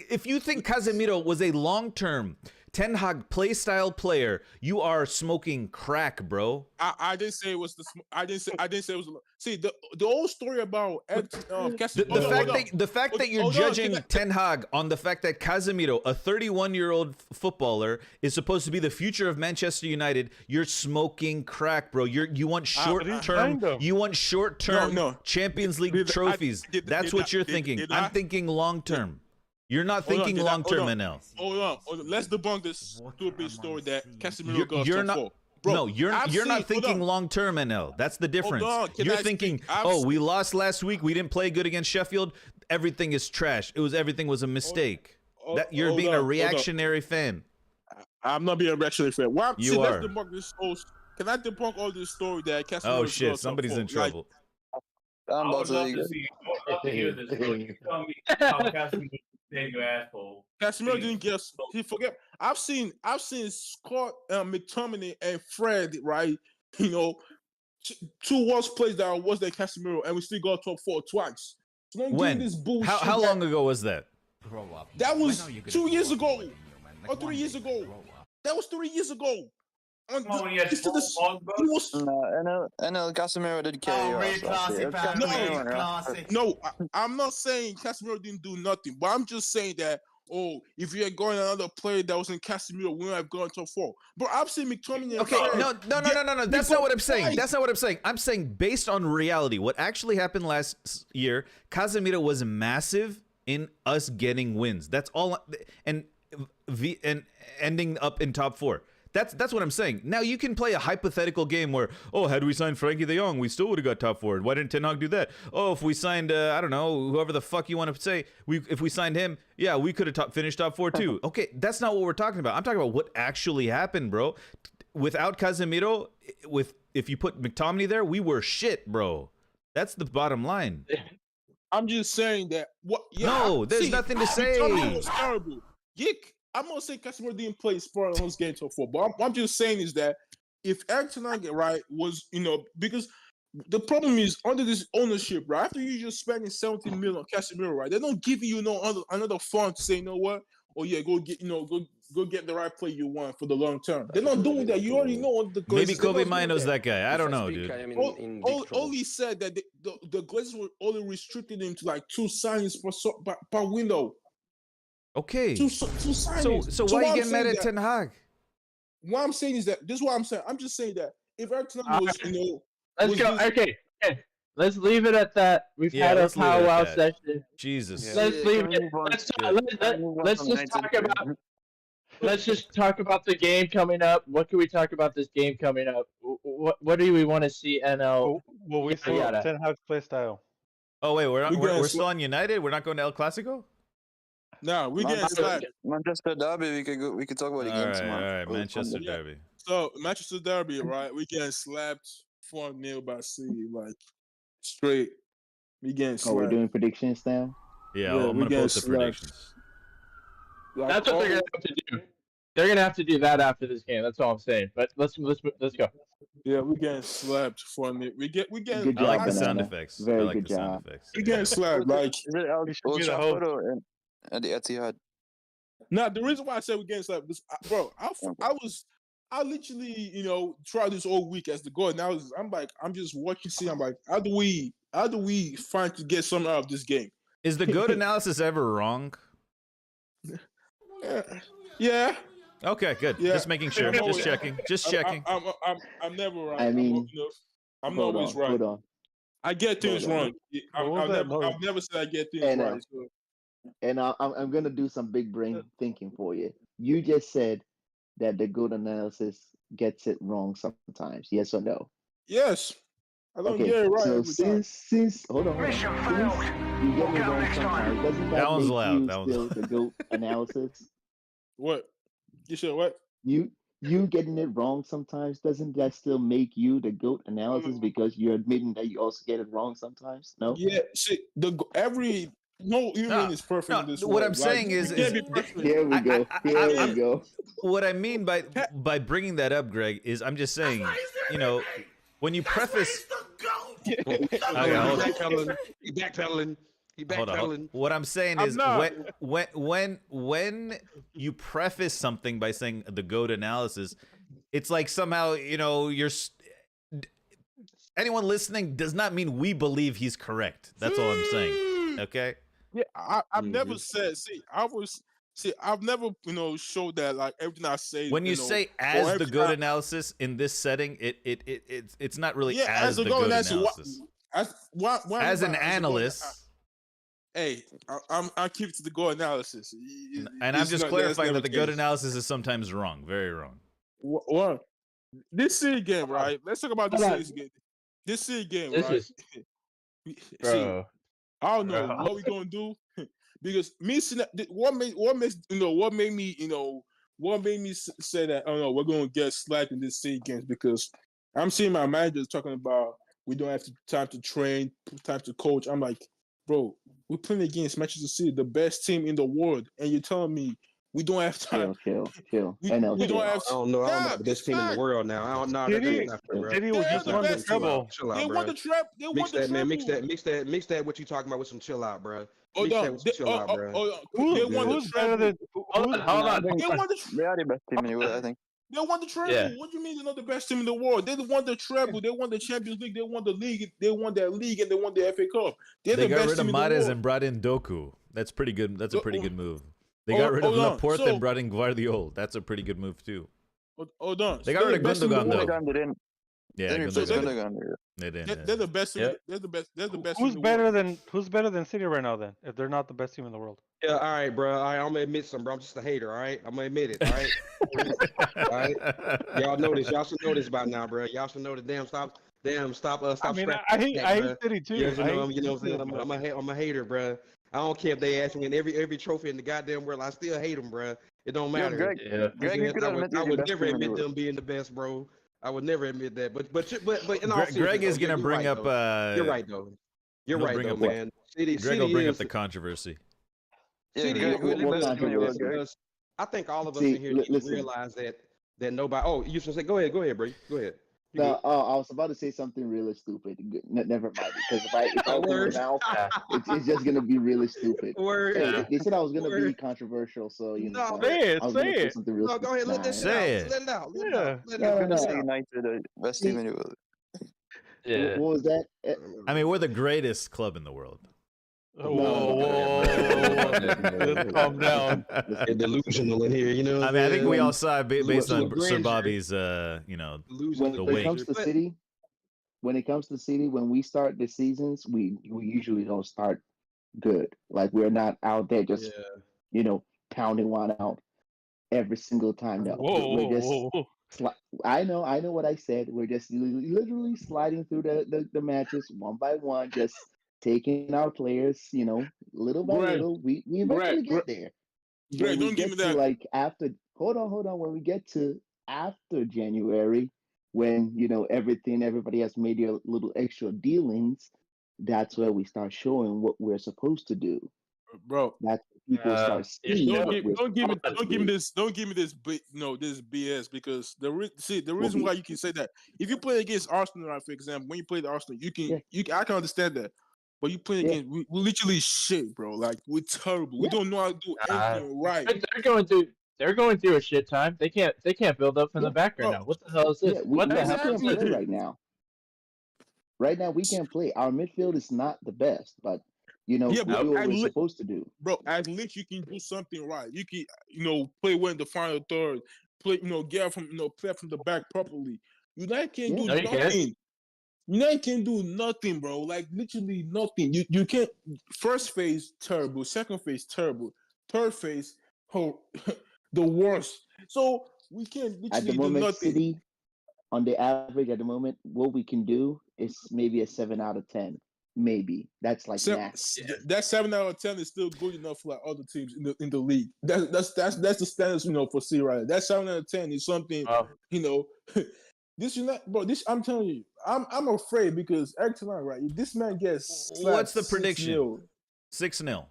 if you think Casemiro was a long-term Ten Hag play style player, you are smoking crack, bro. I didn't say it was I didn't say it was. See the whole story about the fact that you're judging Ten Hag on the fact that Casemiro, a 31-year-old footballer, is supposed to be the future of Manchester United. You're smoking crack, bro. You want short-term. You want short-term Champions League trophies. That's what you're thinking. I'm thinking long-term. You're not thinking long-term, NL. Hold on. Let's debunk this stupid story that Casemiro got top 4. Bro, no, you're not thinking long-term, NL. That's the difference. You're thinking, we lost last week. We didn't play good against Sheffield. Everything is trash. Everything was a mistake. You're being a reactionary fan. I'm not being a reactionary fan. You are. Let's debunk this can I debunk all this story that Casemiro? Oh shit! Somebody's in trouble. I'm about to hear this. You tell me how Casemiro your asshole. Casemiro didn't get. He forget. I've seen Scott, McTominay, and Fred. Right, two worse players that are worse than Casemiro, and we still got top 4 twice. So don't when? This bullshit. How long ago was that? That was 2 years ago, or 3 years ago. That was 3 years ago. NL Casemiro did carry No, I'm not saying Casemiro didn't do nothing, but I'm just saying that if you had gone another player that was in Casemiro, we would have gone top 4. But I've seen McTominay. Okay, no. That's not what I'm saying. That's not what I'm saying. I'm saying based on reality, what actually happened last year, Casemiro was massive in us getting wins. That's all, and ending up in top 4. That's what I'm saying. Now you can play a hypothetical game where, oh, had we signed Frankie de Jong, we still would have got top four. Why didn't Ten Hag do that? Oh, if we signed, I don't know, whoever the fuck you want to say, if we signed him, yeah, we could have finished top four too. Okay, that's not what we're talking about. I'm talking about what actually happened, bro. Without Casemiro, if you put McTominay there, we were shit, bro. That's the bottom line. I'm just saying that. There's nothing to say. McTominay was terrible. I'm gonna say Casemiro didn't play Spurs on his game so far, but what I'm just saying is that if Eric Ten Hag was, because the problem is under this ownership, right? After you just spending 70 million on Casemiro, right? They're not giving you another fund to say, you know what? Oh yeah, go get go get the right player you want for the long term. They're not doing that. You already know what the Glazers. Maybe Kobe Mino's that guy. I don't know, dude. Only said that the Glazers were only restricted him to like 2 signings per window. Okay. Two signings. So why are you getting mad at Ten Hag? What I'm saying is that this is what I'm saying. I'm just saying that if Eric Ten Hag was, let's go. Okay. Let's leave it at that. We've had a powwow session. Jesus. Yeah. Let's leave it. Let's just talk about the game coming up. What can we talk about this game coming up? What do we want to see NL? Well, we see Ten Hag's play style. Oh wait, we're still on United. We're not going to El Clasico. No, we getting slapped. Manchester Derby. We could talk about the game tomorrow. All right, Manchester Derby. So Manchester Derby, right? We getting slapped 4-0 by City, like straight. We getting slapped. Oh, we're doing predictions now. Yeah, I'm gonna post the predictions. Like, that's what they're gonna have to do. They're gonna have to do that after this game. That's all I'm saying. But let's go. Yeah, we getting slapped 4-0. We get. Good I like job, the sound Banana. effects. Very I like good the sound job. effects. We getting slapped. Like Old Trafford or at the Etihad. Now, the reason why I said we getting slapped, bro, I literally, tried this whole week as the goal. Now I'm just watching. See, I'm like, how do we find to get something out of this game? Is the GOAT analysis ever wrong? Yeah. Okay, good. Yeah. Just making sure. Just checking. Just checking. I'm never right. I mean, I'm always right. Hold on. I get things wrong. I've never said I get things right. So. And I'm gonna do some big brain thinking for you. You just said that the GOAT analysis gets it wrong sometimes. Yes or no? Yes. I don't get it right. So since hold on, since you get it wrong sometimes, doesn't that one's make loud. you That one's still the GOAT analysis? What? You said what? You getting it wrong sometimes, doesn't that still make you the GOAT analysis because you're admitting that you also get it wrong sometimes? No? Yeah, see, no human is perfect in this world. What I'm saying is here we go. Here we go. What I mean by bringing that up, Greg, is I'm just saying, when you preface. He backpedaling. Hold on. What I'm saying is when you preface something by saying the GOAT analysis, it's like somehow you're anyone listening does not mean we believe he's correct. That's all I'm saying. Okay. Yeah, I've never said. I've never showed that like everything I say. When you say as the GOAT analysis in this setting, it's not really as the GOAT analysis. As an analyst. Hey, I keep it to the GOAT analysis. And I'm just clarifying that the GOAT analysis is sometimes wrong, very wrong. What? This City game, right? Let's talk about this City game. This City game, right? Bro. See, I don't know what we gonna do because what made me say that we're gonna get slapped in this City games because I'm seeing my managers talking about we don't have time to train, time to coach. I'm like, bro, we're playing against Manchester City, the best team in the world, and you're telling me we don't have time. Chill. We don't have. I don't know the best team in the world now. I don't know. City was just won the treble. They won the treble. Mix that. What you talking about with some chill out, bro? Hold on. Who's better than? Hold on. They won the treble. They are the best team in the world, I think. They won the treble. Yeah. What do you mean they're not the best team in the world? They won the treble. They won the Champions League. They won the league. They won that league, and they won the FA Cup. They got rid of Mahrez and brought in Doku. That's pretty good. That's a pretty good move. They got rid of Laporte and brought in Guardiola. That's a pretty good move too. Hold on. They got rid of Gundogan though. Yeah, They didn't. They're the best. They're the best. They're the best. Who's better than City right now? Then, if they're not the best team in the world. Yeah, all right, bro. All right, I'm gonna admit something, bro. I'm just a hater. All right, I'm gonna admit it. All right, all right. Y'all know this. Y'all should know this by now, bro. Y'all should know the stop. I mean, Scratching I hate back, bro. City too. You know, I hate you know City what I'm too, saying? but I'm a hater, bro. I don't care if they ask me in every trophy in the goddamn world. I still hate them, bro. It don't Yo, matter. Greg, Yeah. Greg, you could admit I you're the would best never team in the admit world. them being the best, bro. I would never admit that. But in all Greg seriousness, is though, yeah, gonna you're bring right, up. though. You're right, though. You're He'll right, bring though, up man. Greg will City bring up is. the controversy. Yeah, City Greg, is who's the What best team in the world, because controversy? Greg? I think all of us in See, here need to listen. realize that nobody. Oh, you should say, go ahead, bro. Go ahead. You No, good? I was about to say something really stupid. Never mind, because if I open my Word. mouth, Yeah. it's just gonna be really stupid. Word. Hey, Yeah. they said I was gonna be Word. controversial, so No, say I it, was say gonna say it. something real no, stupid. go ahead. Let that shit Say out. it. Let it out. Let it Yeah. out. Let it No, out. no, You're gonna Let no. it say out. United, the best team in the world. Yeah. What was that? I mean, we're the greatest club in the world. Whoa, No, whoa. Let's calm down. Get delusional in here. You know what I I'm mean, I think saying? we all saw it based To a on Sir grandeur. Bobby's, Delusional the when it weight. comes to But City, when we start the seasons, we usually don't start good. Like we're not out there just yeah. pounding one out every single time. No, we're just. Whoa. I know what I said. We're just literally sliding through the matches one by one, just taking our players, little by Greg, little. We Greg, eventually Greg, get there. When Greg, we don't give me get to that. like after, hold on. When we get to after January, when everybody has made their little extra dealings, that's where we start showing what we're supposed to do. Bro. That's when people start You seeing Don't should. what give, we're don't give me, supposed to don't give me be. this, don't give me this, this BS because the What reason we, why you can say that if you play against Arsenal, right, for example, when you play the Arsenal, yeah, I can understand that, but you play yeah, against we literally shit, bro. Like we're terrible. We yeah. don't know how to do anything right, They're going through. They're going through a shit time. They can't. They can't build up from Yeah. the back right bro. now. What the hell is Yeah, this? we, What we, the we hell is can't this? play Exactly. right now. Right now, we can't play. Our midfield is not the best, but Yeah, we but do what we're supposed to do. bro, at least you can do something right. You can, play well in the final third, play, get out from, play from the back properly. United can't Yeah, do No, you can't. nothing. United can do nothing, bro. Like literally nothing. You can't. First phase terrible. Second phase terrible. Third phase, oh, the worst. So we can't at the literally do moment, nothing. City on the average at the moment, what we can do is maybe a 7 out of 10. Maybe that's like max. Yeah. That 7 out of 10 is still good enough for like other teams in the league. That's the standards for C right. That 7 out of 10 is something Well, you know. This United, bro. This I'm telling you, I'm afraid because every time, right? If this man gets slapped What's the prediction? 6-0. 6-0.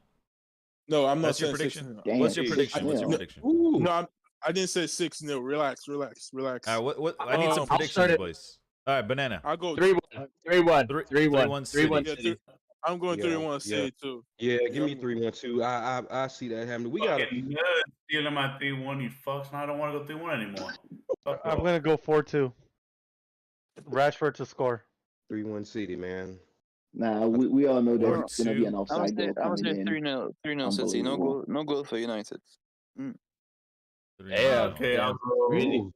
No, I'm not That's your saying prediction. 6-0. Damn, What's your prediction? 6-0. What's your prediction? Ooh. No, I didn't say 6-0. Relax. What? I need some I'll start predictions, it. boys. All right, Banana. I go 3-1. 3-1. 3-1 3-1. City. 3-1 yeah, City. I'm going Yeah, 31 yeah, City too. yeah. Yeah, Give me 3-1-2. I see that happening. We got Fucking good. Stealing my 3-1, you fucks. Now I don't want to go 3-1 anymore. Fuck I'm off. gonna go 4-2. Rashford to score. 3-1 City, man. Nah, we all know Or there's gonna be an two. offside goal I'm gonna coming say in. 3-0 City. No goal for United. Damn. Okay, I'll Really? go.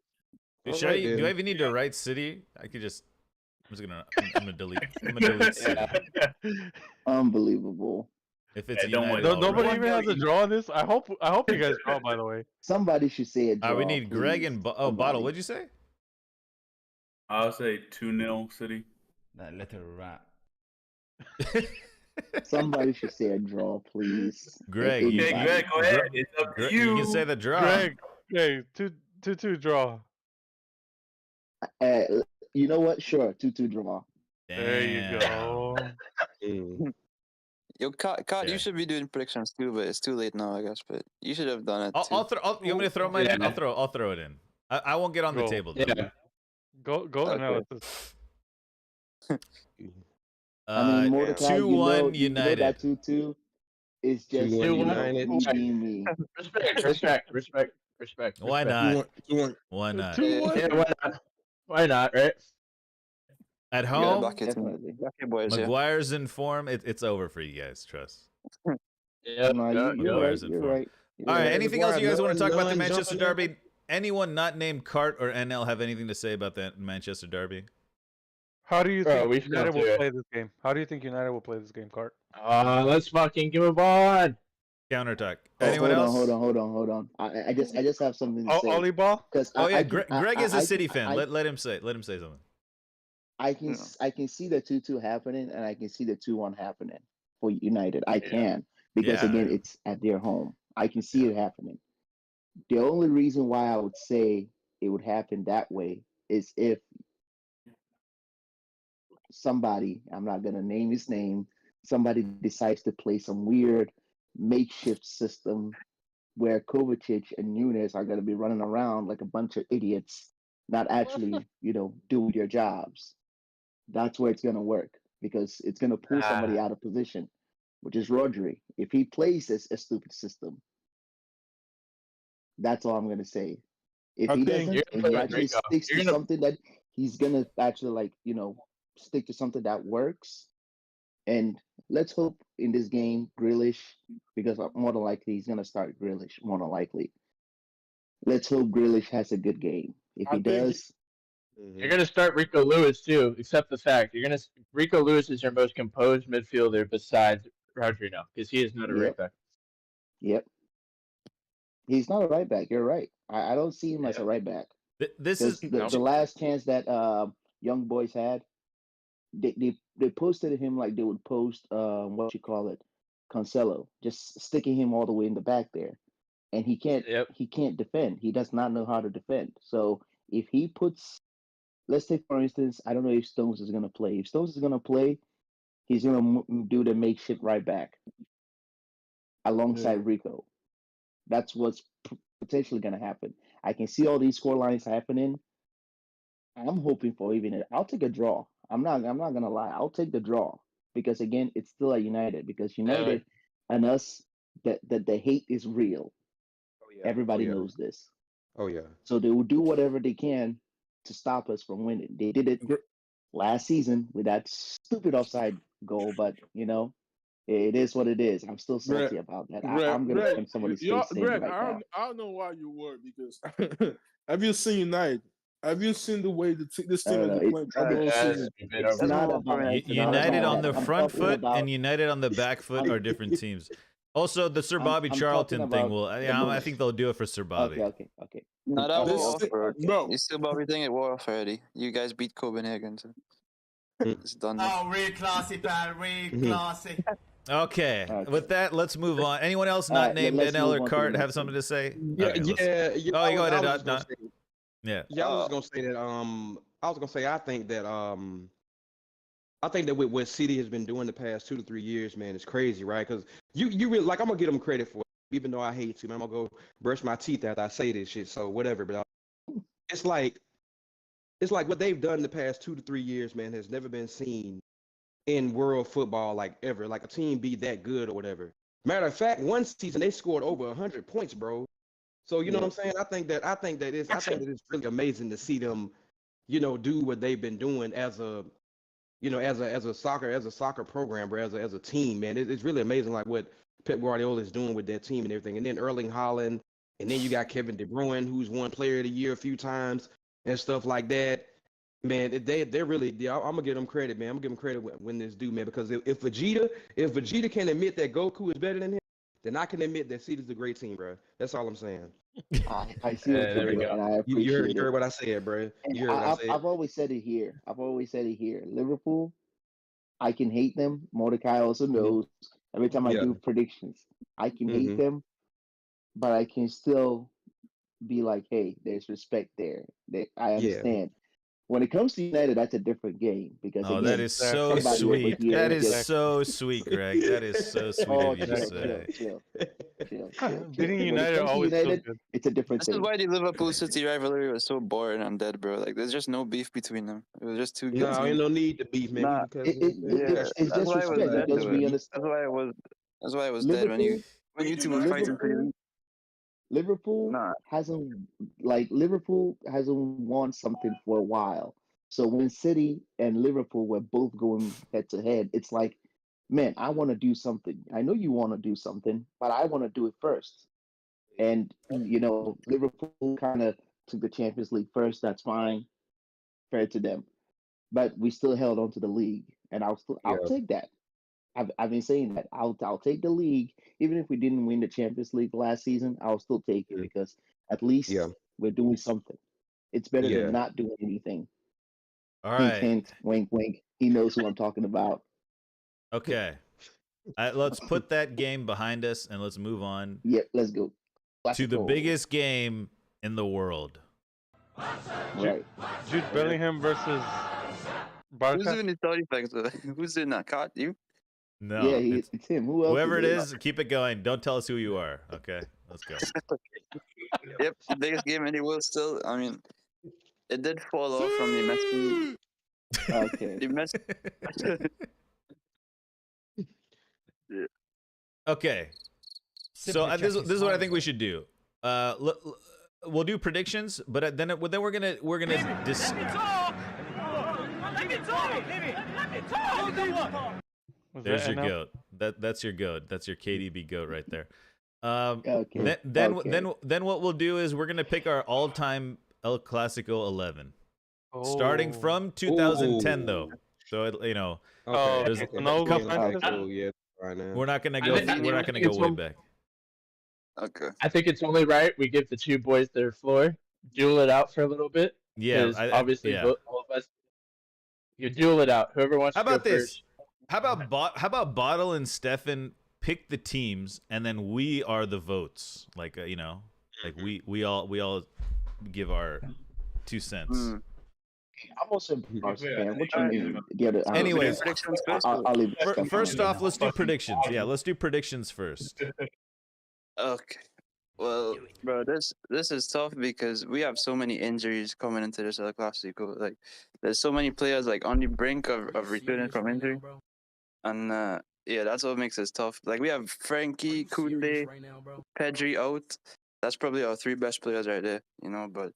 Dude, All should right, I? Do I then. even need to write City? I could just. I'm gonna delete. I'm gonna delete City. Yeah. Unbelievable. If it's Hey, don't United, worry. I'll Nobody write. even has a draw on this. I hope you guys draw. By the way. Somebody should say a draw. We need Greg please. and Bottle. Somebody. What'd you say? I'll say 2-0 City. That little rat. Somebody should say a draw, please. Greg, Okay, Anybody. Greg, go ahead. It's up to you. You can say the draw. Greg, okay, 2-2 draw. You know what? Sure, 2-2 draw. There you go. Mm. Yo, Kat, Yeah. you should be doing predictions too, but it's too late now, I guess. But you should have done it too. I'll throw. You want me to throw mine in? Yeah. I'll throw it in. I won't get on the Go. table though. Yeah. Go Okay. analysis. I mean, Mordecai, 2-1 you know United. that 2-2 is just 2-1 United. me being me. Respect. Why not? 2-1. Why not? 2-1. Yeah, why not? Why not, right? At You gotta home, back it, Definitely. back it, boys. Yeah. Maguire's in form. It's over for you guys. Trust. Yeah. No, you're Maguire's right. in You're form. right. You're All right. right. Anything else you guys want to talk about the None Manchester jumping Derby? Anyone not named Cart or NL have anything to say about that Manchester Derby? How do you Bro, we think should United do will it. play this game? How do you think United will play this game, Cart? Let's fucking give a ball on. Counterattack. Anyone else? Hold on. I just have something to say. Ollie ball. Because Greg is a City fan. Let him say something. I can see the 2-2 happening, and I can see the 2-1 happening for United. I can, because again, it's at their home. I can see it happening. The only reason why I would say it would happen that way is if somebody, I'm not gonna name his name, somebody decides to play some weird makeshift system where Kovacic and Nunes are gonna be running around like a bunch of idiots, not actually, doing their jobs. That's where it's gonna work, because it's gonna pull somebody out of position, which is Rodri. If he plays this a stupid system, that's all I'm gonna say. If he doesn't, and he actually sticks to something that he's gonna actually stick to something that works. And let's hope in this game, Grealish, because more than likely he's gonna start Grealish, more than likely. Let's hope Grealish has a good game. If he does, you're gonna start Rico Lewis too. Accept the fact Rico Lewis is your most composed midfielder besides Rodri now, because he is not a right back. Yep. He's not a right back. You're right. I don't see him as a right back. This is the last chance that young boys had. They posted him like they would post Cancelo, just sticking him all the way in the back there, and he can't defend. He does not know how to defend. So if he puts, let's say for instance, I don't know if Stones is gonna play. If Stones is gonna play, he's gonna do the makeshift right back alongside Rico. That's what's potentially gonna happen. I can see all these score lines happening. I'm hoping for even I'll take a draw. I'm not gonna lie. I'll take the draw, because again, it's still at United, because United and us, that the hate is real. Everybody knows this. Oh yeah. So they will do whatever they can to stop us from winning. They did it last season with that stupid offside goal, but it is what it is. I'm still salty about that. I'm gonna punch somebody's face right now. I don't know why you were, because have you seen United? Have you seen the way this team has been playing? It's not about United on the front foot and United on the back foot are different teams. Also, the Sir Bobby Charlton thing will. I think they'll do it for Sir Bobby. Okay. No, that wore off, bro. You Sir Bobby thing, it wore off already. You guys beat Copenhagen, so it's done. Oh, real classy, pal. Real classy. Okay. With that, let's move on. Anyone else not named NL or Cart have something to say? Yeah. Oh, you go ahead. Yeah, I was gonna say that. I think that with what City has been doing the past 2 to 3 years, man, it's crazy, right? Because you really, like, I'm gonna give them credit for it, even though I hate to. Man, I'm gonna go brush my teeth after I say this shit. So whatever, but it's like what they've done the past 2 to 3 years, man, has never been seen in world football, like ever. Like a team be that good or whatever. Matter of fact, one season they scored over 100 points, bro. So you know what I'm saying? I think that it's really amazing to see them, do what they've been doing as a soccer program, bro, as a team, man. It's really amazing, like what Pep Guardiola is doing with that team and everything. And then Erling Haaland, and then you got Kevin De Bruyne, who's won Player of the Year a few times and stuff like that. Man, they're really. I'm gonna give them credit, man. I'm gonna give them credit when this due, man. Because if Vegeta can admit that Goku is better than him, then I can admit that City's a great team, bro. That's all I'm saying. I see what you're doing, and I appreciate you heard what I said, bro. I've always said it here. Liverpool, I can hate them. Mordecai also knows. Every time I do predictions, I can hate them, but I can still be like, hey, there's respect there. I understand. When it comes to United, that's a different game, because again, that is so sweet. That is so sweet, Greg. That is so sweet of you to say. Chill. Beating United always feels good. It's a different thing. This is why the Liverpool City rivalry was so boring and dead, bro. Like, there's just no beef between them. It was just too good. No, ain't no need to beef, man. Nah, it's just respect, because we understand. That's why it was dead when you two were fighting for the league. Liverpool hasn't won something for a while. So when City and Liverpool were both going head to head, it's like, man, I want to do something. I know you want to do something, but I want to do it first. And Liverpool kind of took the Champions League first. That's fine, fair to them. But we still held on to the league, and I'll take that. I've been saying that I'll take the league, even if we didn't win the Champions League last season. I'll still take it because at least Yeah. we're doing something. It's better Yeah. than not doing anything. All Hint, right. hint, wink, wink. He knows who I'm talking about. Okay. Let's put that game behind us and let's move on Yep, let's go. to the Clasico. biggest game in the world. Right. Jude Bellingham versus Who's Barca. doing the sound effects? Who's doing that? Caught you? No, Yeah, it's him. Who else? whoever it it is, keep it going. Don't tell us who you are. Okay, let's go. Yep, the biggest game in the world still. I mean, it did fall off from the Messi. Okay. The Messi. Yeah. Okay. So this is what I think we should do. We'll do predictions, but then we're gonna There's your goat. That's your goat. That's your KDB goat right there. Okay. Then what we'll do is we're gonna pick our all-time El Clasico 11, starting from 2010 though. So Okay. No, yeah. Right now. we're not gonna go way back. Okay. I think it's only right we give the two boys their floor, duel it out for a little bit. Yeah, obviously all of us. You duel it out. Whoever wants How to go about this? first. How about Bottle and Stefan pick the teams, and then we are the votes. Like we all give our 2 cents. I'm also a Barca fan. What you mean? Anyways, I'll leave it. First off, let's do predictions. Yeah, let's do predictions first. Okay. Well, bro, this is tough because we have so many injuries coming into this El Clasico. Like, there's so many players like on the brink of returning from injury, and yeah, that's what makes it tough. Like, we have Frankie, Koundé, Pedri out. That's probably our 3 best players right there, But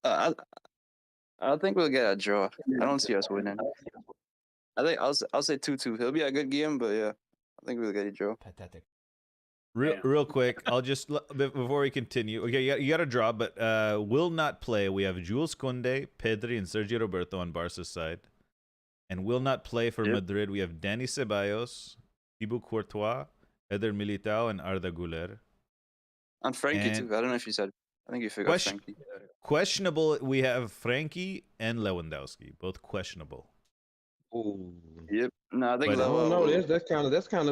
I think we'll get a draw. I don't see us winning. I think I'll say 2-2. It'll be a good game, but yeah, I think we'll get a draw. Pathetic. Real quick, I'll just before we continue. Okay, you got to draw, but will not play. We have Jules Koundé, Pedri, and Sergio Roberto on Barca's side, and will not play for Madrid. We have Dani Ceballos, Thibaut Courtois, Eder Militao, and Arda Güler. And Frankie too. I don't know if you said. I think you forgot Frankie. Questionable. We have Frankie and Lewandowski, both questionable. Oh. Yep. No, I think that's kind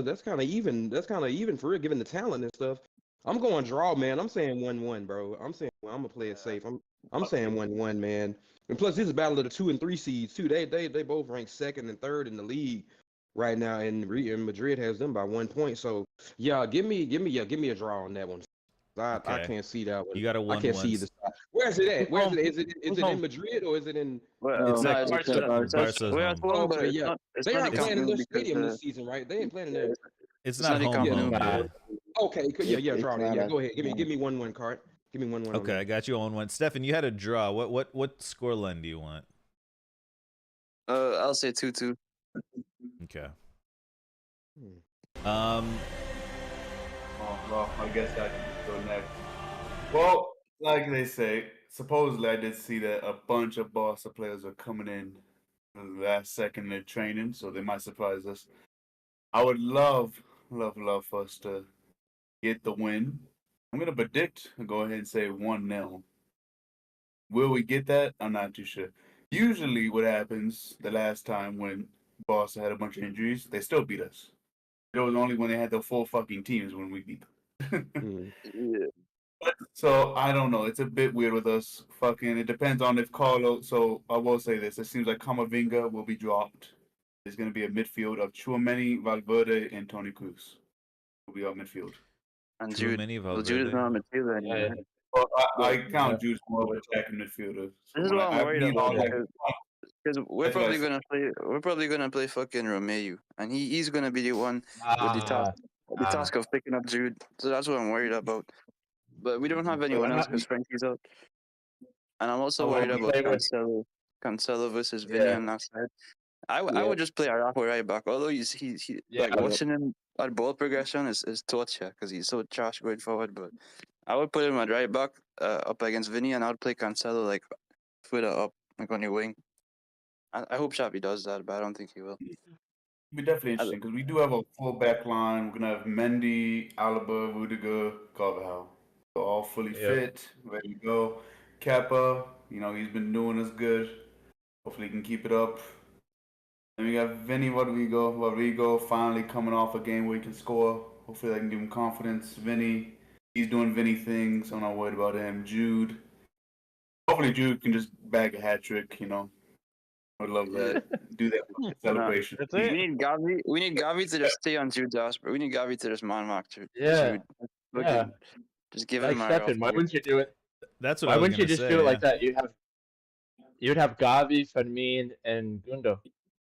of even for real, given the talent and stuff. I'm going draw, man. I'm saying 1-1, bro. I'm gonna play it safe. I'm saying 1-1, man. And plus, this is a battle of the 2 and 3 seeds too. They both rank 2nd and 3rd in the league right now, and Madrid has them by 1 point. So yeah, give me a draw on that one. I can't see that one. You got a 1-1. I can't see the side. Where is it at? Where is it? Is it in Madrid or is it in? It's Barca's home. Okay, yeah. They aren't playing in their stadium this season, right? They ain't playing in there. It's not home. Yeah. Okay, yeah, draw. Yeah, go ahead. Give me 1-1 card. Give me 1-1. Okay, I got you on 1. Stefan, you had a draw. What scoreline do you want? I'll say 2-2. Okay. Well, I guess I can go next. Well, like they say, supposedly I did see that a bunch of Barca players are coming in the last second of their training, so they might surprise us. I would love for us to get the win. I'm going to predict and go ahead and say 1-0. Will we get that? I'm not too sure. Usually what happens the last time when Barca had a bunch of injuries, they still beat us. It was only when they had the full fucking teams when we beat them. Yeah. So I don't know. It's a bit weird with us. It depends on if Carlo. So I will say this: it seems like Camavinga will be dropped. There's going to be a midfield of Tchouaméni, Valverde, and Toni Kroos. Will be our midfield. And Jude. Valverde. Jude is not on midfield anymore. Well, I count Jude as more of an attacking midfielder. This is what I'm worried about because we're probably gonna play fucking Romeo, and he's gonna be the one with the task of picking up Jude. So that's what I'm worried about. But we don't have anyone else because Frankie's out. And I'm also worried about Cancelo versus Vinny on that side. I would just play Araujo right back. Although watching him at ball progression is torture because he's so trash going forward. But I would put him at right back up against Vinny, and I would play Cancelo like further up, like on your wing. I hope Xavi does that, but I don't think he will. It'll be definitely interesting because we do have a full back line. We're gonna have Mendy, Alaba, Rudiger, Carvajal. So all fully fit, ready to go. Kappa, he's been doing us good. Hopefully he can keep it up. Then we got Vinny Rodrigo finally coming off a game where he can score. Hopefully I can give him confidence. Vinny, he's doing Vinny things. I'm not worried about him. Jude. Hopefully Jude can just bag a hat trick, I would love that. Do that with the celebration. We need Gavi. We need Gavi to just stay on Jude's ass, bro. We need Gavi to just man mark Jude. Yeah. Just give like him Stefan, why wouldn't you do it? That's what why I was wouldn't you gonna just say, do it like that? You'd have Gavi, Fone-In, and Gundo.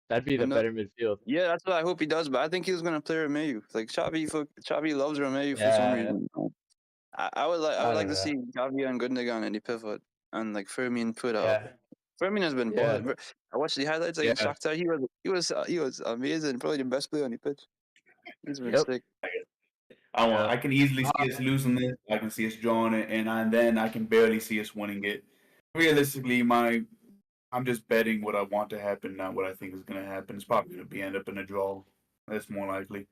That'd be the better midfield. Yeah, that's what I hope he does. But I think he was gonna play Romeu. Like Xavi loves Romeu for some reason. I would like to see Gavi and Gundogan in the pivot, and like Fermin put up. Fermin has been balling. I watched the highlights against Shakhtar. He was amazing. Probably the best player on the pitch. He's been sick. I can easily see us losing this. I can see us drawing it, and then I can barely see us winning it. Realistically, I'm just betting what I want to happen, not what I think is going to happen. It's probably going to end up in a draw. That's more likely.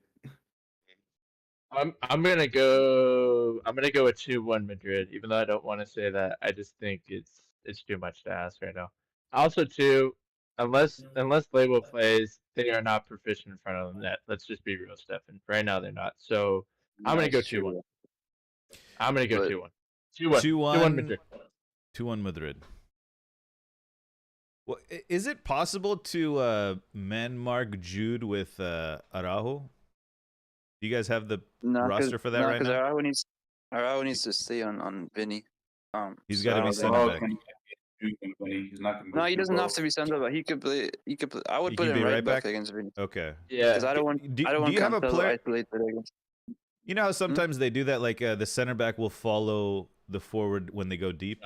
I'm gonna go with 2-1 Madrid, even though I don't want to say that. I just think it's too much to ask right now. Also, too, unless Label plays, they are not proficient in front of the net. Let's just be real, Stefan. Right now they're not. So I'm gonna go 2-1. I'm gonna go 2-1. 2-1 Madrid. 2-1 Madrid. Well, is it possible to man mark Jude with Araujo? Do you guys have the roster for that right now? Araujo needs to stay on Vinny. He's got to be center back. He's not gonna no, he doesn't have to be center back. He could play. I would put him right back against Vinny. Okay. Yeah. Because I don't want. Do you have a player isolated against? You know how sometimes they do that, like the center back will follow the forward when they go deep.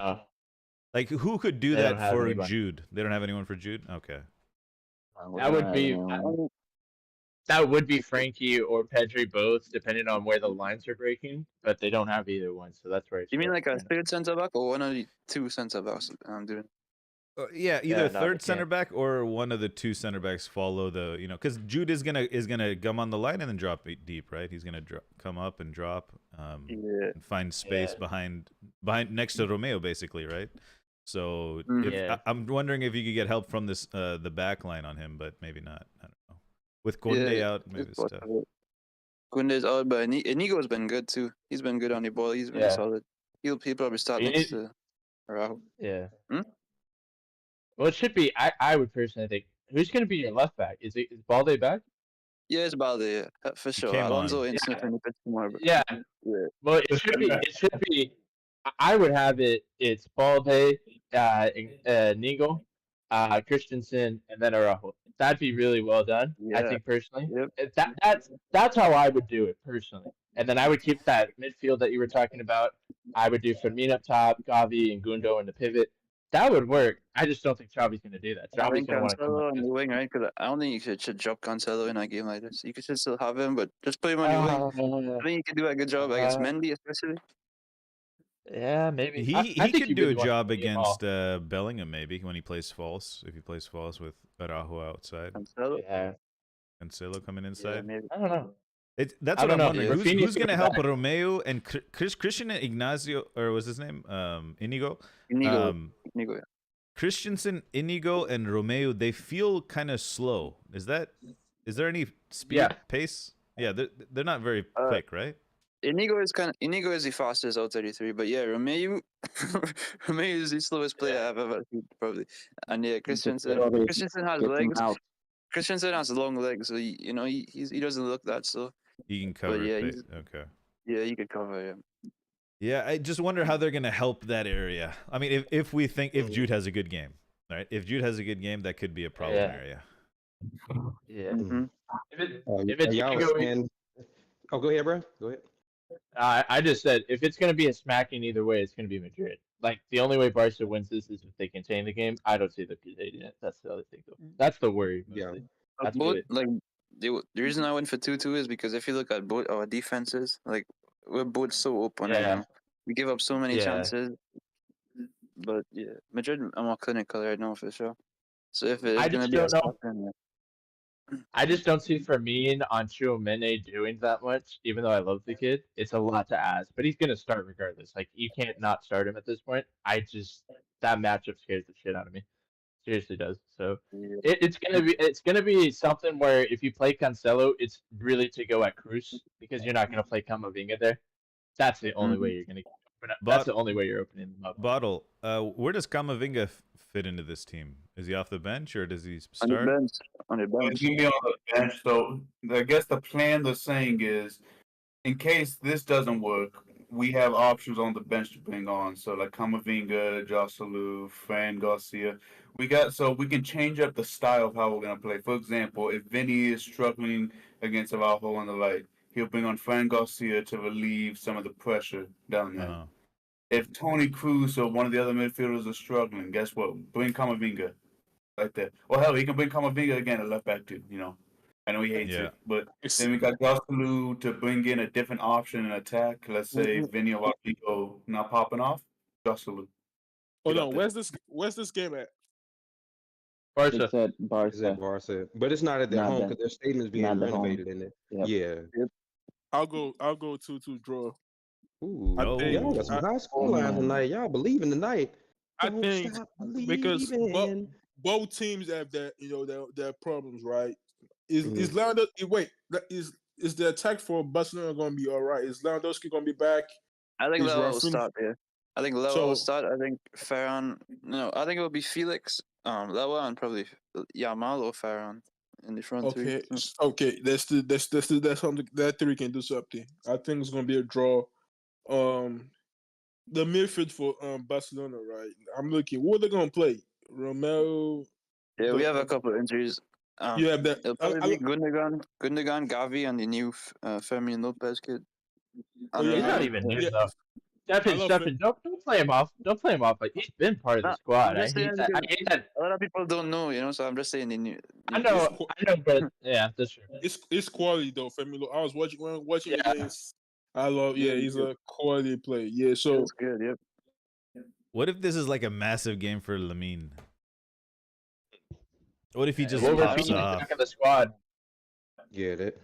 Like who could do that for Jude? They don't have anyone for Jude. Okay. That would be Frankie or Pedri both, depending on where the lines are breaking. But they don't have either one, so that's where. You mean like a third center back or one of the two center backs? I'm doing. Yeah, either third center back or one of the two center backs follow the, because Jude is gonna come on the line and then drop deep, right? He's gonna come up and drop, and find space behind next to Romeo, basically, right? So I'm wondering if you could get help from this the back line on him, but maybe not. I don't know. With Conde out, maybe it's tough. Conde's out, but Inigo's been good too. He's been good on the ball. He's been solid. He'll probably start next to Araujo. Yeah. Well, it should be. I would personally think, who's going to be your left back? Is Balde back? Yeah, it's Balde, for sure. Alonso ain't sniffing the pitch tomorrow. Yeah. Well, it should be. It should be. I would have it. It's Balde, Nigo, Christensen, and then Araujo. That'd be really well done. I think personally. That's how I would do it personally. And then I would keep that midfield that you were talking about. I would do Firmino up top, Gavi, and Gundo in the pivot. That would work. I just don't think Xavi's going to do that. Xavi's going to want to come on the wing, right? Because I don't think you should drop Cancelo in a game like this. You could still have him, but just put him on the wing. I think he could do a good job against Mendy, especially. Yeah, maybe. He could do a job against Bellingham, maybe, when he plays false. If he plays false with Araujo outside. Cancelo? Yeah. Cancelo coming inside? Yeah, I don't know. That's what I'm wondering. Who's going to help Romeo and Christian Ignacio, or was his name Inigo? Inigo, yeah. Christensen, Inigo, and Romeo, they feel kind of slow. Is there any speed, pace? Yeah, they're not very quick, right? Inigo is the fastest out of the three, but yeah, Romeo is the slowest player I've ever seen, probably. And yeah, Christensen has legs. Christensen has long legs, so he doesn't look that slow. He can cover. Okay. Yeah, he could cover. Yeah. Yeah, I just wonder how they're gonna help that area. I mean, if Jude has a good game, right? If Jude has a good game, that could be a problem area. Yeah. Mm-hmm. If it's go ahead, bro. Go ahead. I just said if it's going to be a smacking either way, it's going to be Madrid. Like the only way Barca wins this is if they contain the game. I don't see them containing it. That's the other thing, though. That's the worry. Mostly. Yeah. The reason I went for 2-2 is because if you look at both our defenses, like we're both so open. Yeah. We give up so many chances. But yeah, Madrid are more clinical right now for sure. So if it's going to be I just don't see Firmino on Tchouaméni doing that much, even though I love the kid. It's a lot to ask, but he's going to start regardless. Like, you can't not start him at this point. That matchup scares the shit out of me. Seriously does. So it's gonna be something where if you play Cancelo, it's really to go at Cruz because you're not gonna play Camavinga there. That's the only way you're gonna open up. That's the only way you're opening them up. Bottle. Where does Camavinga fit into this team? Is he off the bench or does he start? On the bench. On the bench. He's gonna be on the bench. So I guess the plan they're saying is, in case this doesn't work, we have options on the bench to bring on. So like Camavinga, Joselu, Fran Garcia. We can change up the style of how we're gonna play. For example, if Vinny is struggling against Araujo on the right, he'll bring on Fran Garcia to relieve some of the pressure down there. If Tony Cruz or one of the other midfielders are struggling, guess what? Bring Camavinga right there. Or hell, he can bring Camavinga again at left back too. I know he hates it, but then we got Joselu to bring in a different option in attack. Let's say Vinny or Rodrigo not popping off. Joselu. Oh no, where's this game at? Barca. It's at Barca. It's at Barca. But it's not at their home because their stadium's being renovated in it. Yep. Yeah. I'll go 2-2 draw. Ooh, y'all got some high score lines tonight. Y'all believing tonight. I think because both teams have their problems, right? Is Lando? Wait, is the attack for Barcelona going to be all right? Is Lewandowski going to be back? I think Leo will start there. I think Leo will start. I think Ferran. No, I think it will be Felix, Leo, and probably Yamal or Ferran in the front three. Okay. That's something that three can do something. I think it's going to be a draw. The midfield for Barcelona, right? I'm looking. What are they going to play? Romeo. Yeah, we have a couple of injuries. You have that. It'll probably be Gundogan, Gavi, and the new Fermin Lopez kid. He's not even new though. Stefan, don't play him off. Don't play him off. Like, he's been part of the squad. I hate that. A lot of people don't know, so I'm just saying the new. I know, but yeah, that's true. It's quality though, Fermin. I was watching against. I love. Yeah, he's a quality player. Yeah, so it's good. Yep. What if this is like a massive game for Lamine? What if he just pops off? Back of the squad. Yeah, that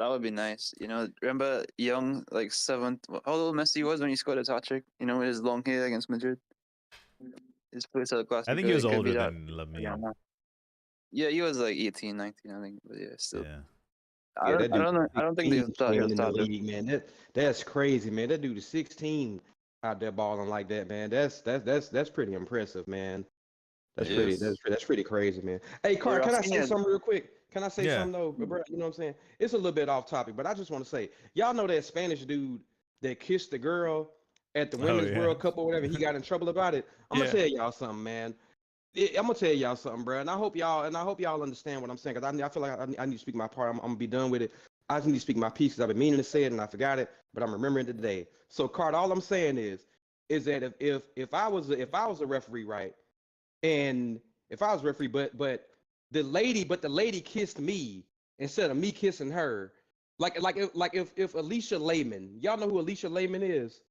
would be nice. Remember young, like seventh, how old Messi was when he scored a hat-trick? With his long hair against Madrid. His place at the Clasico. I think he was older than Lamine. Yeah, he was like 18, 19, I think. But yeah, still. Yeah. I don't think they'll start the league, man. That's crazy, man. That dude is 16 out there balling like that, man. That's pretty impressive, man. That's pretty crazy, man. Hey, Carl, can I say something real quick? Can I say something though, bro? You know what I'm saying? It's a little bit off topic, but I just want to say, y'all know that Spanish dude that kissed the girl at the Women's World Cup or whatever? He got in trouble about it. I'm gonna tell y'all something, man. I'm gonna tell y'all something, bro, and I hope y'all understand what I'm saying, because I feel like I need to speak my part. I'm gonna be done with it. I just need to speak my piece because I've been meaning to say it and I forgot it, but I'm remembering it today. So, Card, all I'm saying is that if I was a referee, right, and if I was a referee, but the lady kissed me instead of me kissing her, like if Alicia Lehman, y'all know who Alicia Lehman is?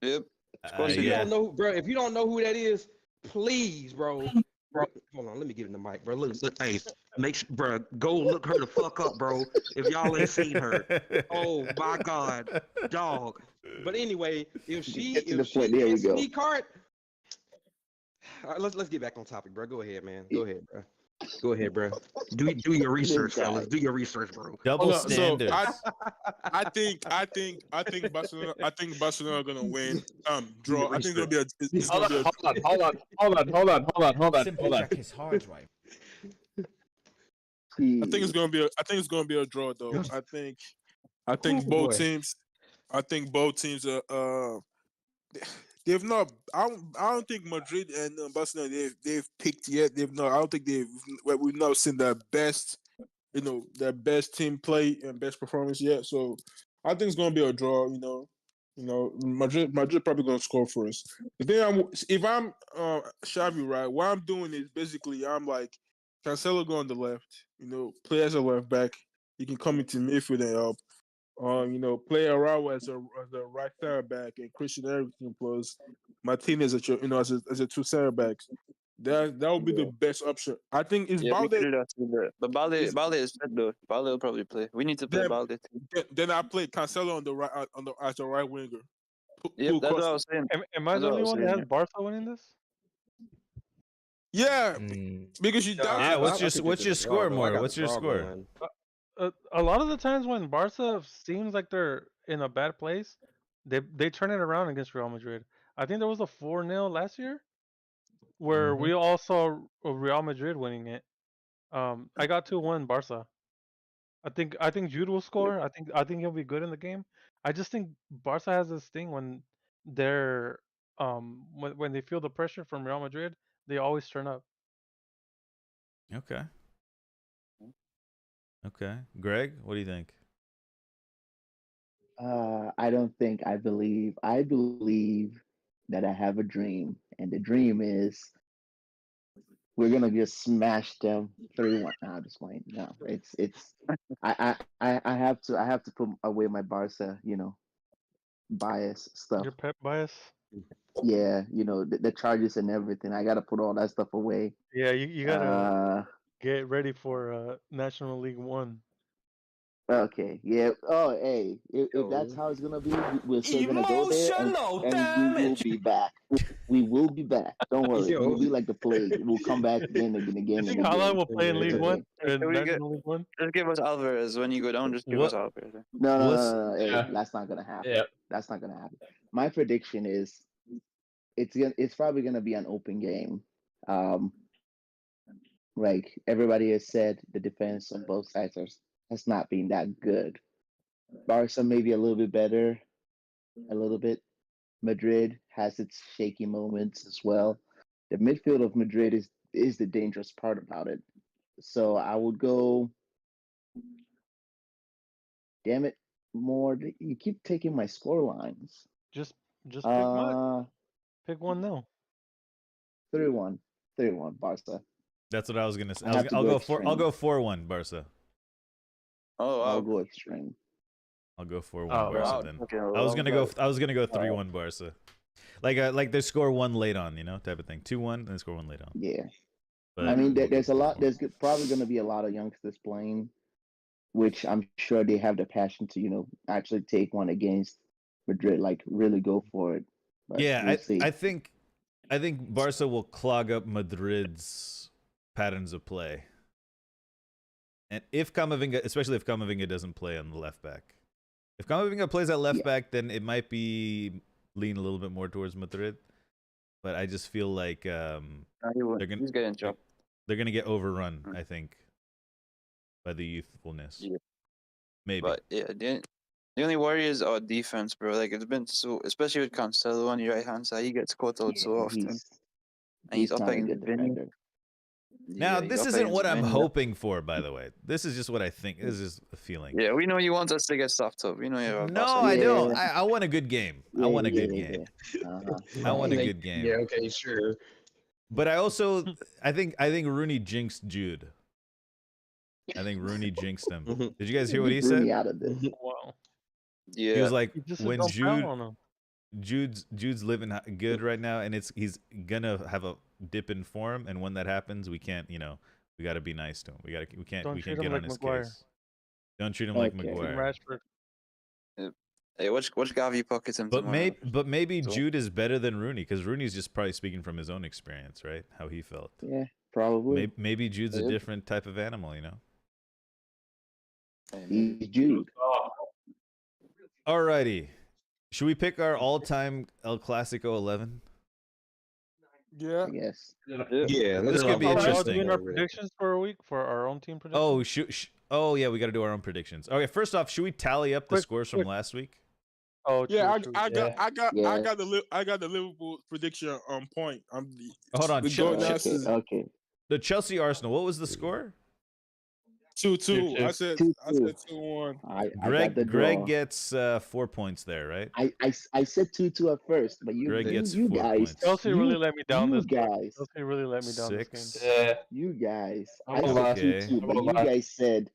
Yep. If you don't know, bro, if you don't know who that is, please, bro, hold on, let me give him the mic, bro. Look, hey, bro, go look her the fuck up, bro. If y'all ain't seen her, oh my god, dog. But anyway, if she card, let's get back on topic, bro. Go ahead, man. Go ahead, bro. Do your research, fellas. Do your research, bro. Double standards. So I think Barcelona. I think Barcelona are gonna win. Draw. I think it'll be a. Hold on. Simply check his hard drive. I think it's gonna be a draw though. I think both teams. I think both teams are. They've not. I don't think Madrid and Barcelona they've picked yet. They've not. I don't think we've not seen their best. Their best team play and best performance yet. So I think it's gonna be a draw. Madrid probably gonna score for us. If I'm Xavi, right, what I'm doing is basically I'm like Cancelo go on the left. Play as a left back. He can come into midfield and help. Play Araujo as a right center back and Christian Eriksen plus Martinez as a two center backs. That would be the best option. I think it's Yeah, we could Balde. do that too. But Balde is fit though. Balde will probably play. We need to play Then, Balde too. then I played Cancelo on the right as a right winger. Yep, that's what I was saying. Am I That's the what I only was one that saying. has Barca winning this? Yeah, because you Yeah, down. Yeah, I think what's it's your a draw, score, though. I more? got What's the your draw score? going. A lot of the times when Barca seems like they're in a bad place, they turn it around against Real Madrid. I think there was a 4-0 last year where we all saw Real Madrid winning it. I got 2-1 Barca. I think Jude will score. I think he'll be good in the game. I just think Barca has this thing when they're when they feel the pressure from Real Madrid, they always turn up. Okay. Okay. Greg, what do you think? I don't think I believe. I believe that I have a dream, and the dream is we're gonna just smash them 3-1. Nah, I'm just playing. No, it's. I have to put away my Barca, bias stuff. Your pep bias. Yeah, the charges and everything. I gotta put all that stuff away. Yeah, you gotta get ready for National League 1. Okay, yeah. Oh, hey, if that's how it's gonna be, we're still gonna go there, and we will be back. We will be back. Don't worry. Yo. We'll be like the plague. We'll come back again and again You and think Hala again. will play in League It's 1? okay. Can we get National League 1? just give us Alvarez when you go down? Just give us Alvarez. No. Hey, Yeah. that's not gonna happen. Yeah. That's not gonna happen. My prediction is it's probably gonna be an open game. Like everybody has said, the defense on both sides has not been that good. Barca maybe a little bit better, a little bit. Madrid has its shaky moments as well. The midfield of Madrid is the dangerous part about it. So I would go. Damn it, more. You keep taking my score lines. Just pick mine. Pick 1-0. 3-1, 3-1, Barca. That's what I was gonna say. I have to I'll go go extreme. I'll go 4-1 Barca. Oh, wow. I'll go extreme. I'll go 4-1 Oh, Barca wow. then. Okay, I was gonna go 3-1 Wow. Barca. Like they score one late on, type of thing. 2-1 and they score one late on. Yeah. But I mean, we'll there's go a lot. 4-1. There's probably going to be a lot of youngsters playing, which I'm sure they have the passion to, actually take one against Madrid, like really go for it. But Yeah, we'll see. I think Barca will clog up Madrid's patterns of play. And if Camavinga, especially if Camavinga doesn't play on the left back. If Camavinga plays at left back, then it might be lean a little bit more towards Madrid. But I just feel like He's getting chopped. they're gonna get overrun, I think, by the youthfulness. Yeah. Maybe. But yeah, the only worry is our defense, bro. Like it's been so, especially with Cancelo on your right hand side, he gets caught out so often, and he's up not a against good Vinny. defender. Now, Yeah, this he's up isn't what against I'm Vinny. hoping for, by the way. This is just what I think. This is a feeling. Yeah, we know you want us to get stuffed up. We know you're a No, boss. I don't. Yeah. I want a good game. I want a good game. I want a Like, good game. Yeah, okay, sure. But I also, I think Rooney jinxed Jude. I think Rooney jinxed him. Did you guys hear what he Rooney said? out of this. Wow. Yeah, He was like, You just said when don't foul on him. Jude's living good right now, and he's gonna have a dip in form, and when that happens, we can't, we got to be nice to him. We can't Don't treat him get like on his Maguire. case. Don't treat him like Okay. Maguire. Rashford. hey, watch Gavi pockets him But tomorrow. maybe So- Jude is better than Rooney, because Rooney's just probably speaking from his own experience, right? How he felt. Yeah, probably. Maybe Jude's a Yeah. different type of animal, He's Jude. Alrighty. Should we pick our all-time El Clasico 11? Yeah. I guess. Yeah, This could be Are we all interesting. doing our predictions for a week for our own team predictions? Oh, yeah, we got to do our own predictions. Okay, first off, should we tally up the Quick, scores from last week? Oh, Yeah, true. I Yes. got the Liverpool prediction on point. Hold on. We go down to Okay. The Chelsea Arsenal. What was the score? 2-2. 2-2. I said 2-1. I got the Greg draw. gets 4 points there, right? I said 2-2 at first, but Greg gets you 4 guys, points. Chelsea really let me down you this game. guys, Chelsea really let me down this game. 6. Yeah. you guys. I'm I okay. said 2-2, but you I'm guys said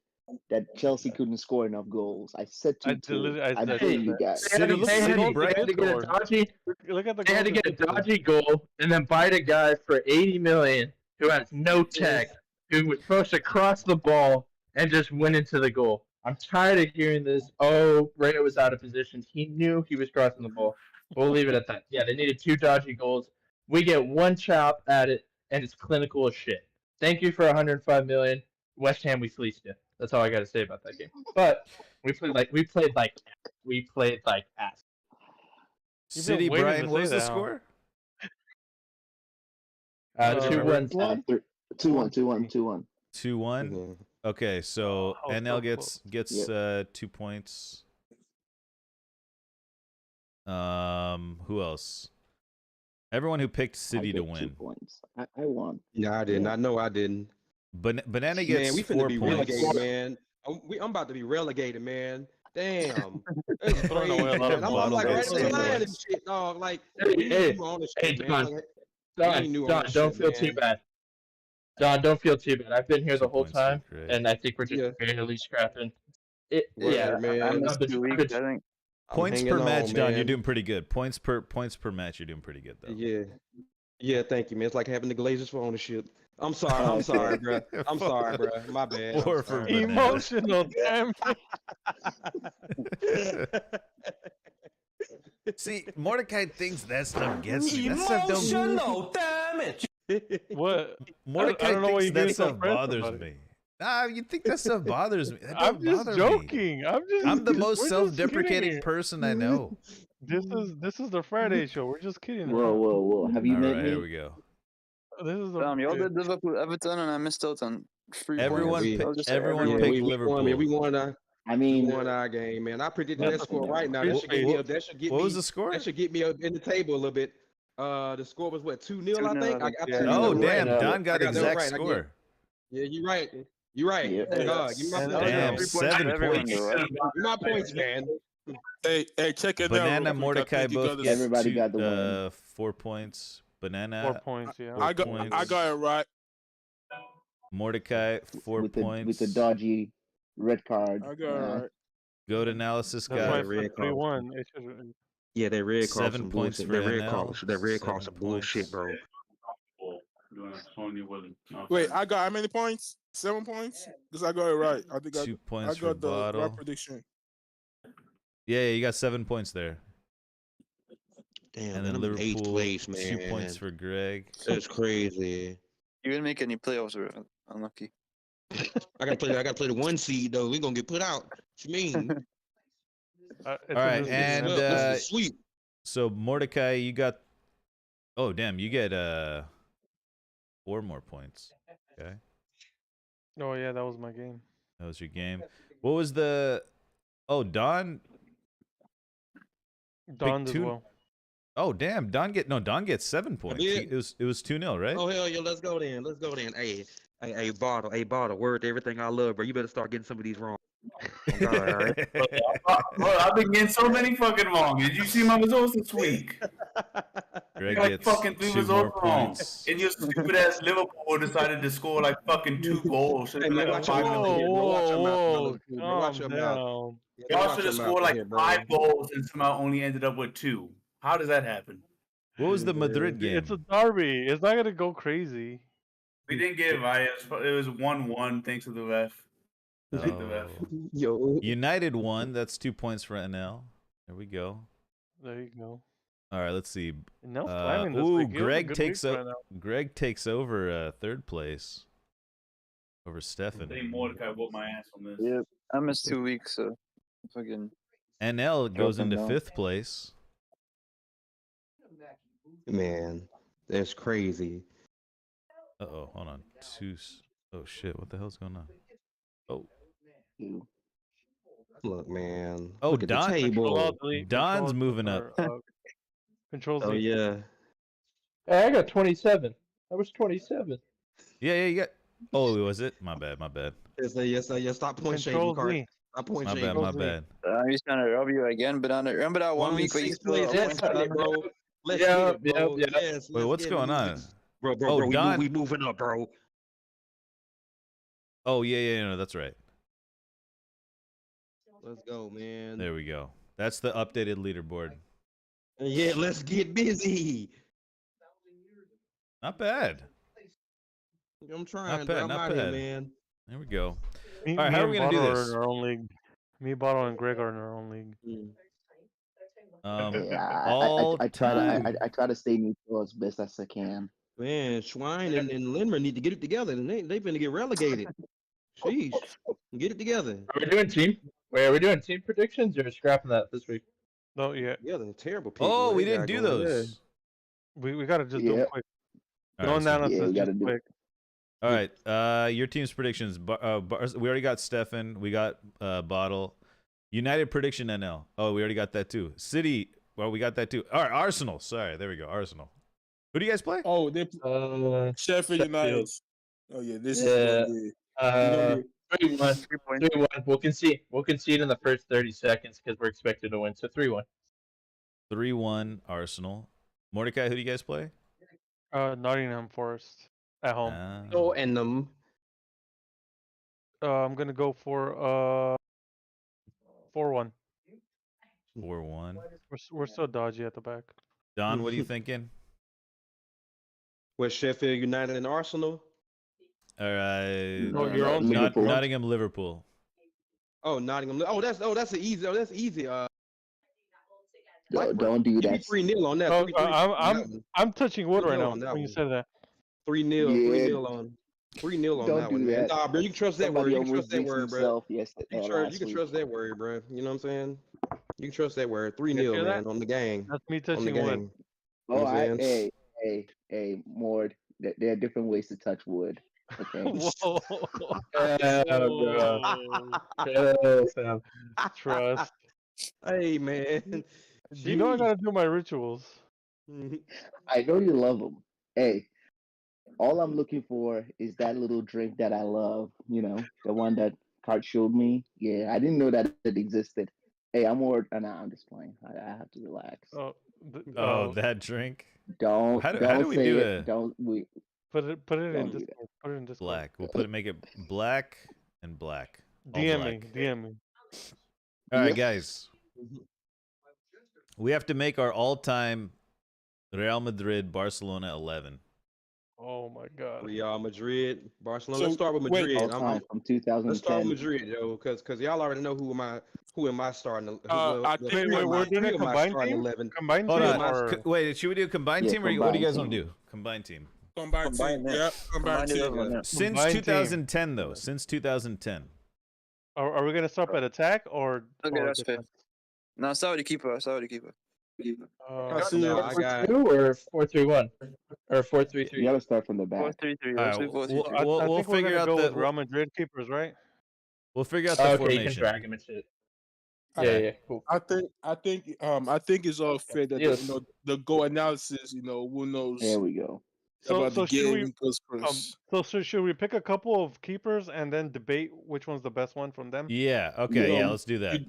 that Chelsea couldn't score enough goals. I said 2-2. I I'm said telling you that. guys. City, Look They at the had City, goals to, they Brian. had to get a scored. dodgy. Look at the They had goals to get a they scored. dodgy goal and then bite a guy for 80 million who has no tech, who was supposed to cross the ball and just went into the goal. I'm tired of hearing this. Oh, Ray was out of position. He knew he was crossing the ball. We'll leave it at that. Yeah, they needed 2 dodgy goals. We get 1 chop at it, and it's clinical as shit. Thank you for 105 million. West Ham, we fleeced you. That's all I got to say about that game. But we played like ass. You've been City, waiting Brian, to what say was the that, huh? score? 2-1. 2-1. 2-1. Okay, so Oh, NL so gets Yep. 2 points. Who else? Everyone who picked City to I get 2 win. points. I won. Yeah, I didn't. Yeah. I know I didn't. Banana Man, gets we 4 finna be points. relegated, man. I'm about to be relegated, man. Damn. That's Throwing away a crazy, lot man. of I'm Bottle like right gets in the 2 line and points. shit, dog. Like, Hey, we hey, need new ownership, hey, man. Don, Like, we need new Don, don't ownership, feel too man. bad. Don, don't feel too bad. I've been here 2 the whole points for time, Greg. and I think we're just Yeah. barely scrapping. It, Yeah, yeah, Word, I man. missed 2 weeks. I think. I'm Points hanging per match, on, Don, you're man. doing pretty good. Points per match, you're doing pretty good though. Yeah. Yeah, thank you, man. It's like having the Glazers for ownership. I'm sorry. I'm Okay. sorry, bro. I'm sorry, bro. My bad. I'm 4 for sorry. Banana. Emotional damage. See, Mordecai thinks that stuff gets me. That stuff don't. Emotional damage. What? Mordecai don't know why thinks you're that getting so stuff pressed bothers about it. me. Nah, you think that stuff bothers me? That I'm don't just bother me. joking. I'm the most we're just self-deprecating kidding. person I know. This is the Friday show. We're just kidding. Whoa. Have you All met right, me? here we go. This is the Y'all did Liverpool Everton, and I missed out on 3 Everyone, points. pick, I'll just everyone Yeah, picked we Liverpool. won, man. We won I we mean, won our game, man. I predicted That's that score right now. That What- should get me up. That should get What me. was the score? That should get me up in the table a little bit. The score was what 2-0, I 2-0, think. I think. I Yeah. took Oh, that damn. right. Don got I got that exact right. score. Yeah, you're right. You're right. Yeah. God, give me my And- points, Damn, man. 3 7 for everyone, points. though, right? Give me my points, man. Hey, check it out. Banana, real quick. I Mordecai think you both got get this. Everybody got the win. 4 points. 4 Banana, points. Yeah. 4 I got points. it right. Mordecai, 4 with points. the dodgy red card. I got it right. Goat analysis That's why got it's red card. 3-1. It should. Yeah, that red card 7 some points bullshit. for That red NL. card, that red card 7 some bullshit, points. bro. Wait, I got how many points? 7 points? Because I got it right. I think 2 I points for got the Bottle. right prediction. Yeah, you got 7 points there. Damn, And man, then I'm in eighth Liverpool, place, man. 2 points for Greg. That's crazy. You didn't make any playoffs, or unlucky. I gotta play the 1 seed though. We gonna get put out. What you mean? It's All in right, this game, and man. This is sweep. so Mordecai, you got. Oh damn, you get 4 more points. Okay, Oh yeah, that was my game. that was your game. What was the? Oh, Don. Don as 2. well. Oh damn, Don gets 7 points. did? It was 2-0, right? Oh hell yeah, let's go then. Let's go then. Hey, bottle, word to everything I love, bro. You better start getting some of these wrong. Oh, God, all right? Bro, I've been getting so many fucking wrong. Did you see my results this week? Greg Like gets fucking 3 2 more results wrong. points. And your stupid ass Liverpool decided to score like fucking 2 goals. Should have Hey, been man, like watch a your 5 mouth minute. here, bro. Watch your mouth, Whoa, brother. Watch your calm mouth. down. Yeah, Y'all watch should your have mouth scored right like here, bro. 5 goals and somehow only ended up with 2. How does that happen? What was the Madrid game? It's a derby. It's not gonna go crazy. We didn't get it right. It was 1-1 thanks to the ref. Thank the ref. Oh. Yo. United won. That's 2 points for NL. There we go. There you go. All right, let's see. And Nell's climbing this Ooh, week. He has a Greg good takes week o- right now. Greg takes over 3rd place over Stefan. I think Mordecai whooped my ass on this. Yep. I missed 2 weeks, so fucking. NL goes Dropping into down. 5th place. Man, that's crazy. Oh, hold on. Oh shit! What the hell's going on? Oh, Look, man. Oh, Look at Don- the table. Control, delete, Don's control, moving up. Control Z. Oh yeah. Hey, I got 27. I was 27. yeah, you got. Oh, was it? My bad. Yes, sir. Stop point Control shaming, Cart. Z. Stop point My shaming. bad. My bad. He's trying to rub you again, but remember that one week where you 6th still place. got Let's points get it, on? bro. Let's Yeah, get it, bro. yeah. Yes, Wait, let's what's get going it. on? Bro, Oh, Don- we moving up, bro. Oh yeah, no, that's right. Let's go, man. There we go. That's the updated leaderboard. Yeah, let's get busy. Not bad. I'm trying, Not bro. bad. I'm Not out here, bad. man. There we go. Me, All right, me how are and we gonna do Bottle are in this? our own league. Me, Bottle, and Greg are in our own league. Yeah, All I try time. to I try to stay neutral as best as I can. Man, Schwein and Lindmer need to get it together, and they finna get relegated. Sheesh, get it together. Are we doing team? Wait, are we doing team predictions or scrapping that this week? No, yeah. Yeah, the terrible pick. Oh, what we they didn't got do going. those. We gotta just do Yeah. it quick. All No right, let's do it. analysis, Yeah, we just gotta do quick. All right, your team's predictions. We already got Stefan. We got Bottle. United prediction NL. Oh, we already got that too. City. Well, we got that too. All right, Arsenal. Sorry, there we go. Arsenal. Who do you guys play? Oh, they Sheffield United. Oh yeah, this is gonna be. 3-1. 3 points. 3-1. We'll concede in the first 30 seconds because we're expected to win. So 3-1. 3-1 Arsenal. Mordecai, who do you guys play? Nottingham Forest at home. Oh, and them. I'm gonna go for 4-1. 4-1. We're so dodgy at the back. Don, what are you thinking? With Sheffield United and Arsenal. No, your own team. Liverpool. Nottingham, Liverpool. Oh, Nottingham. Oh, that's an easy. Oh, that's easy. Don't do that. 3-0 on that. Oh, I'm touching wood right now on that when you one. said that. 3-0. Yeah. 3-0 on. 3-0 on Don't that do one, man. that. Nah, bro, you can trust that Somebody word. You can almost trust that jinxed word, bro. himself yesterday. You can trust that word, bro. You know what I'm saying? You can trust that word. 3-0, hear man, that? on the gang. That's me On the touching wood. gang. You Oh, know what I'm saying? hey, Mord. There are different ways to touch wood. Okay. Whoa. Fam. Trust. Hey, man. Do you know I gotta do my rituals? I know you love them. Hey, all I'm looking for is that little drink that I love. You know, the one that Cart showed me. Yeah, I didn't know that it existed. Hey, I'm more. Nah, I'm just playing. I have to relax. Oh, that drink. Don't how do we say do it. it? Don't we? Put it Don't in do Discord. Put it in Discord. Black. We'll make it black and black. All DM black. me. DM me. All right, Yep. guys. We have to make our all-time Real Madrid Barcelona 11. Oh my God. Real Madrid, Barcelona. So, Let's start with wait. Madrid. All time from 2010. Let's start with Madrid, yo, because y'all already know who am I starting? I think We're doing a combined team. 11. Combined Hold team on. or Wait, should we do a combined Yeah, team or what do you guys want combined to team. do? Combined team. Combined team. Combine it. Yeah, combined Combine it team. over, yeah. Since Combined team. 2010, though. Since 2010. are we gonna start at attack or? Okay, or that's fair. defense? No, start with the keeper. Start with the keeper. No, I got 4-2 or 4-3-1 or 4-3-3. You gotta start from the back. 4-3-3. All Let's right, do 4-3-3. we'll I think we're figure gonna out go the with Real Madrid keepers, right? we'll figure out the Okay, you can formation. drag him and shit. Okay. Yeah, cool. I think it's all fair that Yes. the goal analysis. who knows There we go. about the should we game goes first. should we pick a couple of keepers and then debate which one's the best one from them? Yeah. Okay. You Yeah. know, Let's do that.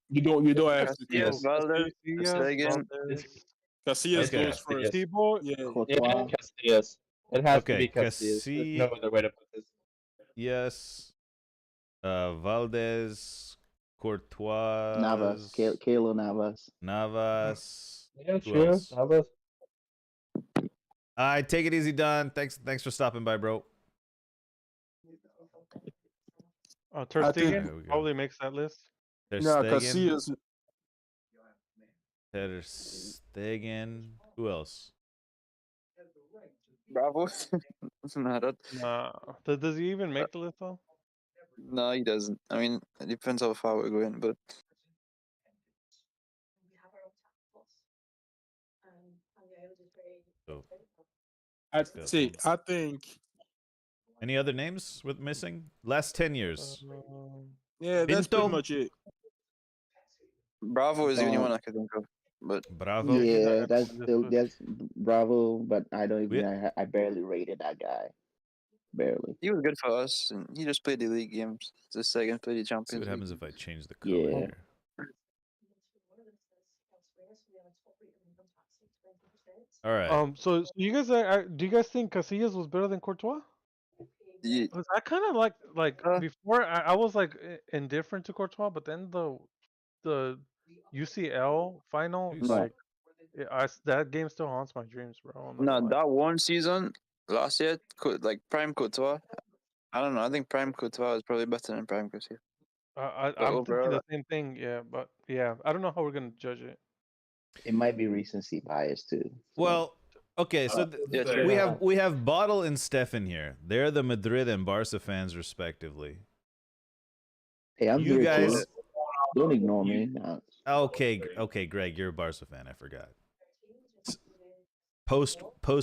You don't have to. Yes, Valdes. Casillas, Stegen. Valdez, Casillas Okay. goes first. Thibaut. Yeah. Yeah, Courtois. Casillas. It has to Okay, be Casillas. There's no other way to put this. Yes. Valdez, Courtois, Navas. Kalo Navas. Navas. Yeah, Who true. else? Navas. All right, take it easy, Don. Thanks for stopping by, bro. Ter I think- There we Stegen go. probably makes that list. There's No, Stegen. Casillas. Ter Stegen. Who else? Bravo. Doesn't matter. Nah. Does he even make the list though? No, he doesn't. I mean, it depends how far we're going, but So, I go. see. I think. any other names with missing? Last 10 years. Yeah, that's Pinto? pretty much it. Bravo is the only one I can think of. But Bravo. Yeah, that's this still list. that's Bravo, but I don't even. Yeah. I barely rated that guy. Barely. he was good for us, and he just played the league games. The second played the Let's see Champions what League. happens if I change the color Yeah. here. All right. So you guys do you guys think Casillas was better than Courtois? Was I kind of like before I was like indifferent to Courtois, but then the UCL final, like that game still haunts my dreams, bro. No, that one season last year, like Prime Courtois. I don't know. I think Prime Courtois is probably better than Prime Courtois. I'm thinking the same thing, yeah, but yeah, I don't know how we're gonna judge it. It might be recency bias too. So. Well, okay, so we have Bottle and Stefan here. They're the Madrid and Barca fans, respectively. Hey, I'm you here guys. too. Don't ignore me. No. Okay, Greg, you're a Barca fan. I forgot. Post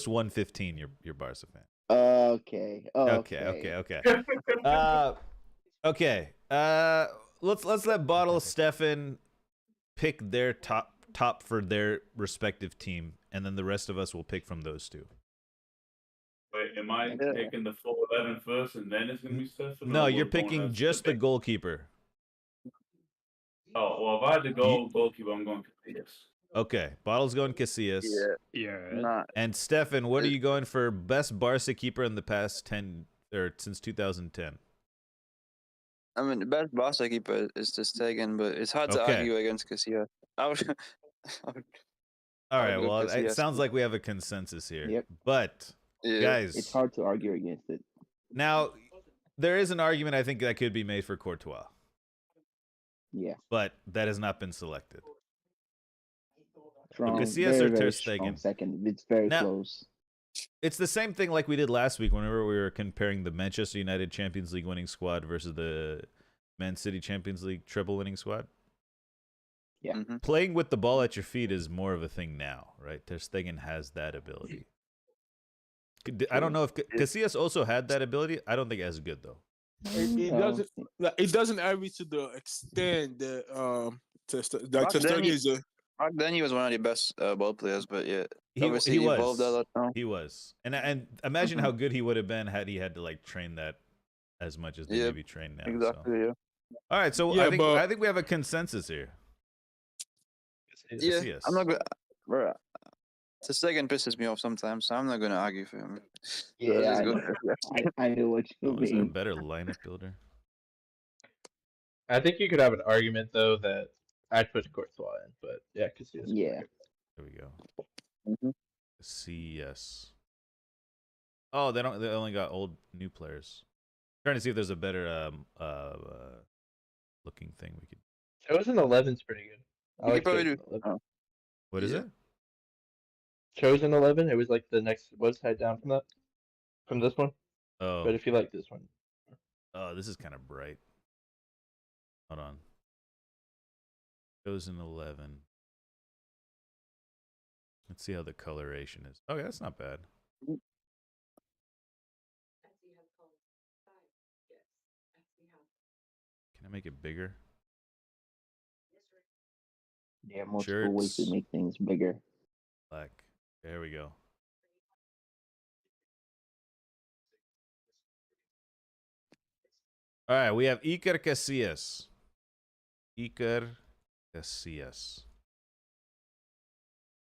115, you're Barca fan. Okay. Okay. Let's let Bottle Stefan pick their top for their respective team, and then the rest of us will pick from those two. Wait, am I taking the full 11 first, and then it's gonna be Stefan? No, you're picking just the goalkeeper. Oh well, if I had to go goalkeeper, I'm going Casillas. Okay, Bottle's going Casillas. Yeah. And Stefan, what are you going for best Barca keeper in the past 10 or since 2010? I mean, the best Barca keeper is Ter Stegen, but it's hard to argue against Casillas. All right, well, it sounds like we have a consensus here. Yep. But guys, it's hard to argue against it. Now, there is an argument I think that could be made for Courtois. Yeah. But that has not been selected. Strong, Casillas or Ter Stegen? Second. It's very close. It's the same thing like we did last week whenever we were comparing the Manchester United Champions League winning squad versus the Man City Champions League treble winning squad. Yeah. Mm-hmm. Playing with the ball at your feet is more of a thing now, right? Ter Stegen has that ability. I don't know if Casillas also had that ability. I don't think as good though. It doesn't average to the extent that Ter Stegen is a. Back then, he was one of the best ball players, but yeah, obviously he evolved a was. lot now. He was, and imagine how good he would have been had he had to like train that as much as they maybe train now. Exactly. So. Yeah. All right, so I think we have a consensus here. Yeah, I'm not gonna. Bro, Ter Stegen pisses me off sometimes, so I'm not gonna argue for him. Yeah, I know what you mean. Is there a better lineup builder? I think you could have an argument though that I'd put Courtois in, but yeah, Casillas. Yeah. There we go. Yes. Oh, they only got old new players. I'm trying to see if there's a better looking thing we could. Chosen 11's pretty good. I like Chosen 11. What is it? Chosen 11. It was like the next website down from this one. Oh. But if you like this one. Oh, this is kind of bright. Hold on. Chosen 11. Let's see how the coloration is. Okay, that's not bad. Can I make it bigger? Yeah, multiple ways to make things bigger. Black. There we go. All right, we have Iker Casillas. Iker Casillas.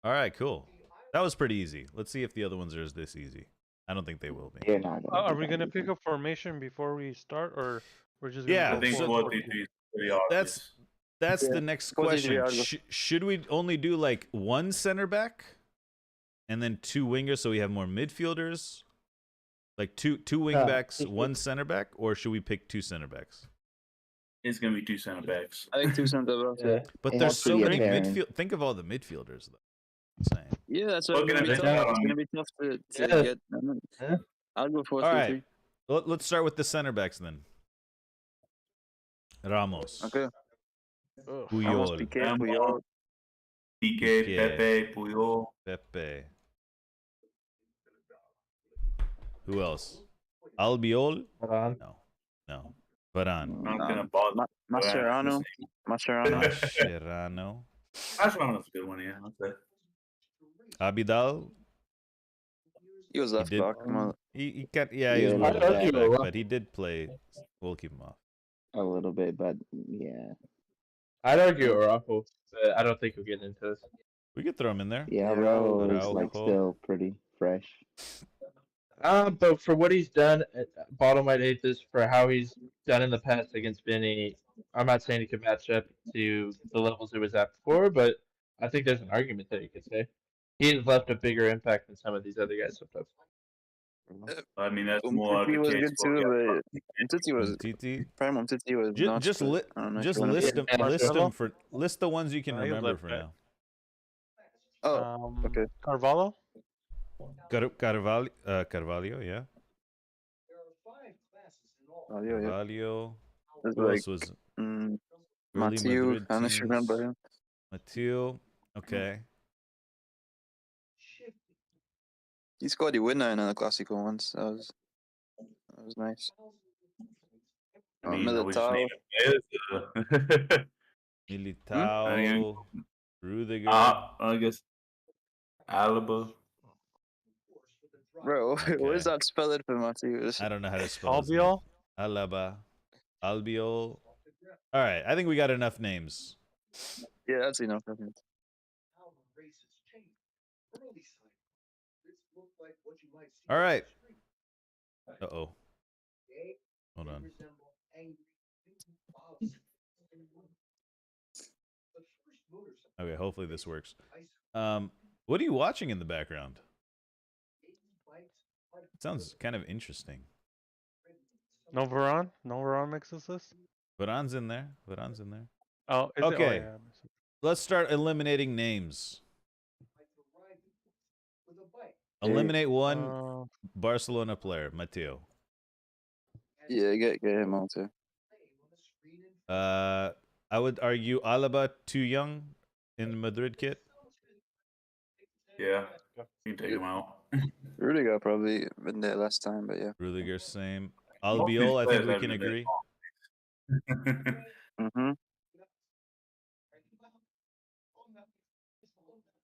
All right, cool. That was pretty easy. Let's see if the other ones are this easy. I don't think they will be. Are we gonna pick a formation before we start, or we're just gonna I think what they do is pretty obvious. That's the next question. Should we only do like one center back and then two wingers so we have more midfielders? Like two wing backs, one center back, or should we pick two center backs? It's gonna be two center backs. I think two center backs. Yeah. But there's so many midfield. Think of all the midfielders though. Insane. Yeah, that's what it's gonna be tough. It's gonna be tough to get. I'll go 4-3-3. All right. Let's start with the center backs then. Ramos. Okay. Puyol. Piqué, Pepe, Puyol. Pepe. Who else? Albiol? Varane. No. Varane. I'm not gonna bother. Mascherano. Mascherano's a good one, yeah. Okay. Abidal. He was left back. He was more left back, but he did play. We'll keep him off. A little bit, but yeah. I'd argue Araujo, but I don't think we'll get into this. We could throw him in there. Yeah, Araujo is like still pretty fresh. But for what he's done, Bottle might hate this for how he's done in the past against Vinny. I'm not saying he can match up to the levels it was at before, but I think there's an argument that you could say he has left a bigger impact than some of these other guys sometimes. I mean, that's more the was case good for too, but Umtiti was Umtiti. Prime Umtiti was not. Just if list them. Marcelo? List the ones you can He was remember left for back. now. Oh, okay. Carvalho. Carvalho, yeah. Oh, yeah. Carvalho. There's Who else was mm, early Mathieu. Madrid I don't know if you remember teams? him. Mathieu. Okay. He scored the winner in the Clasico once. That was nice. I mean, are we just Militao. naming players? Militao. Rudiger. I guess Alaba. Bro, what is that spelling for Mathieu? I don't know how to spell his name. Albiol. Alaba. Albiol. All right, I think we got enough names. Yeah, that's enough. I think. All right. Uh-oh. Hold on. Okay, hopefully this works. What are you watching in the background? It sounds kind of interesting. No Varane? No Varane makes this list? Varane's in there. Varane's in there. Oh, is okay. it? Oh, yeah. Let's start eliminating names. Eliminate one Barcelona player, Mateo. Yeah, get him out too. I would argue Alaba too young in Madrid kit. Yeah, you can take him out. Rudiger probably been there last time, but yeah. Rudiger same. Albiol, I think we can agree.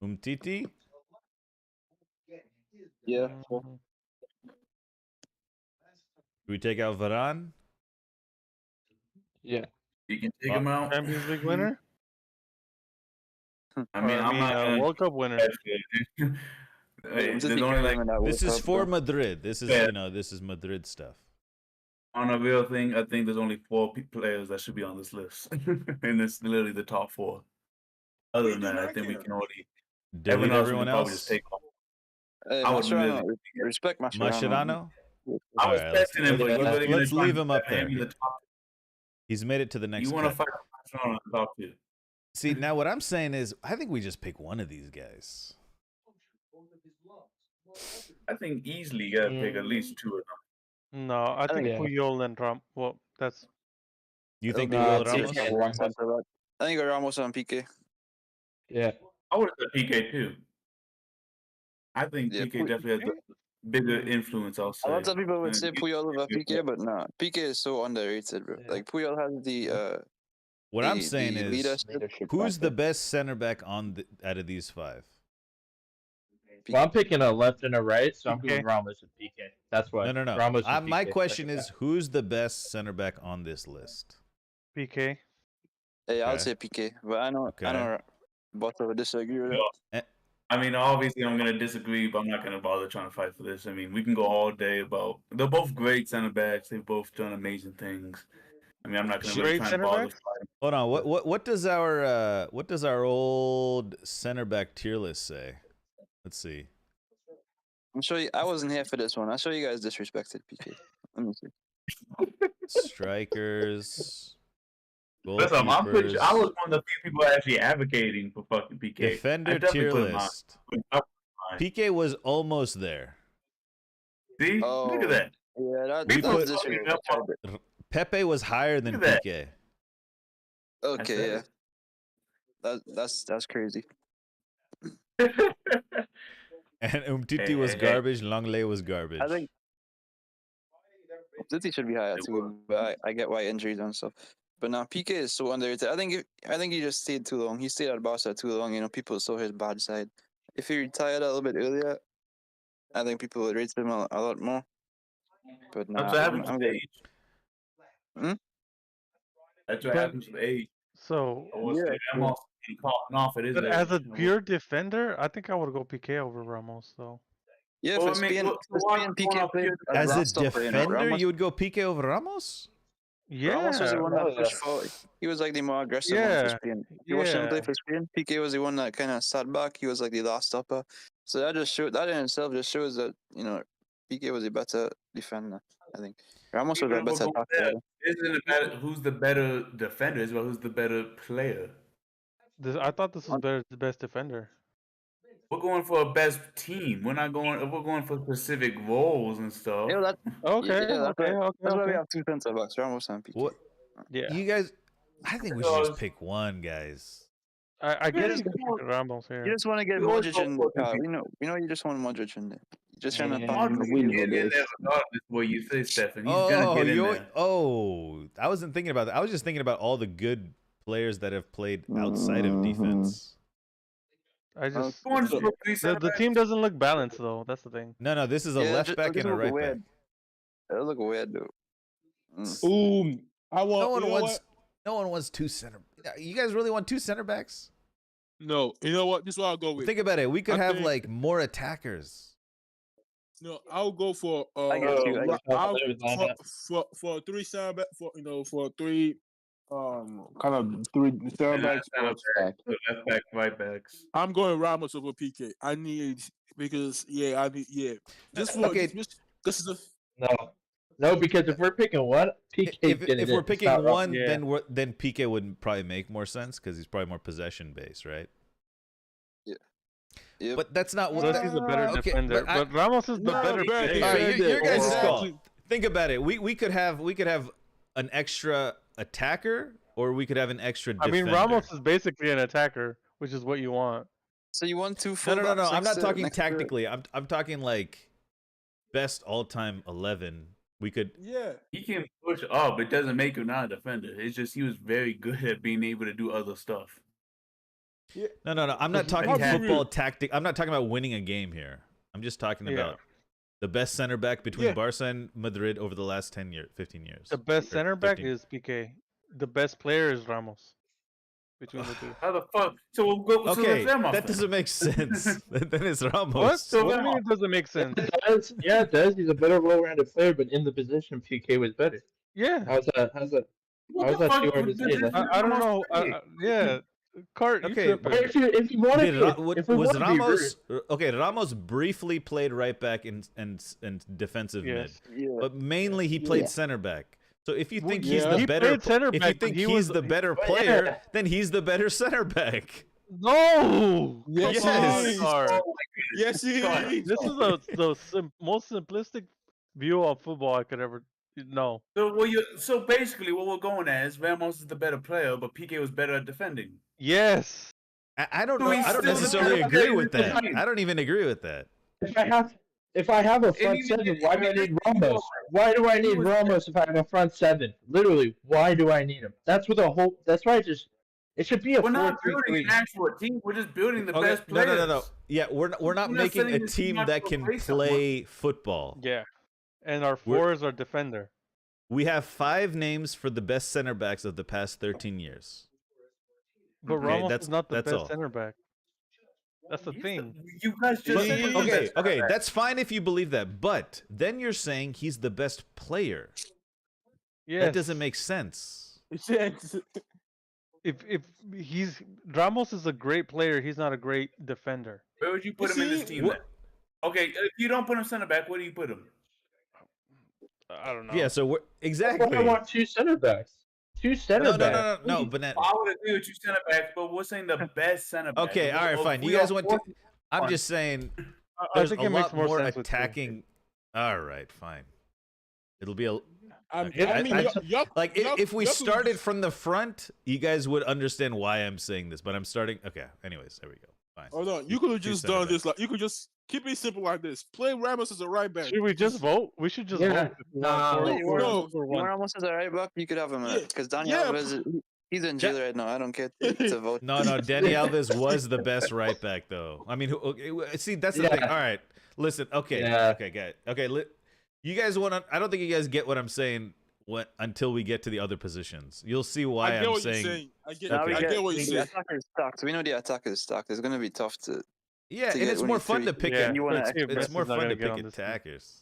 Umtiti? Yeah. Do we take out Varane? Yeah. You can take him out. Champions League winner? I mean, I'm not World Cup winner. There's only like this is for Madrid. This is this is Madrid stuff. On a real thing, I think there's only 4 players that should be on this list, and it's literally the top 4. Other than that, I think we can already delete everyone else. Probably just take off. I would really respect Mascherano. I was testing him, but let's leave him up there. He's made it to the next. You want to fight Mascherano to talk to? See, now what I'm saying is, I think we just pick one of these guys. I think easily you gotta pick at least 2 of them. No, I think Puyol and Ram. Well, that's. You think Puyol Ramos? I think Ramos and Piqué. Yeah, I would have said Piqué too. I think Piqué definitely has a bigger influence. I'll say. A lot of people would say Puyol over Piqué, but no, Piqué is so underrated, bro. Like Puyol has the. What I'm saying is, who's the best center back out of these 5? Well, I'm picking a left and a right, so I'm going Ramos and PK. That's why. No. Ramos my question is, who's the best center back on this list? PK. Hey, I would say PK, but I know Bottle would disagree with that. I mean, obviously, I'm gonna disagree, but I'm not gonna bother trying to fight for this. I mean, we can go all day about. They're both great center backs. They've both done amazing things. I mean, I'm not gonna really try to bother. Hold on. What does our old center back tier list say? Let's see. I'm sure I wasn't here for this one. I'll show you guys disrespected PK. Let me see. Strikers. Listen, I was one of the few people actually advocating for fucking PK. Defender tier list. PK was almost there. See? Look at that. Yeah, that's Pepe was higher than PK. Okay, yeah. That's crazy. And Umtiti was garbage. Longley was garbage. I think Umtiti should be higher too, but I get why injuries and stuff. But now PK is so underrated. I think he just stayed too long. He stayed at Barca too long. You know, people saw his bad side. If he retired a little bit earlier, I think people would rate him a lot more. But now I'm good. That's what happens with age. So Off it is. But as a pure defender, I think I would go PK over Ramos though. Yeah, Well, for I mean, Spain, so for what's Spain, going PK up played here? as As a last stopper. You know, defender, you would go PK over Ramos? Ramos was the Yeah, one that pushed forward. He was like the more aggressive one for yeah, Spain. You watched him yeah. play for Spain. PK was the one that kind of sat back. He was like the last stopper. So that in itself just shows that PK was a better defender. I think Ramos was a better attacker. Isn't it better who's the better defender as well? Who's the better player? I thought this was better, the best defender. We're going for a best team. We're not going. We're going for specific roles and stuff. Yeah, Okay, that's why we okay. have two center backs, Ramos and PK. What? Yeah, You guys, I think we should just pick one, guys. I guess just you can pick Ramos You here. just want to get We always Modric go in. for the You just want Modric in there. You're just trying to And pack. we know Get in this. there regardless what you say, Stefan. He's Oh, gonna get in there. I wasn't thinking about that. I was just thinking about all the good players that have played outside of defense. I just Going for three the center team doesn't look balanced though. That's the thing. No, this is a left back and a right back. It'll look weird, though. Ooh, I want. No one wants two center. You guys really want two center backs? No, you know what? This is what I'll go with. Think about it. We could have think- like more attackers. No, I'll go for. I get you. For three center back for three kind of three center backs. Left back, right backs. I'm going Ramos over PK. I need because just for Okay. this is a No, because if we're picking one, PK. If we're picking one, Yeah. then PK would probably make more sense because he's probably more possession based, right? Yep. But that's not what. Plus, he's a better okay, defender. But Ramos is the better player. All right, your guys' Exactly. call. Think about it. We could have an extra attacker, or we could have an extra I defender. mean, Ramos is basically an attacker, which is what you want. So you want two No. fullbacks I'm not next to- talking next to- tactically. I'm talking like best all-time 11. We could. Yeah. He can push up. It doesn't make him not a defender. It's just he was very good at being able to do other stuff. No. I'm not talking I'll be football real. tactic. I'm not talking about winning a game here. I'm just talking Yeah. about the best center back between Yeah. Barca and Madrid over the last 15 years. The best Or center back 13. is PK. The best player is Ramos. Between the two. How the fuck? So we'll go. So Okay, let's Ramos that then. doesn't make sense. Then it's Ramos. What? So What do you then- mean it doesn't make sense? It does. Yeah, it does. He's a better well-rounded player, but in the position, PK was better. Yeah. How's that? What How's the that fuck too hard to would say? this- Like, I don't know. Yeah. Cart, you Okay, tripping. But if you wanted Did to, Ra- if we was want to be Ramos rude, okay? Ramos briefly played right back and defensive Yes. mid, Yeah. but mainly he played Yeah. center back. So if you Well, think he's yeah. the He better, played center if you back, but think he he's was- the better Well, player, yeah. then he's the better center back. No. Yes, Come on, he is. Cart. Yes, he is. This is the most simplistic view of football I could ever know. So basically, what we're going at is Ramos is the better player, but PK was better at defending. Yes. I don't So know. he's I don't still the necessarily better agree player with than that. Ryan. I don't even agree with that. if I have a front even seven, if- why do I need Ramos? Why do I need Ramos if I have a front seven? Literally, why do I need him? That's what the whole. That's why it should be a We're not 4-3-3. building an actual team. We're just building the best No. players. Yeah, we're not We're not making saying a this is team not that to can replace someone. play football. Yeah. And our We're- four is our defender. We have 5 names for the best center backs of the past 13 years. But Okay, Ramos that's- is not the that's best all. center back. That's the thing. You guys just said he's the Okay, best okay, player. that's fine if you believe that, but then you're saying he's the best player. Yes. That doesn't make sense. Yes. If he's Ramos is a great player, he's not a great defender. Where would you put him in this team? what- Then? Okay, if you don't put him center back, where do you put him? I don't know. Yeah, so we're exactly. I want two center backs. Two center backs. No, but that, I would agree with you center backs, but we're saying the best center back. okay, all right, If fine. we You guys are went to. forcing I'm one- just saying. I There's think a it makes lot more more sense with two. attacking. All right, fine. It'll be a I Okay, mean, I- y'all- like y'all- if we y'all could started just- from the front, you guys would understand why I'm saying this. But I'm starting. Okay. Anyways, there we go. Fine. Hold on, you could have Two just center done backs. this. Like you could just keep it simple like this. Play Ramos as a right back. Should we just vote? We should just Yeah. vote. Nah. Four- No, four- no. four- You one. want Ramos as a right back? You could have him Yeah. because Daniel Yeah. Alvarez, he's in jail right now. I don't care to vote. No, Danny Alves was the best right back, though. I mean, see, that's the thing. Yeah. All right, listen. Okay, Yeah. okay, guys. Okay, you guys want to? I don't think you guys get what I'm saying. Until we get to the other positions, you'll see why I get I'm what saying. you're saying. I get, Okay. I get what you're The saying. attacker is stacked. We know the attacker is stacked. It's gonna be tough to Yeah, to and get it's only more fun three. to pick Yeah, at. You want let's to see if It's Messi's more not fun gonna to get pick on this team. attackers.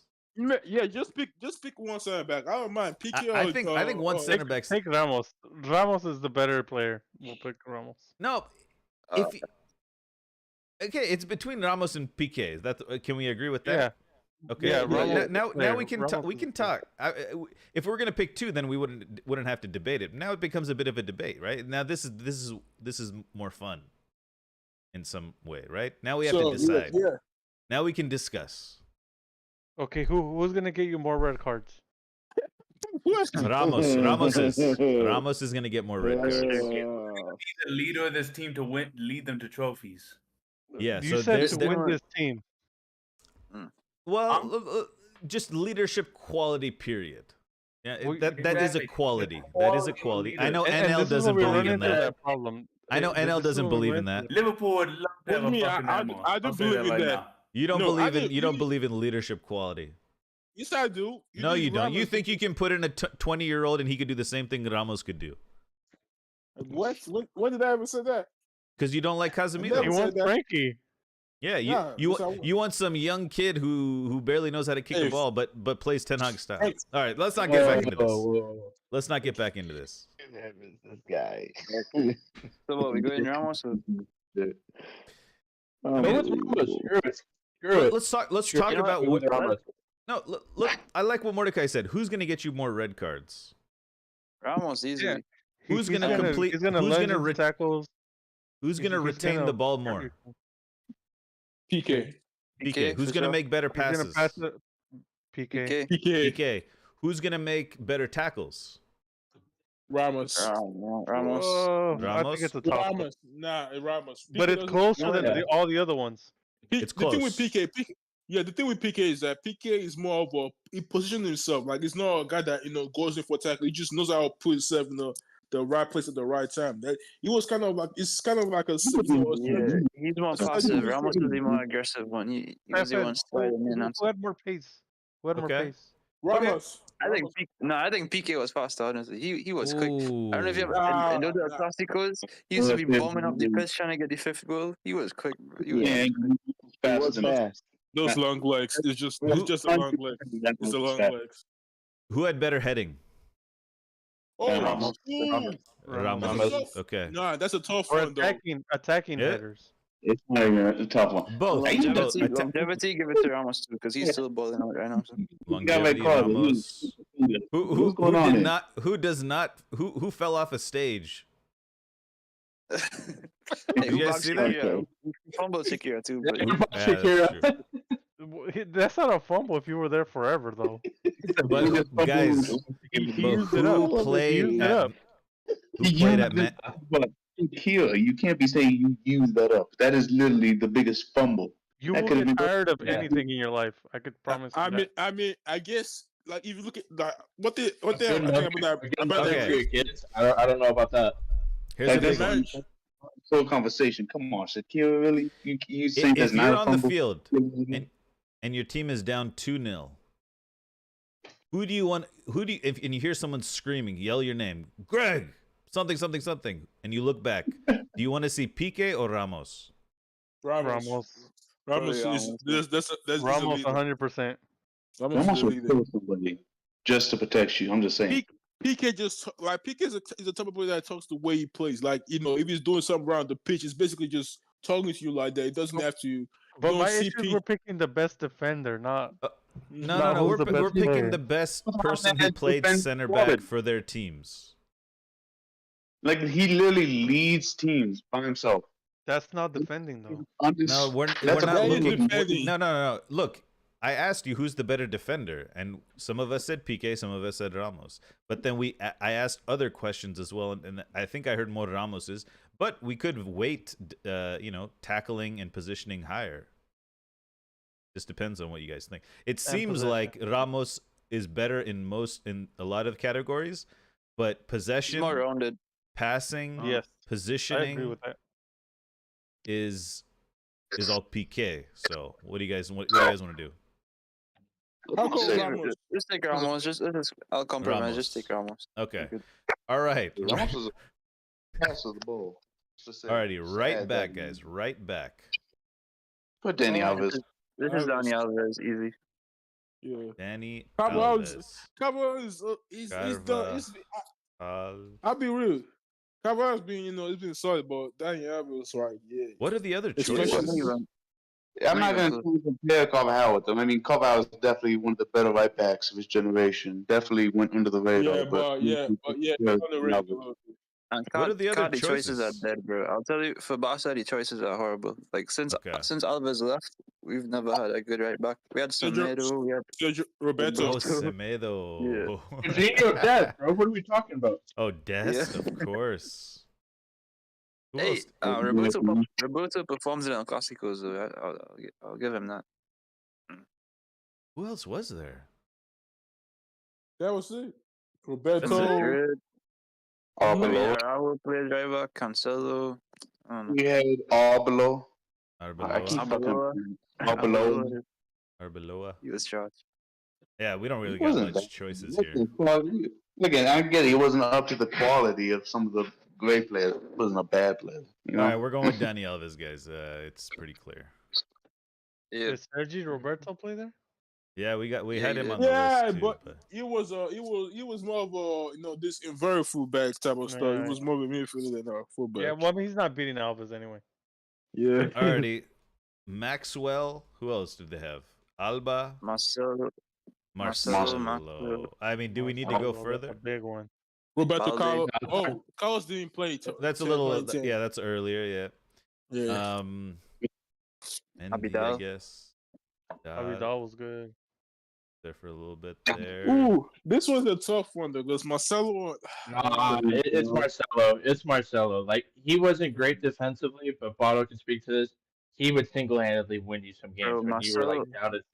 Yeah, just pick one center back. I don't mind PK. I think one center back's. Take Ramos. Ramos is the better player. We'll pick Ramos. No, if okay, it's between Ramos and PK. Can we agree with that? Yeah. Okay. Yeah, Ramos Now we can Ramos we is can the player. talk. If we're gonna pick two, then we wouldn't have to debate it. Now it becomes a bit of a debate, right? Now this is more fun in some way, right? Now we have to decide. Yeah. Now we can discuss. Okay, who's gonna get you more red cards? Ramos is gonna get more red cards. He's the leader of this team to lead them to trophies. Yeah, You so said to win this team. Well, just leadership quality. Period. Yeah, Well, that is a quality. That is a quality. I know And NL this is doesn't where we believe run in into that. problem. I know NL doesn't believe in that. Liverpool would love to have What do you a mean? fucking Ramos. I do I'll say believe in right that. now. You don't No, don't believe in leadership quality. Yes, I do. No, you don't. You Ramos- think you can put in a 20-year-old and he could do the same thing Ramos could do? What? When did I ever say that? Because you don't like never Casemiro. You said want that. Frankie. Yeah, Yeah, yes, I would. you want some young kid who barely knows how to kick a Hey. ball but plays Ten Hag style. Hey. All right, let's not get back into this. Whoa. Let's not get back into this. This guy. So what? We go in Ramos. Or... No, it's Ramos. Screw it. Let's talk You about know what? what. Ramos. No, look. I like what Mordecai said. Who's gonna get you more red cards? Ramos easily. Yeah. Who's He's gonna complete? He's gonna who's lend gonna his tackles. Who's gonna He's retain gonna- the ball more? PK. PK. Who's for gonna sure. make better He's gonna passes? pass it. PK. PK. PK. PK. Who's gonna make better tackles? Ramos. Ramos. Oh, I Ramos? think it's a tough. Ramos. Nah, Ramos. But PK it's doesn't- closer than Yeah. all the other ones. It's The thing close. with PK, yeah, the thing with PK is that PK is more of he positions himself. Like it's not a guy that goes in for tackle. He just knows how to put himself in the right place at the right time. That he was kind of like it's kind of like a Yeah, he's more That's passive. what I Ramos is the more aggressive one. He was the one sliding in. Who had more pace? Who had more Okay. pace? Ramos. I think PK was faster. Honestly, he was quick. I don't know if you ever in those Clásicos, he used to be bombing up the pitch trying to get the fifth goal. He was quick. He was, Yeah, it was fast. Those long legs. It's just a long leg. It's a long legs. Who had better heading? Oh, Ramos. ooh. Ramos. Okay. Nah, that's a tough Or one though. attacking Yeah. headers. It's not even a tough one. Both. longevity, give it to Ramos too, because he's still balling out right now. So. Longevity, Ramos. Who going on did here? not? Who does not? Who fell off a stage? Hey, Did you guys see that? Shakira? He fumbled Shakira too, but Yeah, that's true. That's not a fumble if you were there forever, though. But guys, He but used it up. who He played used it at? up. Who played at Man? But here, you can't be saying you used that up. That is literally the biggest fumble. You That will could've get been- tired of Yeah. anything in your life. I could promise you that. I mean, I guess like if you look at like what they I Good think enough about for that. Okay. kids. I don't know about that. Here's the That big one. is full conversation. Come on, Shakira, really? You say If that's you're not a on the fumble? field and your team is down 2-0, who do you want? And you hear someone screaming, yell your name, Greg, something, and you look back, do you want to see PK or Ramos? Ramos. Ramos is that's Ramos, easily- 100%. Ramos Ramos is would the leader. kill somebody just to protect you. I'm just saying. PK just like PK is a type of player that talks the way he plays. Like if he's doing something around the pitch, it's basically just talking to you like that. It doesn't have to. But don't my see issue is P- we're picking the best defender, not. No. who's the best We're picking player? the best person who played center back for their teams. Like, he literally leads teams by himself. That's not defending, though. No, we're That's not a bad looking. defending. No. Look, I asked you who's the better defender, and some of us said PK, some of us said Ramos. But then I asked other questions as well, and I think I heard more Ramos's. But we could weight, tackling and positioning higher. Just depends on what you guys think. It seems position. like Ramos is better in a lot of categories, but he's possession, more rounded. passing, Yes, I agree positioning with that. is all PK. So what do you guys want to do? How come Say- Ramos? Just take Ramos. I'll compromise. Ramos. Just take Ramos. Okay. Good. All right. Ramos is a pass of the ball. Alrighty, right back, guys. Right back. Put Danny Alves. This is Dani Alves, easy. Yeah. Danny Alves. Alves. He's done. I'll be real. Carvalho's been, it's been solid, but Dani Alves, right? Yeah. What are the other Especially- choices? I'm not going to compare Carvalho with them. I mean, Carvalho is definitely one of the better right backs of his generation. Definitely went under the radar. Yeah, but underrated a little bit. And What are the other the choices are choices? dead, bro. I'll tell you, for Barca, the choices are horrible. Like since Alves left, we've never had a good right back. We had Semedo, we had Sergio Roberto. Oh, Semedo. Jorginho dead, bro. What are we talking about? Oh, Dest, of course. Who Hey, else? Roberto performs in El Clasico, so I'll give him that. Who else was there? That was it. Roberto. That's Raul played right back. Cancelo. We had Arbeloa. I keep Arbeloa. fucking Arbeloa. He was charged. Yeah, we don't really got much choices here. Again, I get it. He wasn't up to the quality of some of the great players. He wasn't a bad player. You know? All right, we're going with Dani Alves, guys. It's pretty clear. Yeah. Did Sergi Roberto play there? Yeah, we had him on the list too. But he was more of a this inverted fullback type of stuff. He was more of a midfielder than a fullback. Yeah, well, I mean, he's not beating Alves anyway. Yeah. Alrighty. Maxwell. Who else did they have? Alba. Marcelo. I mean, do we need to go further? A big one. Roberto Carlos. Oh, Carlos didn't play. That's a little. Yeah, that's earlier. Yeah. Yeah. Mendy, I guess. Abidal was good. There for a little bit there. Ooh, this was a tough one though, because Marcelo. It's Marcelo. It's Marcelo. Like, he wasn't great defensively, but Bono can speak to this. He would single-handedly win you some games when you were like doubted.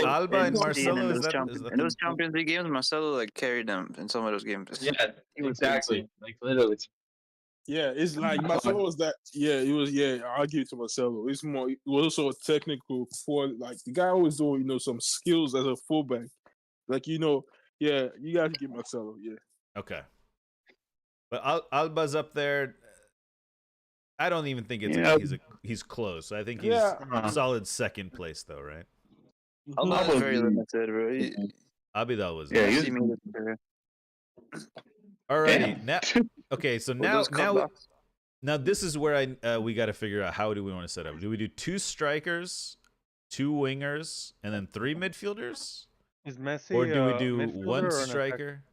Alba and Marcelo in those Champions League games, Marcelo like carried them in some of those games. Yeah, exactly. Like literally. Yeah, it's like Marcelo was that. Yeah, it was. Yeah, I'll give it to Marcelo. It's more. It was also a technical for like the guy always doing some skills as a fullback. Like yeah, you got to give Marcelo. Yeah. Okay. But Alba's up there. I don't even think he's close. I think he's solid second place though, right? Alba's very limited, bro. Abidal was. Yeah, Alrighty, now okay, so now this is where we got to figure out how do we want to set up. Do we do 2 strikers, 2 wingers, and then 3 midfielders? Is Messi or do we do 1 or striker?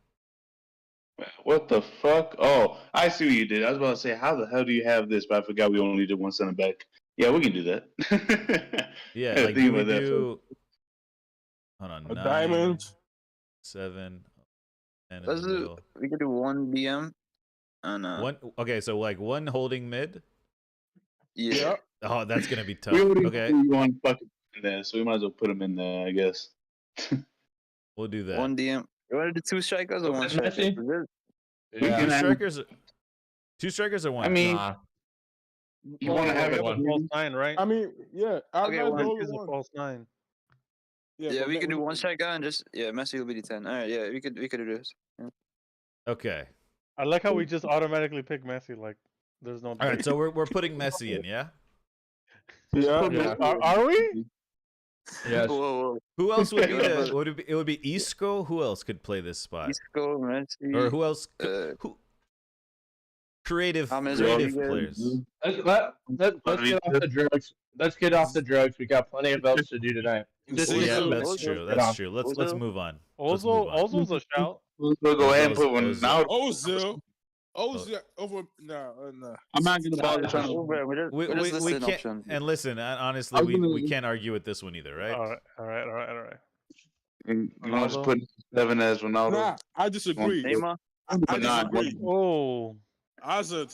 What the fuck? Oh, I see what you did. I was about to say, how the hell do you have this? But I forgot we only did 1 center back. Yeah, we can do that. Yeah, like do we do? Hold on, 9, diamond, 7. And we could do 1 DM and one. Okay, so like 1 holding mid. Yeah. Oh, that's gonna be tough. We already okay. One fucking in there, so we might as well put him in there, I guess. We'll do that. 1 DM. You want to do 2 strikers or 1 striker? Yeah. 2 strikers or 1? I mean, you want to have a false 9, right? I mean, yeah. Okay, 1 is a false 9. Yeah, we can do 1 striker and just Messi will be the 10. All right, yeah, we could do this. Yeah. Okay. I like how we just automatically pick Messi. Like, there's no. All right, so we're putting Messi in, yeah. Yeah. Are we? Yes. Whoa. Who else would be it would be Isco? Who else could play this spot? Isco, Messi. Or who else? Who? Creative players. Let's get off the drugs. Let's get off the drugs. We got plenty of else to do tonight. Yeah, that's true. That's true. Let's move on. Ozil's a shout. We'll go ahead and put one now. Ozil over. No. I'm not gonna bother trying to. We can't. Options. And listen, honestly, we can't argue with this one either, right? All right. You want to put 7 as Ronaldo? Nah, I disagree. Neymar. I disagree. Oh. Hazard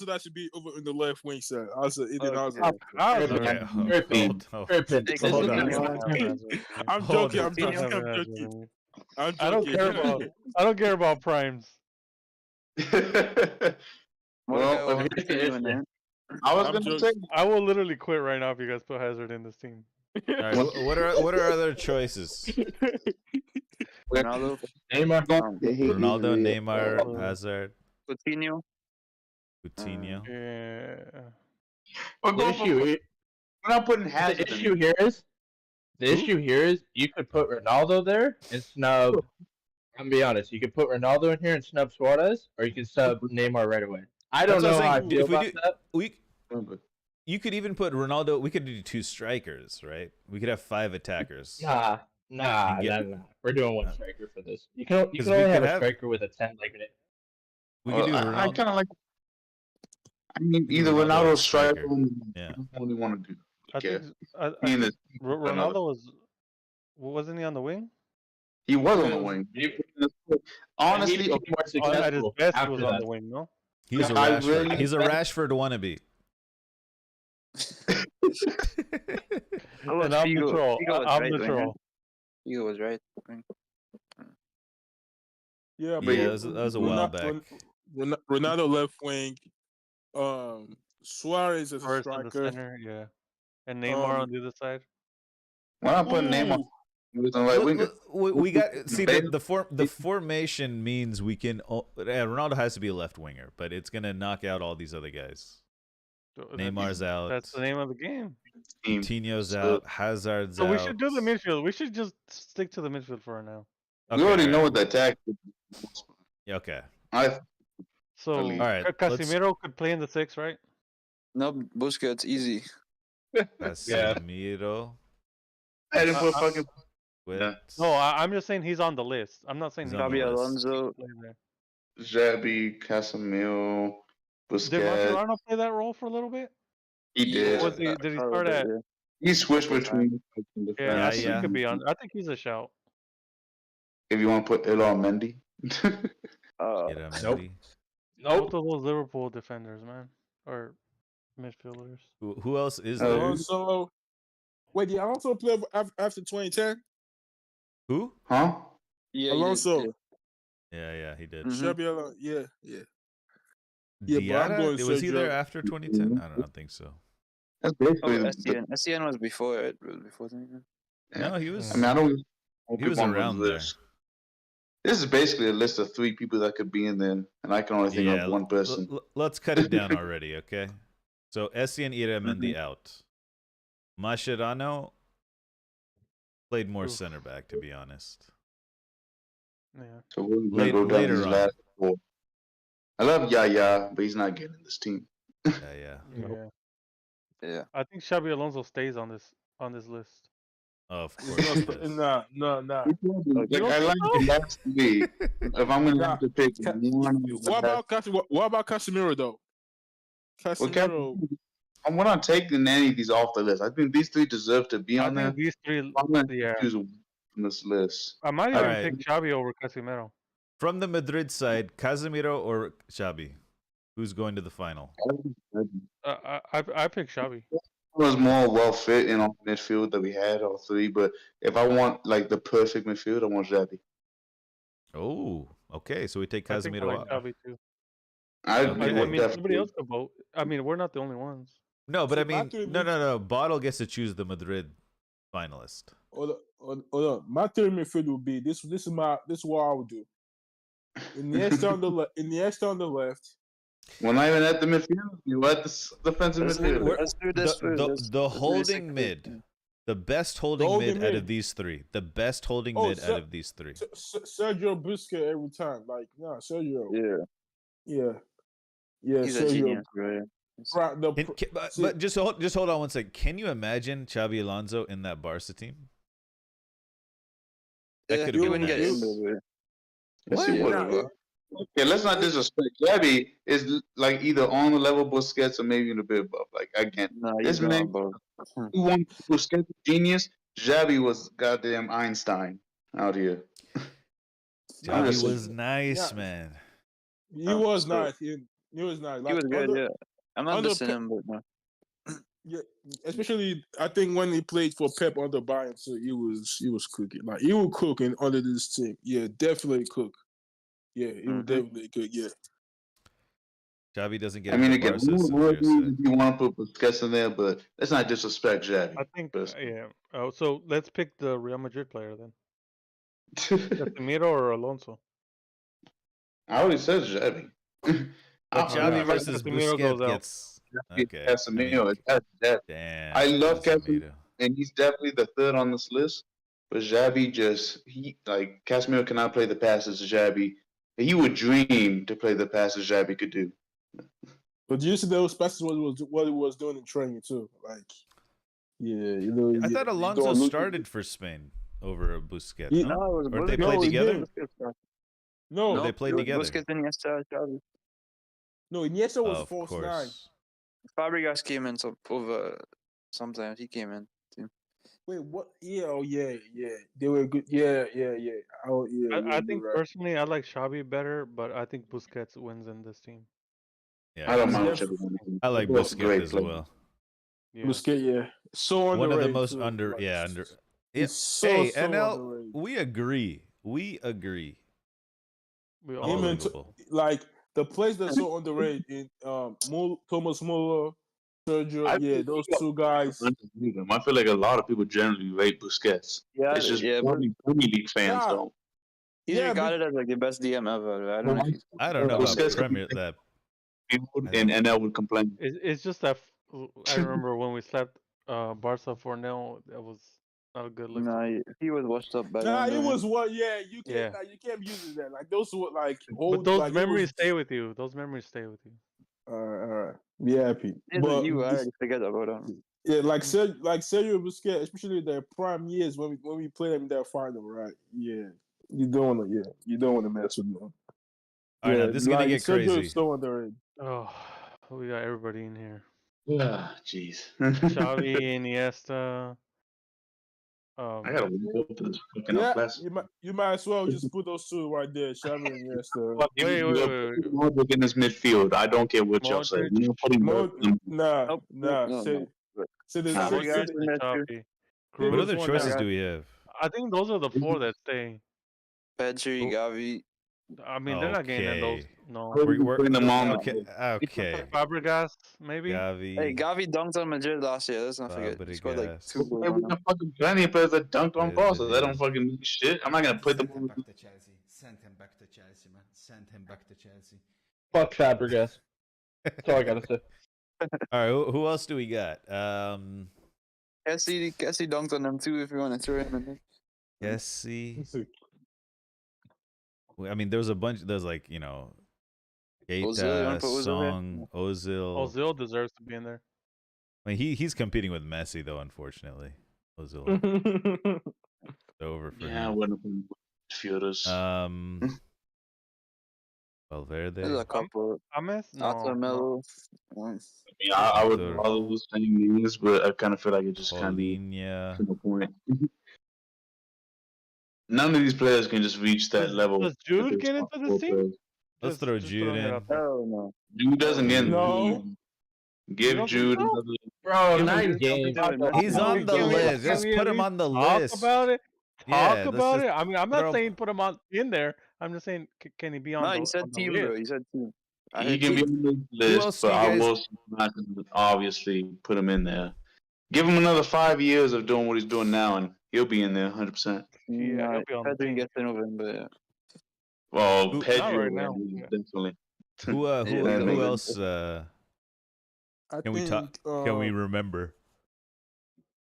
that should be over in the left wing side. Hazard. Okay. Hold on. I'm joking. I don't care about primes. Well, I was gonna say I will literally quit right now if you guys put Hazard in this team. All right, what are other choices? Ronaldo, Neymar, Hazard, Coutinho. Coutinho. Yeah. we'll go for not putting The Hazard. issue here is you could put Ronaldo there and snub. I'm gonna be honest. You could put Ronaldo in here and snub Suarez, or you can sub Neymar right away. I don't know how I feel about that. You could even put Ronaldo. We could do 2 strikers, right? We could have 5 attackers. Nah. We're doing 1 striker for this. You can only have a striker with a 10 like it. We could do Ronaldo. I kind of like. I mean, either Ronaldo or striker. Yeah. I only want to do. I think Ronaldo wasn't he on the wing? He was on the wing. Honestly, at his best, he was on the wing. No, he's a Rashford. He's a Rashford wannabe. I'm neutral. Figo was right. Yeah, but that was a while back. Ronaldo left wing. Suarez as a striker. Center, yeah, and Neymar on the other side. When I put Neymar, we got the formation means we can. Ronaldo has to be a left winger, but it's gonna knock out all these other guys. Neymar's out. That's the name of the game. Coutinho's out. Hazard's out. So we should do the midfield. We should just stick to the midfield for now. Okay, we already know what the attack is. Okay. So all right, Casemiro could play in the 6, right? No, Busquets, easy. Casemiro. I didn't put fucking. No, I'm just saying he's on the list. I'm not saying Xabi Alonso, Xabi, Casemiro, Busquets. Did Mascherano play that role for a little bit? He did. Did he start at? He switched between. Yeah, he could be on. I think he's a shout. If you want to put Ilan Mendy. Nope. Both of those Liverpool defenders, man, or midfielders. Who else is there? Alonso. Wait, did Alonso play after 2010? Who? Huh? Yeah, Alonso. Yeah, he did. Xabi Alonso. Yeah. Diarra, was he there after 2010? I don't think so. That's basically SCN was before it. Before 2010. No, he was. I mean, I don't. He was around there. This is basically a list of 3 people that could be in there, and I can only think of one person. Let's cut it down already, okay? So Essien Iramendi out. Mascherano played more center back, to be honest. Yeah. So we're go down these last 4. I love Yaya, but he's not getting this team. Yeah. I think Xabi Alonso stays on this list. Of course. No. Like, I like the last 3. If I'm gonna have to pick one, what about Casemiro though? Casemiro. We're not taking any of these off the list. I think these 3 deserve to be on there. These 3, I'm gonna choose one from this list. I might even pick Xabi over Casemiro. From the Madrid side, Casemiro or Xabi? Who's going to the final? I pick Xabi. Was more well fit in our midfield that we had, all 3. But if I want like the perfect midfield, I want Xabi. Oh, okay. So we take Casemiro out. Xabi too. I mean, somebody else could vote. I mean, we're not the only ones. No, but I mean, no. Bottle gets to choose the Madrid finalist. Hold on. My 3rd midfield would be this. This is what I would do. In the extra on the left. We're not even at the midfield. You at the defensive midfield. The holding mid. The best holding mid out of these 3. The best holding mid out of these 3. Sergio Busquets every time. Like, Sergio. Yeah. He's Sergio. A genius, right? But just hold on one second. Can you imagine Xabi Alonso in that Barca team? That could have been nice. What? Okay, let's not disrespect. Xabi is like either on the level of Busquets or maybe even a bit above. Like again, this man who won Busquets genius. Xabi was goddamn Einstein out here. Xabi was nice, man. He was nice. He was nice. He was good. Yeah, I'm not dissing him, but no. Yeah, especially I think when he played for Pep under Bayern, so he was cooking. Like he was cooking under this team. Yeah, definitely cook. Yeah, he was definitely good. Yeah. Xavi doesn't get. I mean, again, you want to put Busquets in there, but let's not disrespect Xavi. I think, yeah. Oh, so let's pick the Real Madrid player then. Casemiro or Alonso? I already said Xavi. But Xavi versus Busquets Okay. Casemiro. Damn. I love Casemiro, Casemiro. and he's definitely the third on this list. But Xavi Casemiro cannot play the passes Xavi. He would dream to play the passes Xavi could do. But you see those passes what he was doing in training too. Like, yeah, I thought Alonso started for Spain over Busquets. No, or they played together. No, they played together. Busquets and Iniesta, Xavi. No, Iniesta was of false course. 9. Fabregas came in over sometimes. He came in too. Wait, what? Yeah, they were good. Yeah. Oh, yeah. I think right. personally I like Xavi better, but I think Busquets wins in this team. Yeah, I don't mind Yes. whichever one. I like Both Busquets great as players. well. Yeah. Busquets, yeah, so underrated. One of the most too. under. Like, Yeah, under. It's so NL, underrated. we agree. We agree. We all Him and Unbelievable. like the players that's so underrated in Thomas Muller, Sergio. Those two guys. I feel like a lot of people generally rate Busquets. Yeah, It's just yeah, Premier League fans Nah, don't. He's Yeah, regarded as like the best DM ever. I don't know if he's. I don't know about Busquets Premier that. and NL would complain. It's just that I remember when we slept Barca 4-0. That was not a good look. Nah, he was washed up by Nah, then. it was what? Yeah, you can't. Yeah. Like, you can't be using that. Like those were like old. But those like, memories stay with you. Those memories stay with you. All right. Be happy. But you already forget about him. Yeah, like Sergio Busquets, especially their prime years when we played them in that final, right? Yeah, you don't want to mess with them. All right, now this is gonna get Sergio crazy. is so underrated. Oh, we got everybody in here. Ah, jeez. Xavi, Iniesta. I gotta look up this fucking Clasico. You might as well just put those two right there, Xavi and Iniesta. Wait. Modric in this midfield. I don't care what y'all say. Nah. Say this. Xavi. What other choices do we have? I think those are the four that stay. Pedri, Gavi. I mean, they're not getting in those. No. We're putting them on. Okay. Fabregas, maybe. Gavi. Hey, Gavi dunked on Madrid last year. Let's not forget. He scored like 2 goals. Hey, we got fucking plenty of players that dunked on Barca. They don't fucking mean shit. I'm not gonna put them. Send him back to Chelsea. Send him back to Chelsea, man. Send him back to Chelsea. Fuck Fabregas. That's all I gotta say. All right, who else do we got? Kessie dunked on them too if you want to throw him in there. Kessie. I mean, there was a bunch. There's like, Keita, Song, Ozil. Ozil deserves to be in there. I mean, he's competing with Messi though. Unfortunately, Ozil. It's over for Yeah, I him. wouldn't have Fielders. Valverde. There's a couple. James? Melo. I would follow the same names, but I kind of feel like it just kind of Paulinho. to the point. None of these players can just reach that level. Does Jude get into this team? Let's throw Jude in. Oh no. Jude doesn't get No. Give Jude another. Bro, 9 games. He's on the list. Just put him on the list. Talk about it. Yeah, Talk about it. I mean, I'm not throw- saying put him in there. I'm just saying, can he be on? No, the, he said on the team, list? bro. He said team. He can be on the else list, do but you I guys- will not obviously put him in there. Give him another 5 years of doing what he's doing now, and he'll be in there 100%. Yeah, he'll be on the Pedri team. gets in over him, but yeah. Well, Who- Pedro Not right now. definitely. Who Yeah, else can we talk? Can we remember?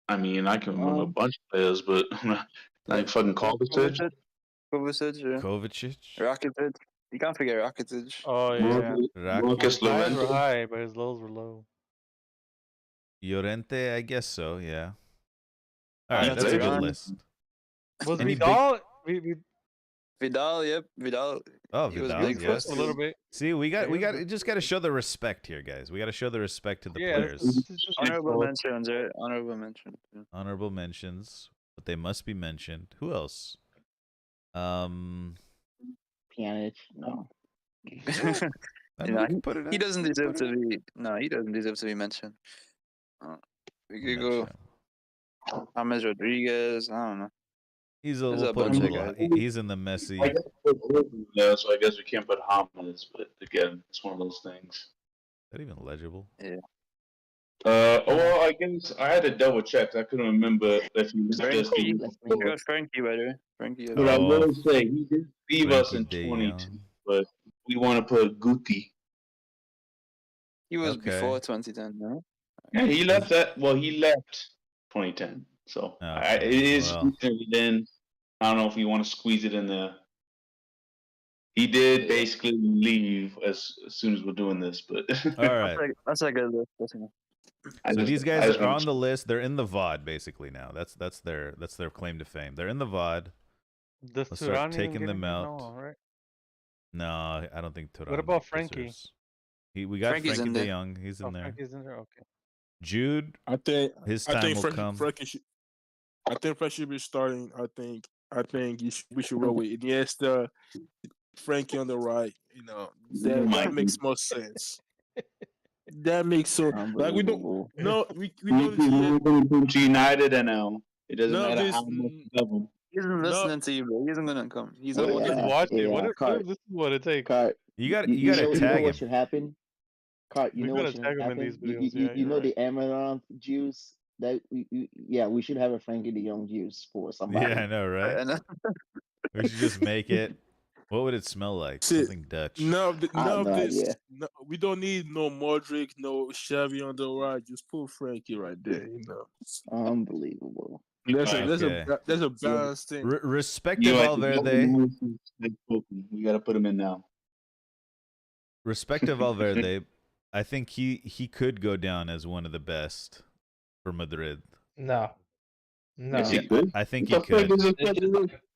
I mean, I can remember a bunch of players, but like fucking Kovacic. Kovacic, yeah. Kovacic? Rakitic. You can't forget Rakitic. Oh yeah. Marcus His highs were Llorente. high, but his lows were low. Llorente, I guess so, yeah. All right, That's that's a good Iran. list. Was Any Vidal? Vidal, yep. Vidal. Oh, He was Vidal, big yes. A little bit. See, we just got to show the respect here, guys. We got to show the respect to the Yeah, players. this is just Honorable mentions, right? Honorable mention. Yeah. Honorable mentions, but they must be mentioned. Who else? Pjanic, no. I mean, Yeah, we can put it He in. doesn't deserve to be. No, he doesn't deserve to be mentioned. We could go James Rodriguez. I don't know. He's There's we'll a put him bunch a of little. guys. He's in the messy. I guess yeah, so I guess we can't put Hamas, but again, it's one of those things. Is that even legible? Well, I guess I had to double check. I couldn't remember if he was just. Frankie. You got Frankie, by the way. Frankie. But I will say he did leave us in Frankie de 22, Jong. but we want to put Guti. He was Okay. before 2010, no? Yeah, he left that. Well, he left 2010. So Okay, it is well. then. I don't know if you want to squeeze it in there. He did basically leave as soon as we're doing this, but All right. That's like a list. So these guys are on the list. They're in the VOD basically now. That's their claim to fame. They're in the VOD. Does Let's start Turan even taking get them in? out. No, right? No, I don't think Turan. What about Frankie? We got Frankie's Frankie in De there. Jong. He's in there. Frankie's in there. Okay. Jude. I think his time will come. Frankie should be starting. I think we should roll with Iniesta, Frankie on the right. You know that makes more sense. That makes so like we don't to United and now it doesn't matter how much you love him. He isn't listening to you, bro. He isn't gonna come. He's What not if just watch it? What if this is what it takes? You got to tag you know him. what should happen? We gotta tag him in these videos. You know the Amazon juice that we should have a Frankie De Jong juice for somebody. Yeah, I know, right? We should just make it. What would it smell like? Something Dutch. No, idea. No, we don't need no Modric, no Xavi on the right. Just put Frankie right there. You know, unbelievable. There's a balanced thing. Respect to Valverde. We gotta put him in now. Respect to Valverde. I think he could go down as one of the best for Madrid. No. Yes, he could. I think he could. He's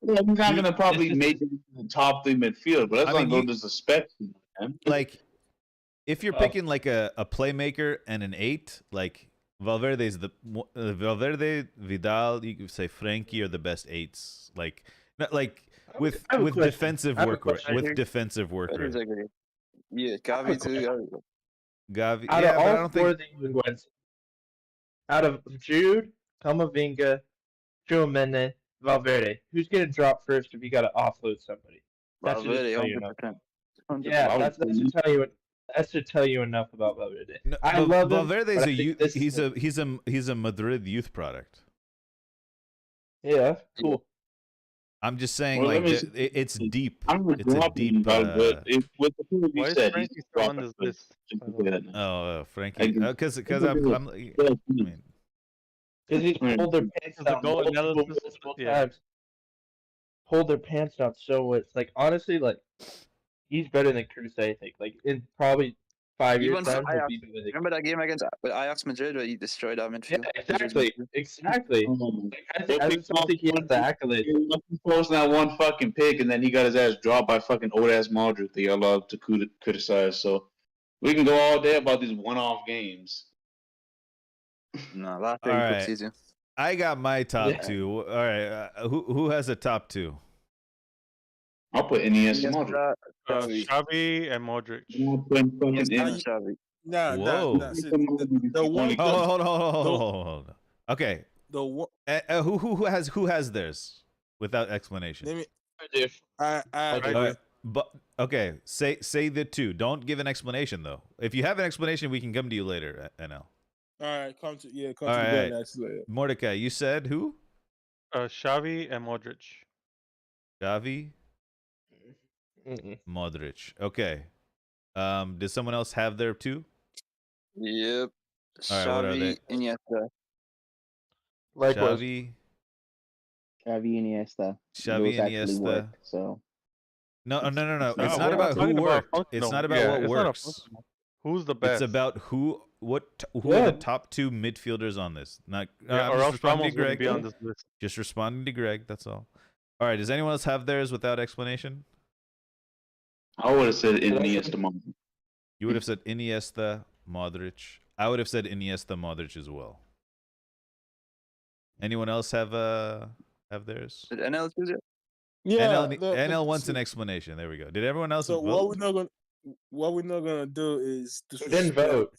not gonna probably make it to the top 3 midfield, but that's not no disrespect, man. Like, if you're picking like a playmaker and an 8, like Valverde's Valverde, Vidal, you could say Frankie are the best 8s. Like, not like with defensive work rate. Yeah, Gavi too. Gavi. Out of all four of the young ones, out of Jude, Camavinga, Tchouaméni, Valverde, who's gonna drop first if you gotta offload somebody? That's Valverde, to tell you enough. 100%. Yeah, that's to tell you. That's to tell you enough about Valverde. No, I love him. Valverde's a youth. He's a Madrid youth product. Yeah, cool. I'm just saying, Well, it's deep. It's a deep. With the people you said, Frankie still on this list? Frankie, because I'm. Because he's pulled their pants down multiple times. Pulled their pants down so it's like honestly, like he's better than Cruz. I think, like in probably 5 years time. Remember that game against Ajax Madrid where he destroyed our midfield? Yeah, exactly. I just don't think he has the accolades. He posted that one fucking pick, and then he got his ass dropped by fucking old ass Modric that y'all love to criticize. So we can go all day about these one-off games. No, last all right. season. I got my top 2. All right, who has a top 2? I'll put Iniesta, Modric. Xavi and Modric. Xavi. Hold on. Okay. Who has theirs without explanation? But okay, say the 2. Don't give an explanation though. If you have an explanation, we can come to you later. NL. All right, come to later. Mordecai, you said who? Xavi and Modric. Xavi. Modric. Okay. Does someone else have their 2? Yep. All right, what are they? Iniesta. Xavi, Iniesta. Xavi, Iniesta. So. No. It's not about who worked. It's not about what works. Who's the best? It's about who are the top 2 midfielders on this. Not or else Ramos wouldn't be on this list. Just responding to Greg. That's all. All right. Does anyone else have theirs without explanation? I would have said Iniesta, Modric. You would have said Iniesta, Modric. I would have said Iniesta, Modric as well. Anyone else have theirs? Did NL choose it? Yeah. NL wants an explanation. There we go. Did everyone else vote? What we're not gonna do is didn't vote.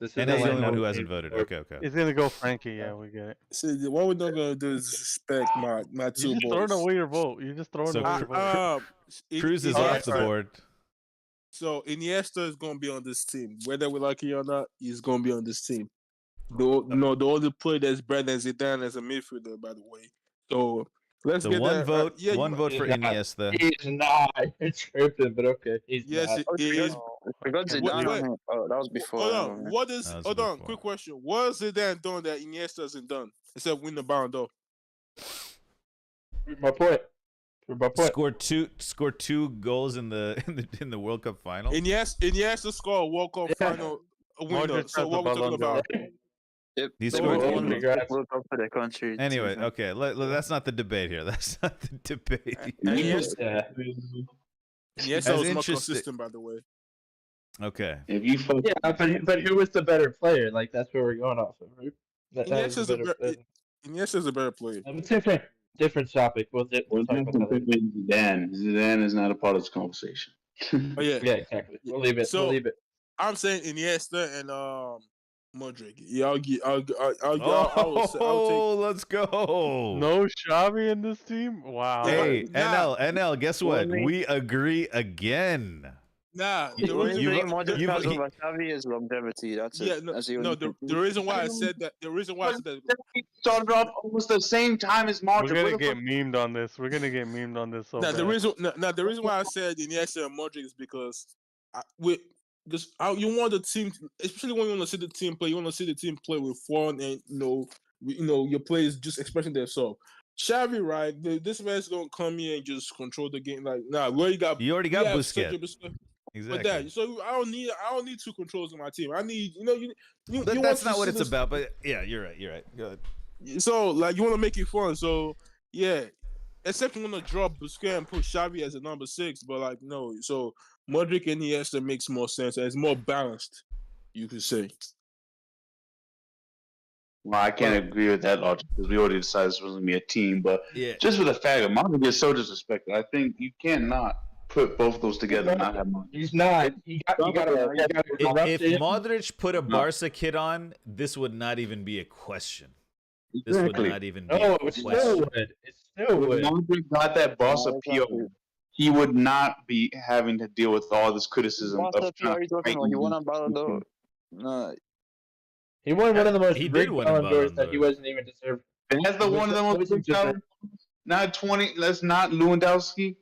NL's the only one who hasn't voted. Okay. It's gonna go Frankie. Yeah, we get it. See, what we're not gonna do is disrespect my 2 boys. Throwing away your vote. You're just throwing away your vote. Cruz is off the board. So Iniesta is gonna be on this team, whether we like it or not. He's gonna be on this team. The only player that's better than Zidane as a midfielder, by the way. So let's get one that. Vote. One vote for Iniesta. He's not. It's tripping, but okay. Yes, it is. Forgot Zidane on it. Oh, that was before. Hold Oh, on. man. What is? That was Hold on. before. Quick question. What is Zidane done that Iniesta hasn't done except win the Ballon d'Or? Prove my point. Prove my point. Scored two goals in the World Cup final. Iniesta scored a World Cup final winner. Modric So has what the we're talking Ballon d'Or. about? Yep. He They scored both two won goals. Congrats. World Cup for their country. Anyway, okay, that's not the debate here. That's not the debate. And Iniesta, Yeah. Iniesta As was more interesting- consistent, by the way. Okay. If you fuck, Yeah, but who was the better player? Like that's what we're going off of, right? That was Iniesta's the a better player. Iniesta's a better player. Different topic. We'll talk about that later. Zidane. Zidane is not a part of this conversation. Oh yeah. Yeah, exactly. We'll leave it. So- we'll leave it. I'm saying Iniesta and Modric. Yeah, I'll Oh, let's go. No Xavi in this team? Wow. Hey, Nah. NL, guess what? Only- We agree again. Nah, You- the The only reason, thing Modric you've- has over Xavi is longevity. That's it. yeah, no, That's the no, only the thing. reason why I said that, He started off almost the same time as Modric. We're gonna What the get fuck- memed on this. We're gonna get memed on this so now bad. the reason why I said Iniesta and Modric is because you want the team, especially when you want to see the team play. You want to see the team play with fun and your players just expressing themselves. Xavi, right? This man's gonna come in and just control the game. Like, nah, we already got Busquets. Sergio Exactly. But that, so I don't need two controls in my team. I need, That's not what it's about. But yeah, you're right. Go ahead. So like you want to make it fun. So yeah, except you want to drop Busquets and put Xavi as a number 6. But like no, so Modric and Iniesta makes more sense. And it's more balanced, you could say. Well, I can't agree with that logic because we already decided this was going to be a team. But Yeah. just for the fact that Modric is so disrespected, I think you cannot put both those together and not have Modric. He's not. He got If Modric put a Barca kit on, this would not even be a question. This would not even be a it question. still would. It still If would. Modric got that Barca PO, he would not be having to deal with all this criticism Barca of PO, are you talking about? He won a Ballon d'Or. No, He won one of the most He did rigged win a Ballon d'Ors Ballon that he d'Or. wasn't even deserved. And that's the one of the most rigged Ballon. Not 20. That's not Lewandowski.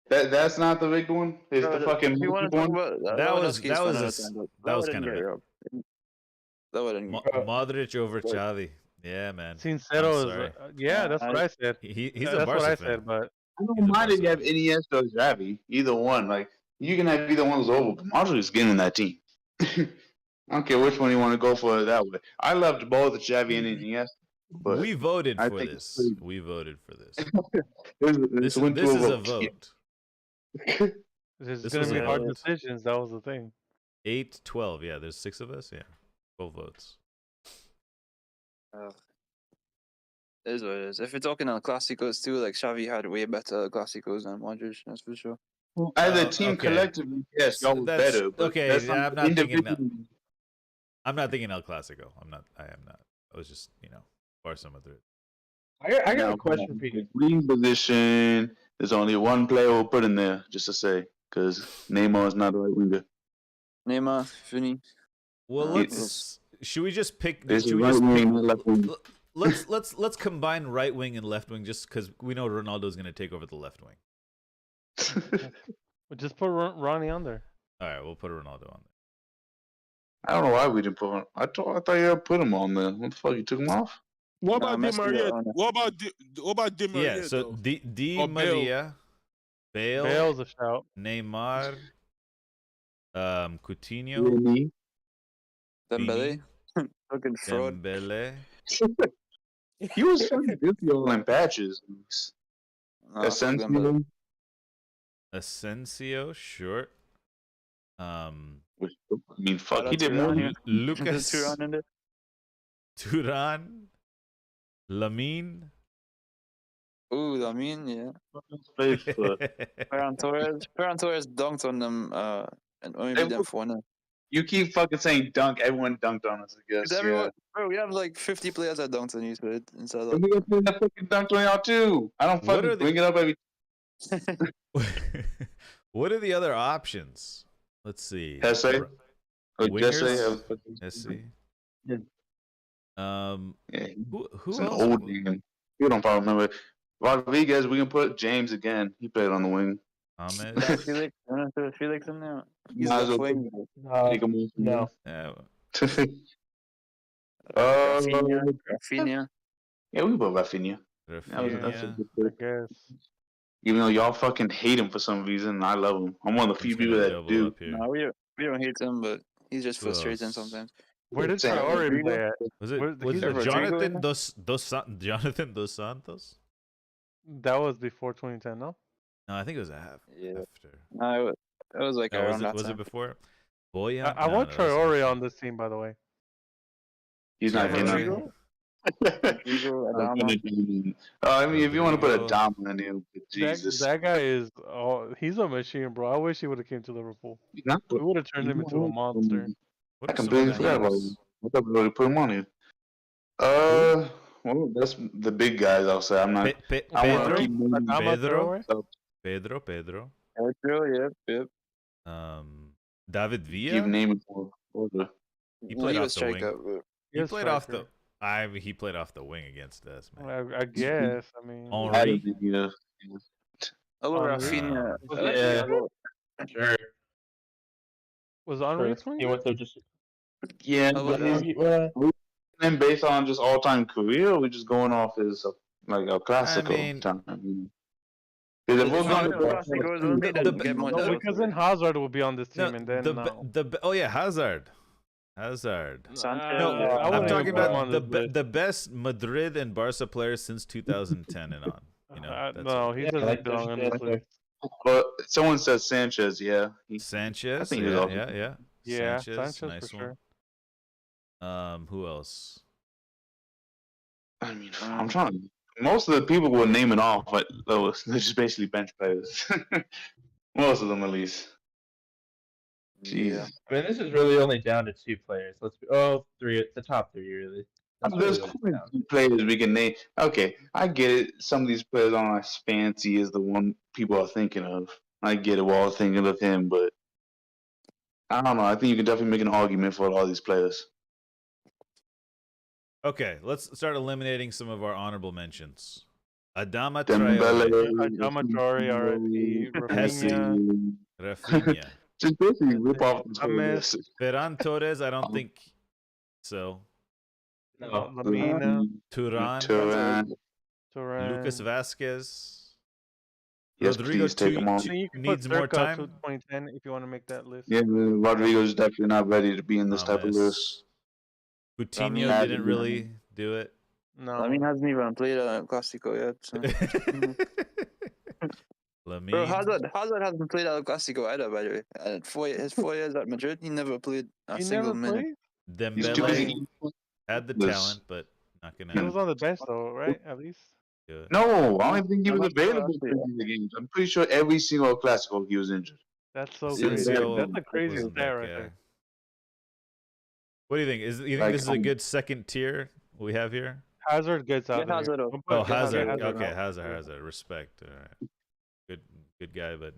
That's not the rigged one. It's the fucking you want to talk one. about That was Lewandowski's one a- of the time, that was wouldn't kind of get it. robbed. That wouldn't. Modric over Xavi. Yeah, man. Sincero I'm is. sorry. Yeah, that's what I said. He's That's a what Barca I fan. said, but I don't He's a mind if you have Barca Iniesta or Xavi. Either one. Like you can have either one of those over. But Modric is getting in that team. I don't care which one you want to go for that way. I loved both Xavi and Iniesta. But We voted I for think this. it's- We voted for this. this This went to is a vote. vote. it's This gonna was be a hard vote. decisions. That was the thing. 8-12. Yeah, there's 6 of us. Yeah, 12 votes. It is what it is. If you're talking on Clásicos too, like Xavi had way better Clásicos than Modric, that's for sure. As a team okay. collectively, yes, y'all was That's- better. But okay, that's I'm not thinking that. individually- I'm not thinking El Clasico. I am not. I was just, Barca Madrid. I got Now, a question for you. Green position. There's only one player we'll put in there, just to say, because Neymar is not the right winger. Neymar, Fini. Well, Yes. should we just pick? There's Should a we right just wing pick? and a left wing. Let's combine right wing and left wing, just because we know Ronaldo's going to take over the left wing. But just put Ronnie on there. All right, we'll put Ronaldo on I don't know why we didn't put him. I thought you put him on there. What the fuck? You took him off? What Nah, about Di Messi Maria? on it. What about Di there. Maria? Yeah, so though? Di Or Bale. Maria, Bale, Bale's a shout. Neymar, Coutinho, Really? Dembele. Fucking fraud. Dembele. He was fucking guilty all in patches. Nah, fuck Dembele. Asensio, sure. I mean, fuck, he Shout out did to more Ronnie. than Lucas Turan in there. Turan, Lamine. Ooh, Lamine, yeah. space for. Ferran Torres dunked on them and only beat them 4-0. You keep fucking saying dunk. Everyone dunked on us, I guess. Because everyone, bro, we have like 50 players that dunked on you, so inside Yeah. We got that fucking dunked on y'all too. I don't What are fucking the- bring it up every. What are the other options? Let's see. Hesse? Wingers? Hesse. Yeah. Yeah, Who it's else? an old name. You don't probably remember. Rodriguez, we can put James again. He played on the wing. James. Felix, I don't know if there's Felix in there. He's Might as left well wing. take him off. No. Yeah. Rafinha. Yeah, we can put Rafinha. That's a Rafinha. good I pick. guess. Even though y'all fucking hate him for some reason, I love him. I'm one of the I'm few just people gonna that double do. up here. No, we don't hate him, but he's just Who frustrating else? sometimes. Where did Sam Traore Rodrigo? play at? Was it He's a Rodrigo Jonathan in Jonathan Dos Santos? That was before 2010, no? No, I think it was after. No, it was like around that Was time. it before? Boyan? I want Traore on this team, by the way. He's not getting Rodrigo? on. Rodrigo, Adama. I mean, if you want to put a Rodrigo. dom in there, Jesus. That guy is he's a machine, bro. I wish he would have came to Liverpool. Not We would have turned him into a monster. What I are some of the completely forgot about names? him. I thought we already put him on here. Well, that's the big guys. I'll say. I'm not. I want to Pedro? keep moving. Adama Pedro? Traore? Pedro. Yep. David Keep Villa? naming for. He played off the wing. He Yes, played off striker. the. he played off the wing against us, man. I guess. I mean, Henri. Yeah. Hello, Henry? Rafinha. Was Yeah. Sure. Was Henri 20? He went there just. Yeah. Hello, And based on just all-time career, or we just going off his like a Clasico time. Because if we're going No, because then Hazard will be on this team, and then Hazard. Sanchez. I I'm wouldn't talking even put him about on this list. the best Madrid and Barca players since 2010 and on. You know, that's no, it. he doesn't belong on this list. But someone says Sanchez, yeah. Sanchez, I think he was awesome. Yeah, Sanchez, for nice sure. one. Who else? I mean, I'm trying to. Most of the people we're naming off, but they're just basically bench players. Most of them, at least. Yeah. I mean, this is really only down to 2 players. Three. The top 3, really. There's quite a few players we can name. Okay, I get it. Some of these players aren't as fancy as the one people are thinking of. I get it. We're all thinking of him, but I don't know. I think you can definitely make an argument for all these players. Okay, let's start eliminating some of our honorable mentions. Adama Dembele, Traore. Adama Traore already. Rafinha. Rafinha. Just basically rip off the whole James. list. Ferran Torres, I don't think so. No. Lamina. Turan. Turan. Lucas Vasquez. Yes, Rodrigo please take him on. You can needs put more Circa time. to 2010 if you want to make that list. Yeah, Rodrigo's definitely not ready to be in this type of list. Coutinho didn't really do it. No. Lamine hasn't even played a Clasico yet. So. Lamine. Bro, Hazard hasn't played El Clasico either, by the way. His 4 years at Madrid, he never played a single minute. Dembele had the talent, but not gonna. He was on the bench though, right? At least. Good. No, I don't think he was available for the games. I'm pretty sure every single Clasico he was injured. That's so crazy. That's a crazy stat right there. What do you think? You think this is a good second tier we have here? Hazard gets out there. Hazard. Hazard. Okay, Hazard. Respect. All right. Good guy, but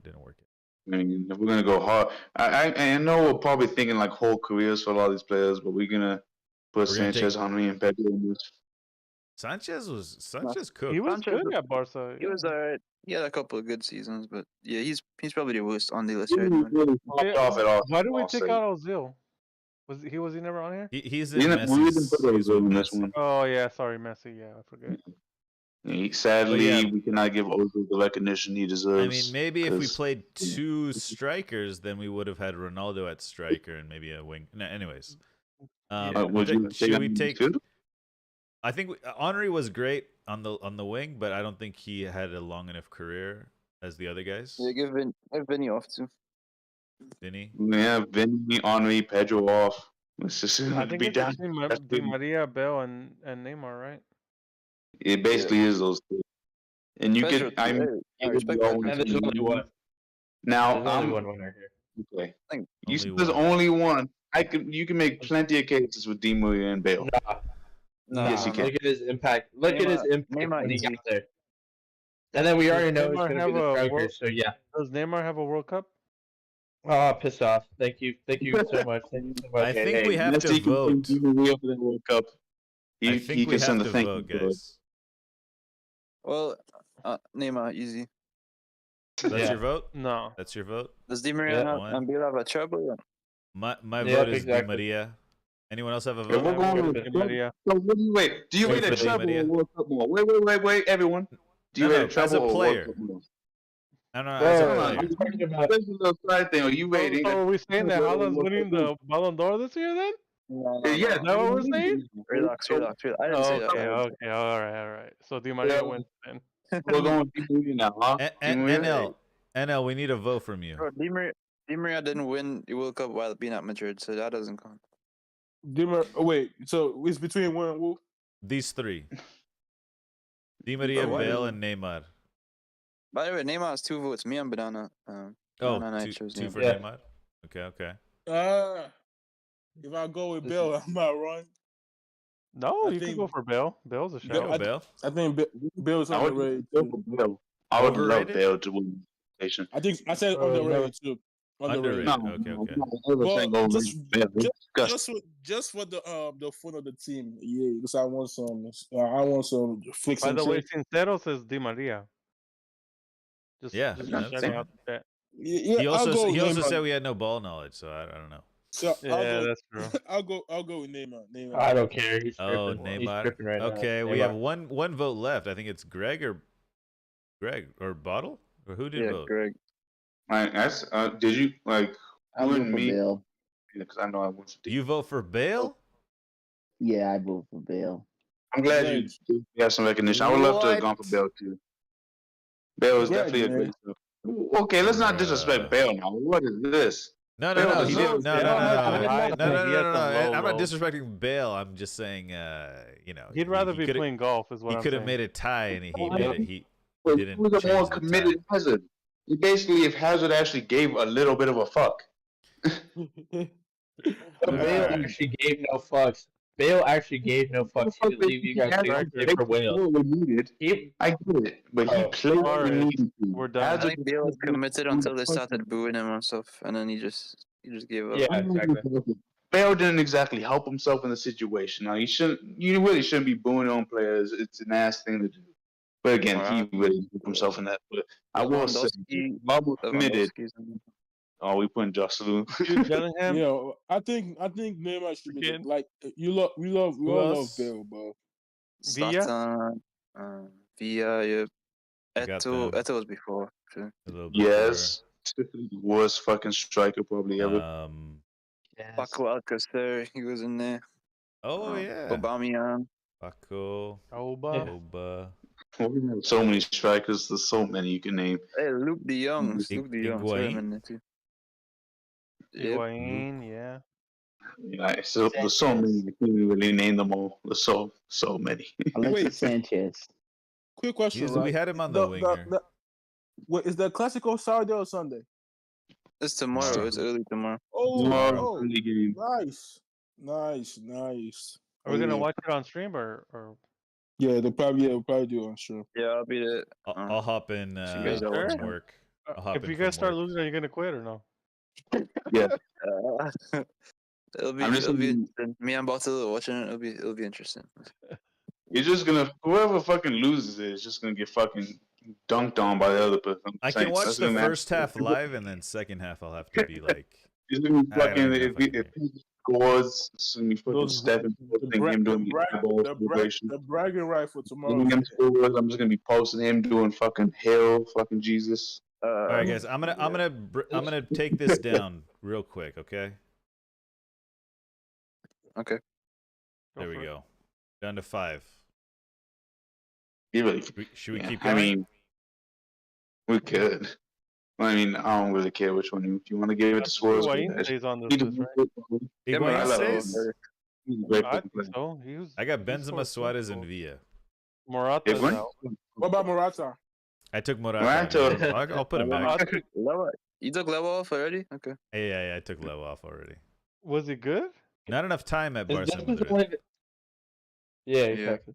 didn't work. I mean, if we're gonna go hard, I know we're probably thinking like whole careers for a lot of these players, but we're gonna put Sanchez, Henry, and Pedro in this. Sanchez cooked. He was good at Barca. He was alright. He had a couple of good seasons, but yeah, he's probably the worst on the list right now. Why do we take out Ozil? Was he never on here? He's in Messi's. Oh yeah, sorry, Messi. Yeah, I forget. Sadly, we cannot give Ozil the recognition he deserves. I mean, maybe if we played 2 strikers, then we would have had Ronaldo at striker and maybe a wing. No, anyways, should we take? I think Henry was great on the wing, but I don't think he had a long enough career as the other guys. Yeah, give Vinny off too. Vinny? Yeah, Vinny, Henry, Pedro off. Let's just I think be it's down. Di Maria, Bale, and Neymar, right? It basically is those 2. And you Pedro, can, I respect that. And there's only one. Now, there's only one winner here. Okay. You said there's only one. You can make plenty of cases with Di Maria and Bale. Yes, you can. Look at his impact. Look at his impact when he got there. And then we already know it's going to be the striker, so yeah. Does Neymar have a World Cup? Oh, pissed off. Thank you so much. Thank you so much. I think we have to vote. World Cup. I think we have to vote, guys. Well, Neymar, easy. That's your vote? No. That's your vote? Does Di Maria One. and Bill have a trouble? My Yep, vote is exactly. Di Maria. Anyone else have a Yeah, vote? we're I'm going with with Di Maria. So what do you rate? Do you Wait rate for a Di treble Maria. or World Cup more? Wait, everyone. Do you No, rate no, a treble as a or World player. Cup more? No, as a Bro, player. I'm talking about. This is the side thing. Are you rating? So are we saying that treble or Haaland's World winning Cup more? the Ballon d'Or this year then? No, Yeah, Is that what we're saying? Relax. I didn't say that. Okay, okay, all right. So Di Maria wins then. We're going with Di Maria now, huh? Di Maria? NL, we need a vote from you. Bro, Di Maria didn't win the World Cup while being at Madrid, so that doesn't count. Wait, so it's between one and who? These three. Di Maria, Bro, Bale, and Neymar. By the way, Neymar has 2 votes. Me and Banana. Banana chose two Neymar. for Neymar? Okay. If I go with Bill, I'm not wrong. No, I you can think- go for Bale. Bale's a You go shout. Bale. I think Bill's I would underrated go too. for Bale. I would love Overrated? Bale to win the station. I said Bro, underrated too. Underrated. No, Okay. I'm not ever Well, saying overrated. Bale. It's disgusting. just for the fun of the team, yeah. Because I want some flicks By and the way, tricks. Sincero says Di Maria. Just That's shouting out the chat. Yeah, He also Neymar. said we had no ball knowledge, so I don't know. So Yeah, that's true. I'll go with Neymar. I don't care. He's Oh, tripping. He's Neymar. tripping right now. Okay, we Neymar. have one vote left. I think it's Greg or Bottle, or who did Yeah, vote? Greg. Right, that's, did you, like, I you vote and for me? Bale. Because I know I went for You vote for Bale? Yeah, I vote for Bale. I'm glad you have some recognition. I would love to have gone for Bale too. Bale is Greg, definitely a man. great stuff. Okay, let's not disrespect Bale now. What is this? No, Bale he deserves didn't. No. Bale has some high, No. but he has some low, I'm not low. disrespecting Bale. I'm just saying, He'd rather he be coulda- playing golf, is what He I'm could have saying. made a tie, and he He didn't was a more change the committed tie. Hazard. Basically, if Hazard actually gave a little bit of a fuck. Bale actually gave no fucks. Bale actually gave no fucks. He didn't leave you guys to play for Wales. I get it, but he played when he needed to. We're done. I Hazard think Bale was committed until they started booing him and stuff, and then he just gave up. Yeah, exactly. Bale didn't exactly help himself in the situation. Now you really shouldn't be booing on players. It's an ass thing to do. But again, he really put himself in that. But I will say, Bob was committed. Oh, we putting Jocelyn. Jude Bellingham. Yeah, I think Neymar should be Again. like we all love else? Bale, bro. Villa? Zlatan, Villa, yeah. Got Eto them. was before. Sure. A little bit Yes, worst fucking striker probably more. ever. Paco Alcacer, he was in there. Yeah. Aubameyang. Paco. Oba. Oba. We have so many strikers. There's so many you can name. Hey, Luke De Jong. Luke De Jong. Throw him Higuain. in there too. Yep. Higuain, yeah. Yeah, so there's so many. You can't really name them all. There's so many. Alexis Sanchez. Quick question, right? We had him on the winger. Wait, is the Clasico Saturday or Sunday? It's tomorrow. It's early tomorrow. Tomorrow, early game. Nice. Are we gonna watch it on stream or? Yeah, we'll probably do it on stream. Yeah, I'll be there. I'll hop in you guys are from watching. work. I'll hop If in you from guys start work. losing, are you gonna quit or no? Yeah. It'll be interesting. Me and Bottle watching it. It'll be interesting. You're just gonna whoever fucking loses it is just gonna get fucking dunked on by the other person. I can watch the first half live, and then second half I'll have to be like. He's gonna be I don't fucking know if he scores, it's gonna be fucking stepping, posting him doing the bragging right for tomorrow. I'm just gonna be posting him doing fucking hell, fucking Jesus. All right, guys, I'm gonna take this down real quick, okay? Okay. There we go. Down to 5. Should we keep going? I mean, we could. I mean, I don't really care which one. If you want to give it to Suarez, Higuain stays on this list, right? Higuain stays? I think so. I got Benzema, Suarez, and Villa. Morata's out. What about Morata? I took Morata. I'll put him back. You took Level off already? Okay. Yeah, I took Levo off already. Was he good? Not enough time at Barcelona. Yeah, exactly.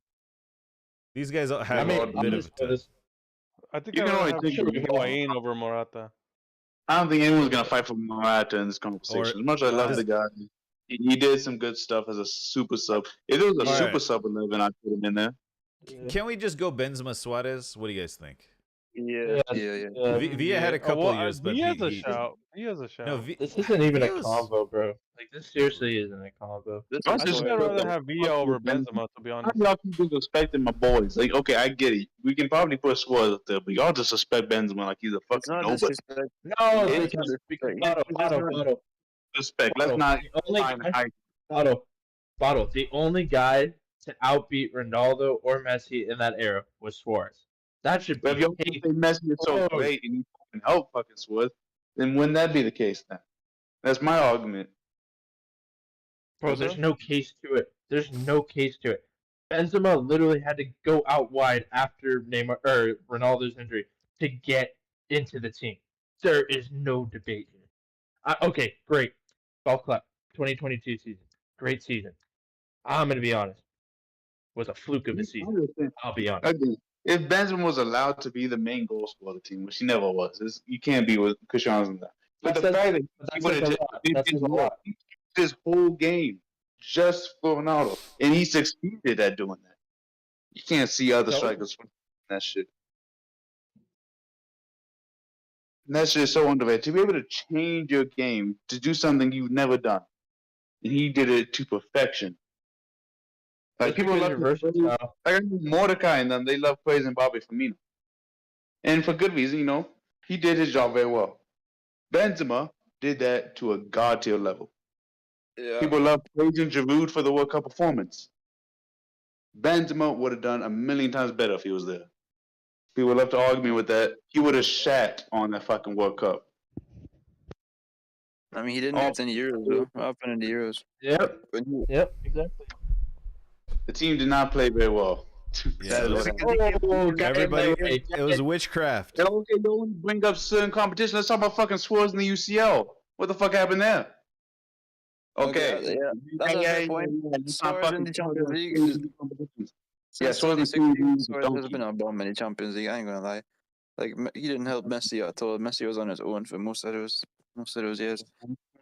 These guys have a bit of time. I think I would have Higuain over Morata. I don't think anyone's gonna fight for Morata in this conversation. As much as I love the guy, he did some good stuff as a super sub. If it was a super sub 11, I'd put him in there. Can we just go Benzema, Suarez? What do you guys think? Yeah. Villa had a couple well, years, but he has a he shout. He has a shout. no. This isn't even a Villa was- combo, bro. Like this seriously isn't a combo. This I is I think I'd Suarez. rather have Villa over Benzema, to be How honest. y'all keep disrespecting my boys? Like, okay, I get it. We can probably put Suarez up there, but y'all disrespect Benzema like he's a It's fucking not nobody. disrespect. No, It's because not because disrespect. Bottle. Respect. Let's Bottle. not The only find guy, high. Bottle. The only guy to outbeat Ronaldo or Messi in that era was Suarez. That should But if be y'all say Messi is so Oh. great and he fucking help fucking Suarez, then wouldn't that be the case then? That's my argument. Bro, there's no case to it. There's no case to it. Benzema literally had to go out wide after Neymar or Ronaldo's injury to get into the team. There is no debate here. Okay, great. Golf clap. 2022 season. Great season. I'm gonna be honest. Was a fluke of a season. I'll be honest. Again, if Benzema was allowed to be the main goal scorer of the team, which he never was, you can't be with Cristiano Ronaldo. But the fact that he would have just his whole game just for Ronaldo, and he succeeded at doing that. You can't see other strikers from that shit. And that shit is so underrated. To be able to change your game to do something you've never done, and he did it to perfection. Like people love like Mordecai and them. They love praising Bobby Firmino, and for good reason. You know, he did his job very well. Benzema did that to a god tier level. Yeah. People love praising Giroud for the World Cup performance. Benzema would have done a million times better if he was there. People love to argue me with that. He would have shat on that fucking World Cup. I mean, he didn't get any Euros, though. What happened in the Euros? Yep, exactly. The team did not play very well. Yeah, everybody, it was witchcraft. Okay, don't bring up certain competition. Let's talk about fucking Suarez in the UCL. What the fuck happened there? Okay. Yeah, that's a fair point. Suarez in the Champions League is... Since 2016, Suarez has been a bomb in the Champions League, I ain't gonna lie. Like, he didn't help Messi at all. Messi was on his own for most of those years.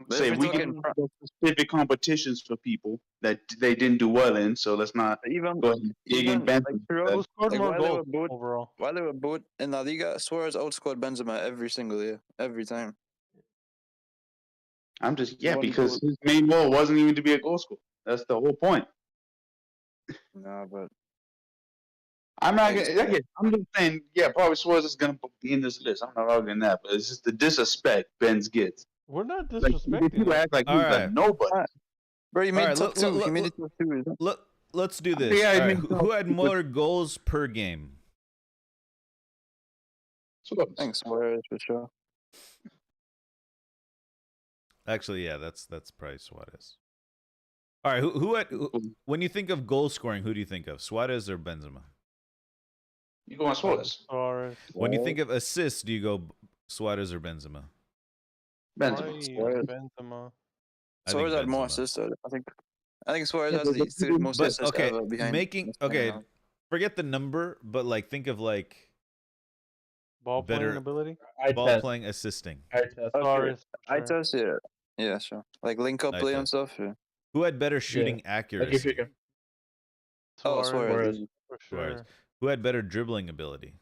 Say we can specific competitions for people that they didn't do well in, so let's not go even like, who scored more goals overall? While they were both in La Liga, Suarez outscored Benzema every single year, every time. I'm just because his main role wasn't even to be a goal scorer. That's the whole point. Nah, but I'm not gonna. I'm just saying, probably Suarez is gonna be in this list. I'm not arguing that, but it's just the disrespect Benz gets. We're not disrespecting. People act like he's like nobody. Bro, you made top two. You made it top two. Let's do this. Yeah, right, who had more goals per game? Thanks, Suarez for sure. Actually, yeah, that's probably Suarez. All right, who had when you think of goal scoring, who do you think of, Suarez or Benzema? You go on Suarez. When you think of assists, do you go Suarez or Benzema? Benzema. Suarez had more assists. I think Suarez has the third most assists ever behind. Forget the number, but like think of like ball playing ability, playing, assisting. I test it. Yeah, sure. Like link up play and stuff. Yeah. Who had better shooting accuracy? Suarez. For sure. Who had better dribbling ability?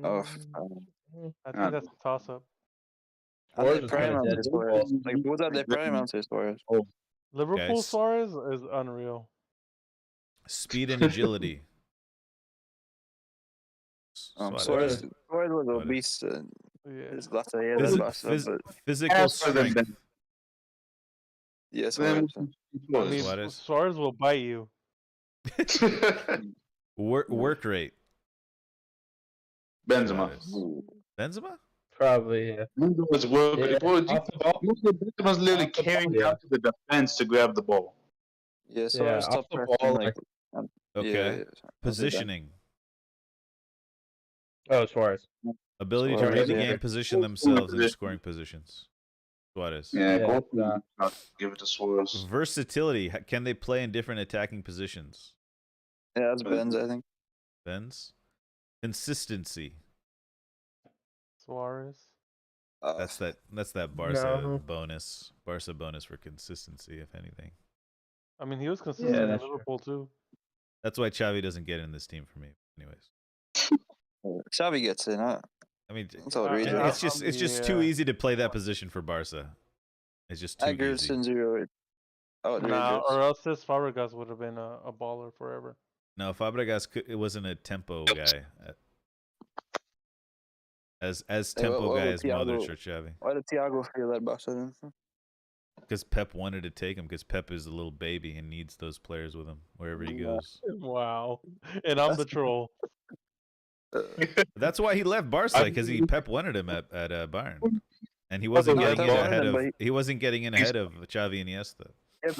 Oh, I think that's a toss-up. Like both at their prime, I'll say Suarez. Liverpool Suarez is unreal. Speed and agility. Suarez was obese. There's lots of hair. Physical strength. Yes, Suarez will bite you. Work rate. Benzema? Probably, yeah. Benzema's work rate. Benzema's literally carrying out to the defense to grab the ball. Yeah, Suarez off the ball. Okay. Positioning. Oh, Suarez. Ability to read the game, position themselves in scoring positions. Suarez. Yeah, give it to Suarez. Versatility. Can they play in different attacking positions? Yeah, that's Benz, I think. Benz. Consistency. Suarez. That's that Barca bonus. Barca bonus for consistency, if anything. I mean, he was consistent in Liverpool too. That's why Xavi doesn't get in this team for me, anyways. Xavi gets in. I mean, It's outrageous. it's just too easy to play that position for Barca. It's just too easy. Outrageous. Or else this Fabregas would have been a baller forever. No, Fabregas it wasn't a tempo guy. As tempo guy as Modric or Xavi. Why did Thiago feel that Barca then? Because Pep wanted to take him. Because Pep is a little baby and needs those players with him wherever he goes. Wow, and I'm the troll. That's why he left Barca, because Pep wanted him at Bayern, and he wasn't getting in ahead of Xavi and Iniesta. Yeah,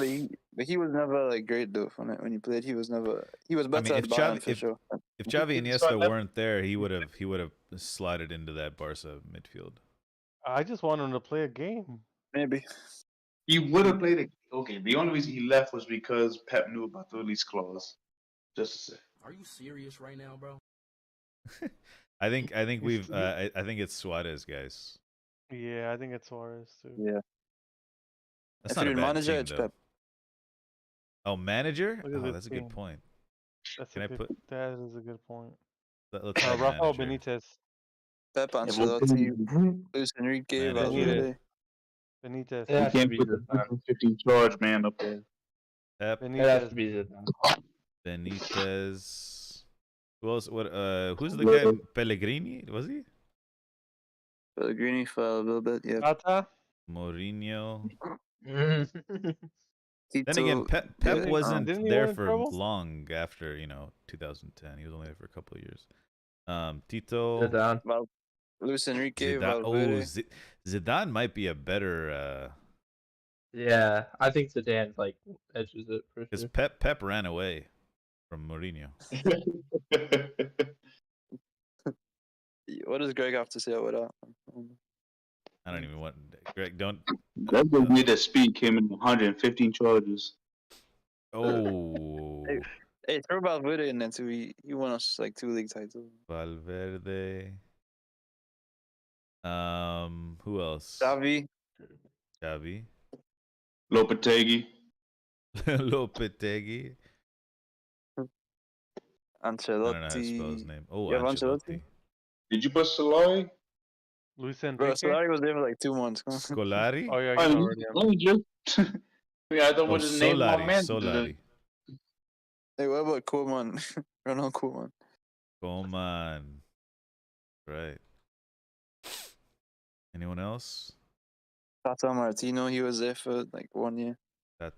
but he was never like great though. When he played, he was better at Bayern for sure. If Xavi and Iniesta weren't there, he would have slided into that Barca midfield. I just want him to play a game. Maybe he would have played it. Okay, the only reason he left was because Pep knew about the release clause. Just to say. Are you serious right now, bro? I think we've I think it's Suarez, guys. Yeah, I think it's Suarez too. Yeah. That's not a bad team, though. Pep. Oh, manager? Oh, that's a good point. That is a good point. Let's Rafael Benitez. Pep Ancelotti, Luis Enrique, Valverde. Benitez. You can't put the 15 charge man up there. Pep. It has to be Benitez. Who else? Who's the guy? Pellegrini? Was he? Pellegrini for a little bit, yeah. Tata? Mourinho. Tito, then again, Pep wasn't there for long after 2010. He was only there for a couple of years. Tito. Luis Enrique. Zidane. Zidane might be a better. Yeah, I think Zidane edges it for sure. Because Pep ran away from Mourinho. What does Greg have to say about that? I don't even want Greg. Don't. That's the way to speak him in 115 charges. Oh. Hey, throw Valverde in there too. He won us 2 league titles. Valverde. Who else? Xavi. Lopetegui. Lopetegui. Ancelotti. I don't know how to spell his name. Oh, Ancelotti. Did you put Solari? Luis Enrique. Bro, Solari was there for 2 months. Scolari? Oh yeah, I thought what his name was. Solari. Hey, what about Koeman? Ronald Koeman. Koeman. Right. Anyone else? Tata Martino, he was there for 1 year.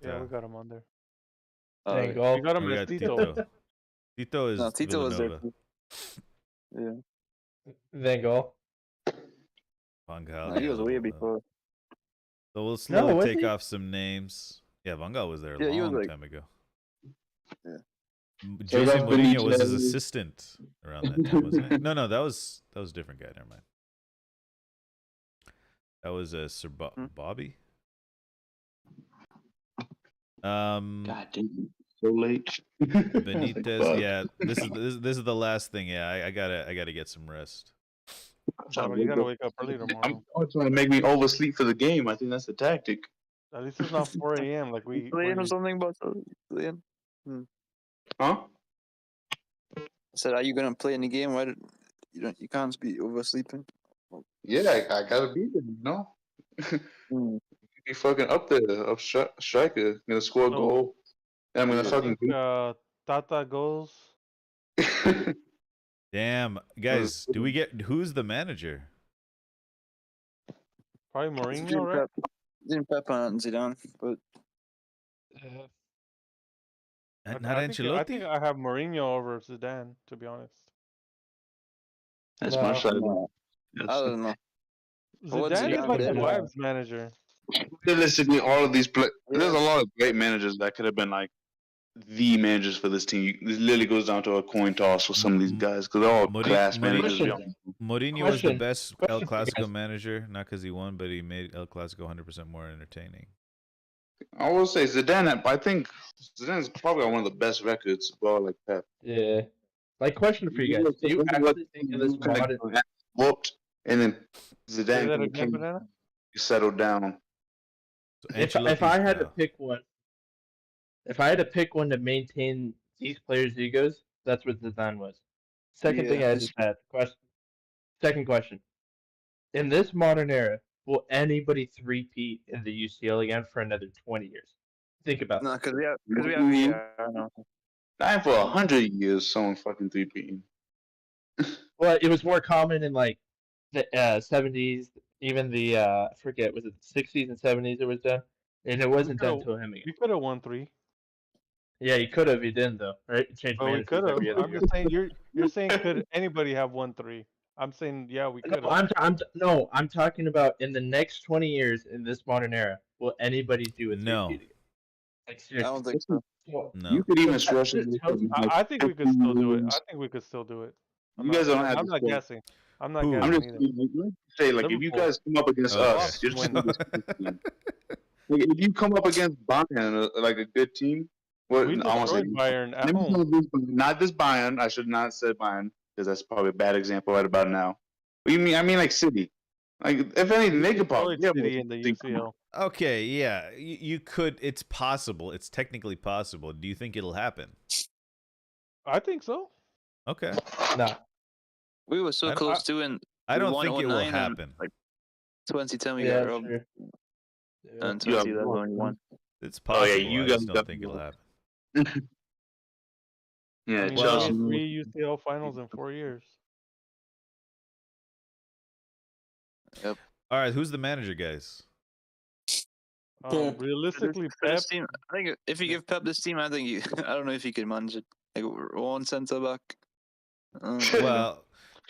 Yeah, we got him on there. We got him as Tito. Tito is Tito was there too. Yeah. Van Gaal. Van Gaal. He was way before. So we'll slowly take off some names. Yeah, Van Gaal was there a long time ago. Yeah. Jose Mourinho was his assistant around that time, wasn't it? No, that was a different guy. Never mind. That was Sir Bobby. God damn, so late. Benitez, yeah. This is the last thing. Yeah, I gotta get some rest. You gotta wake up early tomorrow. I'm trying to make me oversleep for the game. I think that's the tactic. At least it's not 4 a.m. Like we playing or something, but playing. Huh? I said, are you gonna play in the game? Why you can't be oversleeping? Yeah, I gotta be there. You be fucking up there, up striker, gonna score a goal. And I'm gonna fucking. Tata goes. Damn, guys, do we get who's the manager? Probably Mourinho, right? Didn't Pep and Zidane, but not Ancelotti. I think I have Mourinho over Zidane, to be honest. That's much like I don't know. Zidane is like the vibes manager. Realistically, all of these there's a lot of great managers that could have been the managers for this team. This literally goes down to a coin toss with some of these guys because they're all class managers. Mourinho was the best El Clasico manager, not because he won, but he made El Clasico 100% more entertaining. I will say Zidane. I think Zidane's probably one of the best records of all Pep. Yeah. Question for you guys: do you actually think of this mod? Whooped, and then Zidane settled down. So if I had to pick one. If I had to pick one to maintain these players' egos, that's what Zidane was. Second thing I just had. Second question. In this modern era, will anybody three-peat in the UCL again for another 20 years? Think about No, that. because we have VR now. Not for 100 years, someone fucking three-peating. Well, it was more common in like the 70s, even the I forget, was it the 60s and 70s it was done, and it wasn't done to him again. We could have won 3. Yeah, you could have. You didn't though, right? You changed Well, we managers could have. every other I'm year. just saying you're saying could anybody have won 3? I'm saying yeah, we could have. I'm talking about in the next 20 years in this modern era, will anybody do a three-peat again? Like seriously. I don't think so. No. You could even stretch it. I think we could still do it. I think we could still do it. You guys don't have I'm to not score. guessing. I'm not Who? guessing I'm either. just say, like, if you guys come up against us, Okay. just like, if you come up against Bayern, like a good team, well, We I won't say destroyed Bayern at home. not this Bayern. I should not say Bayern because that's probably a bad example right about now. What do you mean? I mean like City. Like if anything, they could probably City in the UCL. Okay, yeah, you could. It's possible. It's technically possible. Do you think it'll happen? I think so. Okay. No. We were so close to it. I don't think it will happen. Like 2010 we Yeah, got robbed. sure. And 2011 we won. It's possible. Oh yeah, you I guys just don't think it'll happen. Yeah, I mean, Chelsea. 3 UCL finals in 4 years. Yep. All right, who's the manager, guys? Realistically, for Pep. this team, I think if you give Pep this team, I think I don't know if he could manage it. Like one centre back. Well,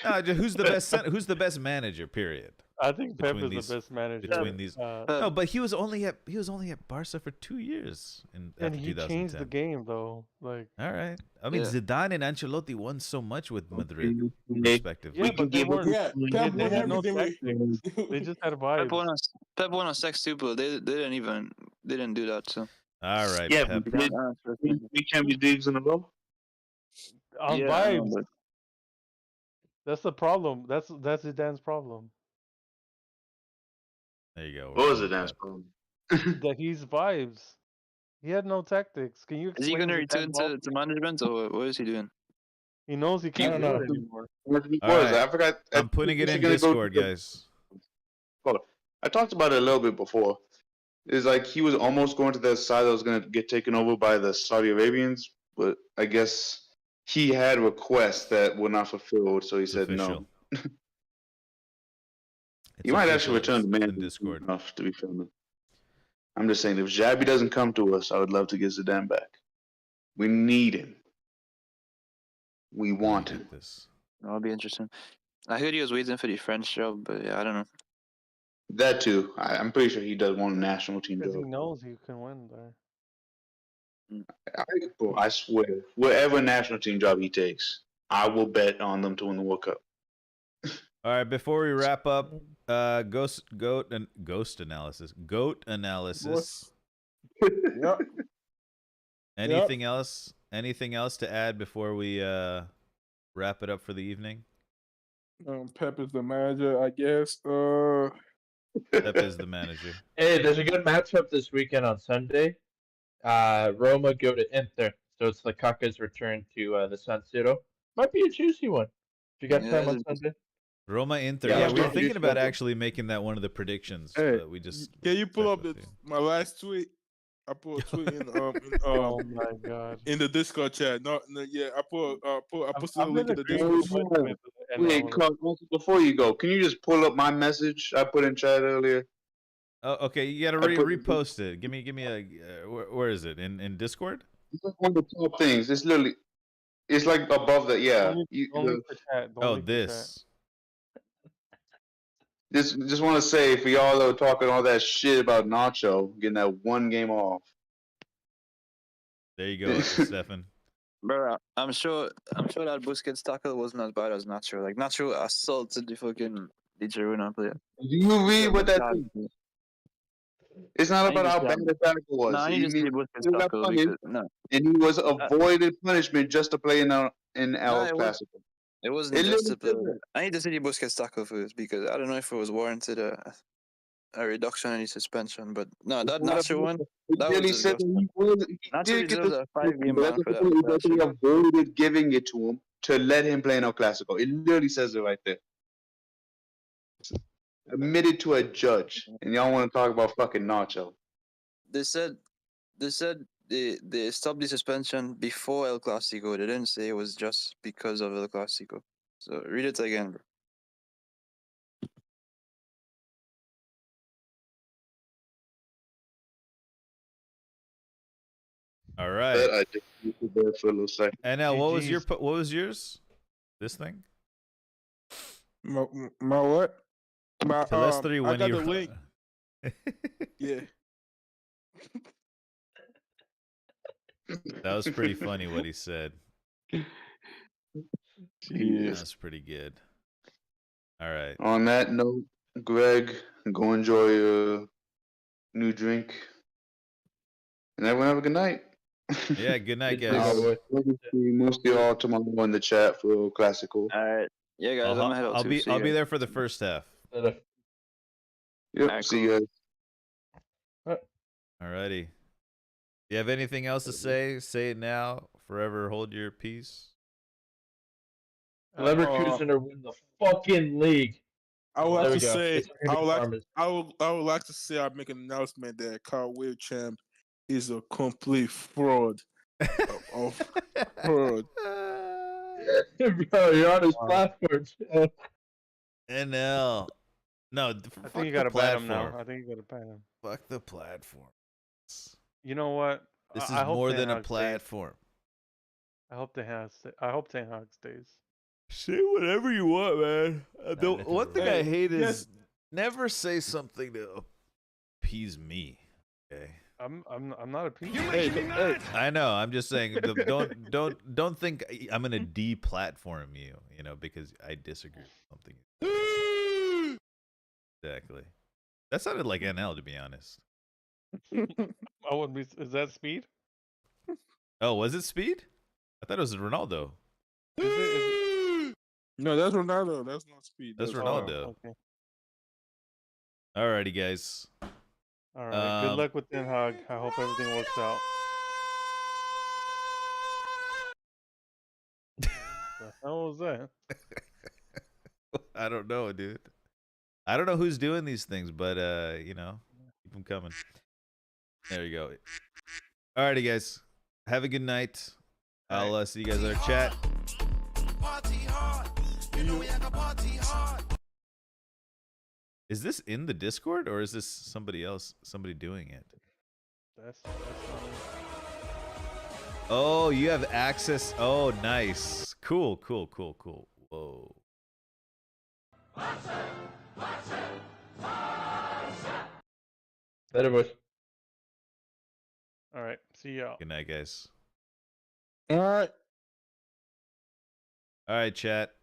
no, who's the best? Who's the best manager? Period. I think Pep is the best manager. Between these, no, but he was only at Barca for 2 years and he changed the game though. Like, all right, I mean Zidane and Ancelotti won so much with Madrid, respectively. yeah, but they weren't. Pep They won had no everything. tactics. They just had vibes. Pep won a sextuple. They didn't do that. So. All right, Yeah, Pep. we Champions Leagues in a row. On vibes. That's the problem. That's Zidane's problem. There you go. What was Zidane's problem? That he's vibes. He had no tactics. Can you explain? Is he going to return to management or what is he doing? He knows he can't do it anymore. All right. I forgot. I'm putting it in Discord, guys. Hold on. I talked about it a little bit before. It's like he was almost going to the side that was going to get taken over by the Saudi Arabians, but I guess he had requests that were not fulfilled, so he said no. He might actually return to management enough to be filming. I'm just saying, if Xabi doesn't come to us, I would love to get Zidane back. We need him. We want him. That'll be interesting. I heard he was waiting for the French job, but yeah, I don't know. That too. I'm pretty sure he does want a national team Because job. he knows he can win there. I swear, whatever national team job he takes, I will bet on them to win the World Cup. All right, before we wrap up, goat analysis. Yep. Anything else? Anything else to add before we wrap it up for the evening? Pep is the manager, I guess. Pep is the manager. Hey, there's a good matchup this weekend on Sunday. Roma go to Inter, so it's Lukaku's return to the San Siro. Might be a juicy one. If you got time on Sunday. Roma Inter. Yeah, Yeah, we were thinking about actually making that one of the predictions. Hey, but we just can you pull up my last tweet? I put a tweet in oh my god, in the Discord chat. No, yeah, I put the link in the Discord. Wait, Clark, before you go, can you just pull up my message I put in chat earlier? Oh, okay. You gotta repost it. Give me a. Where is it? In Discord? It's like one of the top things. It's literally, it's like above the yeah. This. Just want to say for y'all that were talking all that shit about Nacho getting that one game off. There you go, Stefan. Bro, I'm sure that Busquets tackle wasn't as bad as Nacho. Like Nacho assaulted the fucking the Girona player. Do you read what that is? It's not about how bad the tackle was. No, I need to see Busquets tackle because, no. And he was avoided punishment just to play in El Clasico. It wasn't just a play. I need to see the Busquets tackle first because I don't know if it was warranted a reduction in his suspension, but no, that Nacho one. That was disgusting. Nacho deserves a 5-game ban for that. He avoided giving it to him. to let him play in El Clasico. It literally says it right there. Admitted to a judge, and y'all want to talk about fucking Nacho? They said they stopped the suspension before El Clasico. They didn't say it was just because of El Clasico. So read it again, bro. All right. I think you could there for a little second. And now, what was yours? This thing? My what? My Tell us three when I got you the link. Yeah. That was pretty funny what he said. That's pretty good. All right. On that note, Greg, go enjoy your new drink. And everyone have a good night. Yeah, good night, guys. Most of y'all tomorrow in the chat for Clasico. All right. Yeah, guys, I'm gonna head out I'll too. be there for the first half. Yep. Right, see you guys. Alrighty. Do you have anything else to say? Say it now. Forever hold your peace. Leverkusen are win the fucking league. I would like to say, It's gonna be Farmers. I would like to say, I make an announcement that Carl Champ is a complete fraud. of fraud. Bro, you're on his platform. NL. No, I think you gotta ban him now. I think you gotta ban him. Fuck the platform. You know what? This is I hope more Ten than a Hag platform. Stays. I hope Ten Hag stays. Say whatever you want, man. The one thing I hate is never say something to appease me. Okay. I'm not appeasing. Hey, I know. I'm just saying. Don't think I'm gonna de-platform you. You know, because I disagree with something. Exactly. That sounded like NL, to be honest. I wouldn't be. Is that Speed? Oh, was it Speed? I thought it was Ronaldo. Is it? No, that's Ronaldo. That's not Speed. That's Ronaldo. Okay. Alrighty, guys. All right. Good luck with Ten Hag. I hope everything works out. What the hell was that? I don't know, dude. I don't know who's doing these things, but you know, keep them coming. There you go. Alrighty, guys. Have a good night. I'll see you guys later. Chat. Is this in the Discord or is this somebody else? Somebody doing it? That's Oh, you have access. Oh, nice. Cool. Whoa. Later, boys. All right. See y'all. Good night, guys. All right. All right, chat.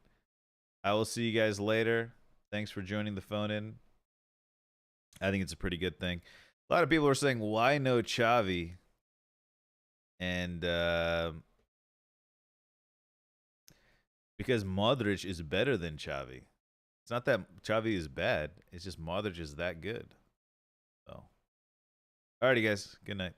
I will see you guys later. Thanks for joining the phone in. I think it's a pretty good thing. A lot of people are saying, why no Xavi? And because Modric is better than Xavi. It's not that Xavi is bad. It's just Modric is that good. So, alrighty, guys. Good night.